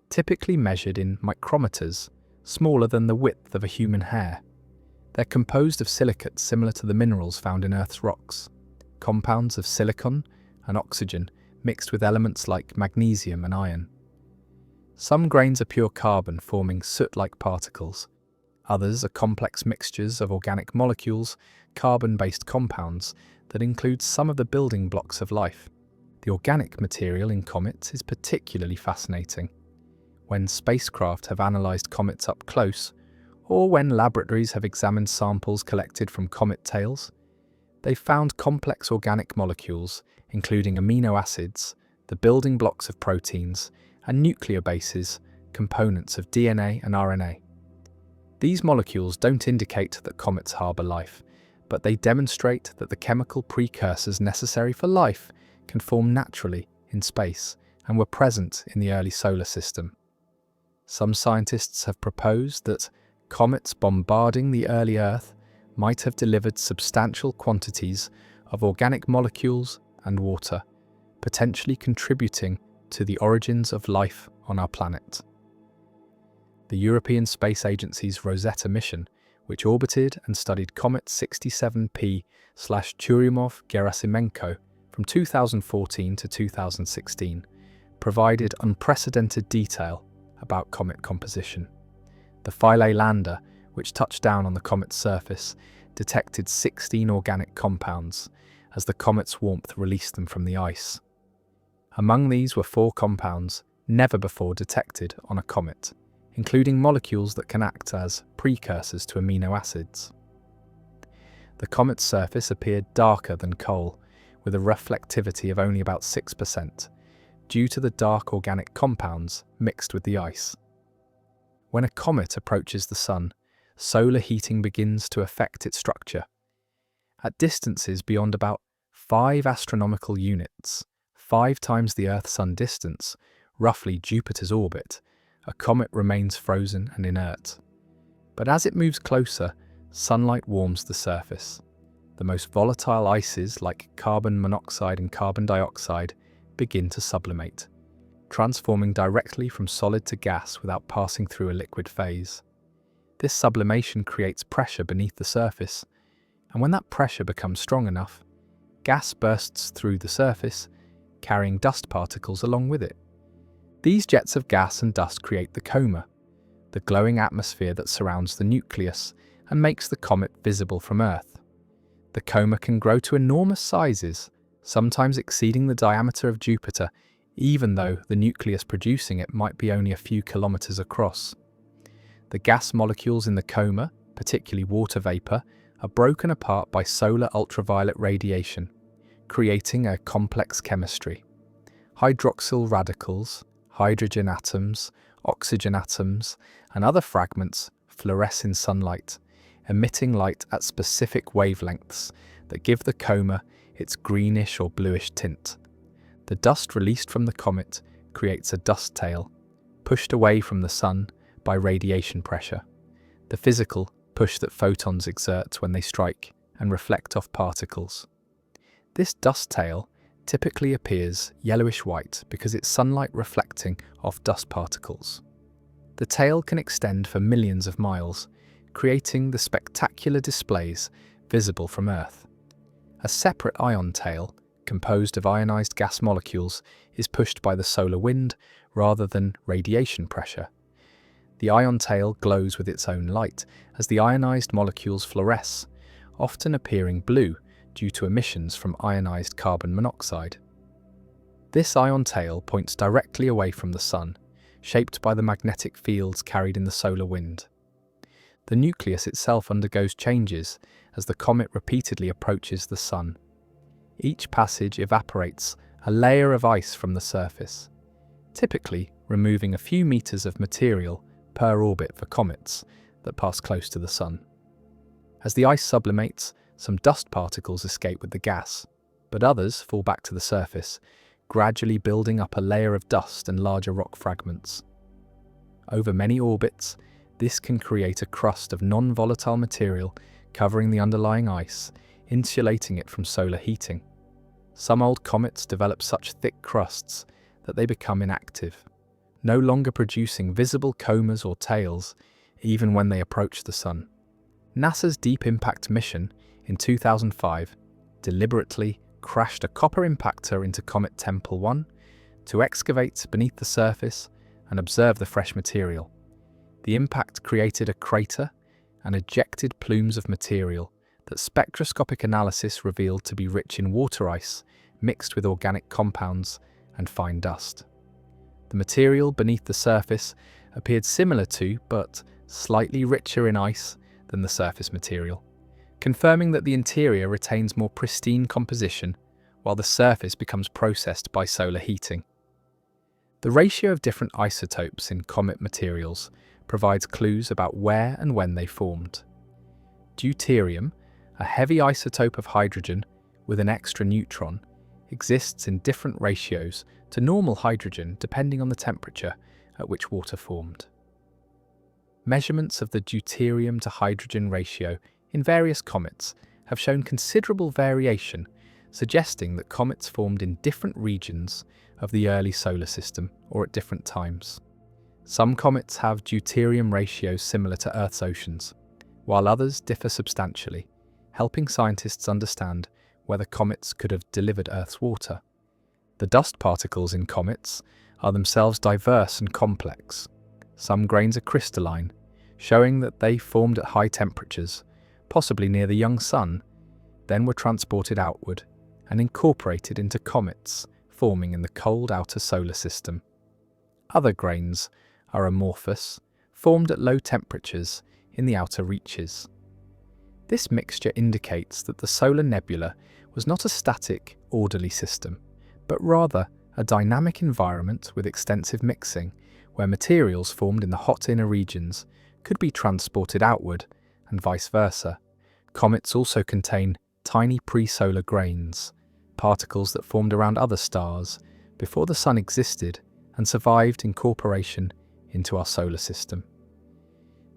typically measured in micrometers, smaller than the width of a human hair. They're composed of silicates similar to the minerals found in Earth's rocks, compounds of silicon and oxygen mixed with elements like magnesium and iron. Some grains are pure carbon, forming soot-like particles. Others are complex mixtures of organic molecules, carbon-based compounds that include some of the building blocks of life. The organic material in comets is particularly fascinating. When spacecraft have analysed comets up close, or when laboratories have examined samples collected from comet tails, they've found complex organic molecules, including amino acids, the building blocks of proteins, and nucleobases, components of DNA and RNA. These molecules don't indicate that comets harbour life, but they demonstrate that the chemical precursors necessary for life can form naturally in space and were present in the early solar system. Some scientists have proposed that comets bombarding the early Earth might have delivered substantial quantities of organic molecules and water, potentially contributing to the origins of life on our planet. The European Space Agency's Rosetta mission, which orbited and studied Comet 67P/Churyumov-Gerasimenko from 2014 to 2016, provided unprecedented detail about comet composition. The Philae lander, which touched down on the comet's surface, detected 16 organic compounds as the comet's warmth released them from the ice. Among these were 4 compounds never before detected on a comet, including molecules that can act as precursors to amino acids. The comet's surface appeared darker than coal, with a reflectivity of only about 6%, due to the dark organic compounds mixed with the ice. When a comet approaches the Sun, solar heating begins to affect its structure. At distances beyond about 5 astronomical units, 5 times the Earth-Sun distance, roughly Jupiter's orbit, a comet remains frozen and inert. But as it moves closer, sunlight warms the surface. The most volatile ices, like carbon monoxide and carbon dioxide, begin to sublimate, transforming directly from solid to gas without passing through a liquid phase. This sublimation creates pressure beneath the surface, and when that pressure becomes strong enough, gas bursts through the surface, carrying dust particles along with it. These jets of gas and dust create the coma, the glowing atmosphere that surrounds the nucleus and makes the comet visible from Earth. The coma can grow to enormous sizes, sometimes exceeding the diameter of Jupiter, even though the nucleus producing it might be only a few kilometers across. The gas molecules in the coma, particularly water vapor, are broken apart by solar ultraviolet radiation, creating a complex chemistry. Hydroxyl radicals, hydrogen atoms, oxygen atoms, and other fragments fluoresce in sunlight, emitting light at specific wavelengths that give the coma its greenish or bluish tint. The dust released from the comet creates a dust tail, pushed away from the Sun by radiation pressure, the physical push that photons exert when they strike and reflect off particles. This dust tail typically appears yellowish-white because it's sunlight reflecting off dust particles. The tail can extend for millions of miles, creating the spectacular displays visible from Earth. A separate ion tail, composed of ionized gas molecules, is pushed by the solar wind rather than radiation pressure. The ion tail glows with its own light as the ionized molecules fluoresce, often appearing blue due to emissions from ionized carbon monoxide. This ion tail points directly away from the Sun, shaped by the magnetic fields carried in the solar wind. The nucleus itself undergoes changes as the comet repeatedly approaches the Sun. Each passage evaporates a layer of ice from the surface, typically removing a few meters of material per orbit for comets that pass close to the Sun. As the ice sublimates, some dust particles escape with the gas, but others fall back to the surface, gradually building up a layer of dust and larger rock fragments. Over many orbits, this can create a crust of non-volatile material covering the underlying ice, insulating it from solar heating. Some old comets develop such thick crusts that they become inactive, no longer producing visible comas or tails, even when they approach the Sun. NASA's Deep Impact mission in 2005 deliberately crashed a copper impactor into Comet Tempel 1 to excavate beneath the surface and observe the fresh material. The impact created a crater and ejected plumes of material that spectroscopic analysis revealed to be rich in water ice mixed with organic compounds and fine dust. The material beneath the surface appeared similar to, but slightly richer in ice than the surface material, confirming that the interior retains more pristine composition while the surface becomes processed by solar heating. The ratio of different isotopes in comet materials provides clues about where and when they formed. Deuterium, a heavy isotope of hydrogen with an extra neutron, exists in different ratios to normal hydrogen depending on the temperature at which water formed. Measurements of the deuterium to hydrogen ratio in various comets have shown considerable variation, suggesting that comets formed in different regions of the early solar system or at different times. Some comets have deuterium ratios similar to Earth's oceans, while others differ substantially, helping scientists understand whether comets could have delivered Earth's water. The dust particles in comets are themselves diverse and complex. Some grains are crystalline, showing that they formed at high temperatures, possibly near the young Sun, then were transported outward and incorporated into comets forming in the cold outer solar system. Other grains are amorphous, formed at low temperatures in the outer reaches. This mixture indicates that the solar nebula was not a static, orderly system, but rather a dynamic environment with extensive mixing, where materials formed in the hot inner regions could be transported outward and vice versa. Comets also contain tiny pre-solar grains, particles that formed around other stars before the Sun existed and survived incorporation into our solar system.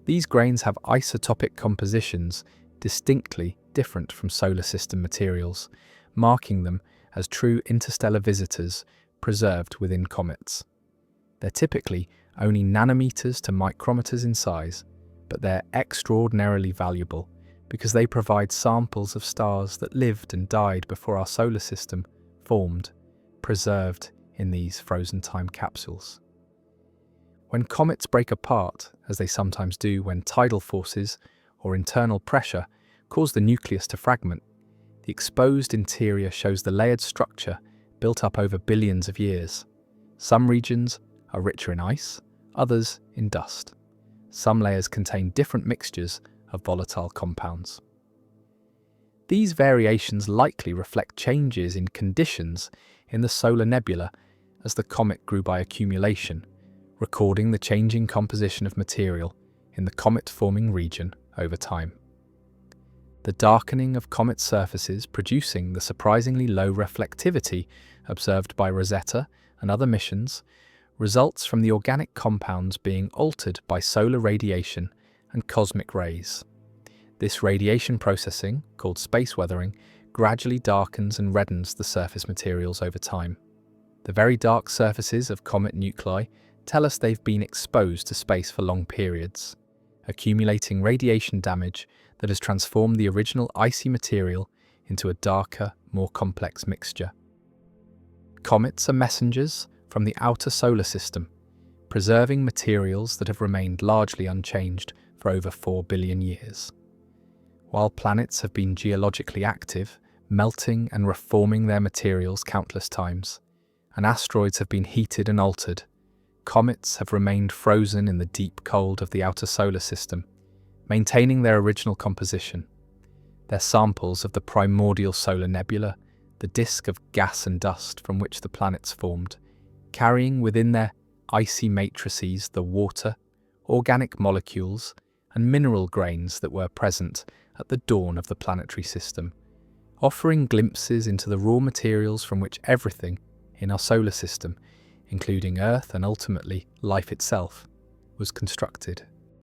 These grains have isotopic compositions distinctly different from solar system materials, marking them as true interstellar visitors preserved within comets. They're typically only nanometers to micrometers in size, but they're extraordinarily valuable because they provide samples of stars that lived and died before our solar system formed, preserved in these frozen time capsules. When comets break apart, as they sometimes do when tidal forces or internal pressure cause the nucleus to fragment, the exposed interior shows the layered structure built up over billions of years. Some regions are richer in ice, others in dust. Some layers contain different mixtures of volatile compounds. These variations likely reflect changes in conditions in the solar nebula as the comet grew by accumulation, recording the changing composition of material in the comet-forming region over time. The darkening of comet surfaces producing the surprisingly low reflectivity observed by Rosetta and other missions results from the organic compounds being altered by solar radiation and cosmic rays. This radiation processing, called space weathering, gradually darkens and reddens the surface materials over time. The very dark surfaces of comet nuclei tell us they've been exposed to space for long periods, accumulating radiation damage that has transformed the original icy material into a darker, more complex mixture. Comets are messengers from the outer solar system, preserving materials that have remained largely unchanged for over 4 billion years. While planets have been geologically active, melting and reforming their materials countless times, and asteroids have been heated and altered, comets have remained frozen in the deep cold of the outer solar system, maintaining their original composition. They're samples of the primordial solar nebula, the disk of gas and dust from which the planets formed, carrying within their icy matrices the water, organic molecules, and mineral grains that were present at the dawn of the planetary system, offering glimpses into the raw materials from which everything in our solar system, including Earth and ultimately life itself, was constructed.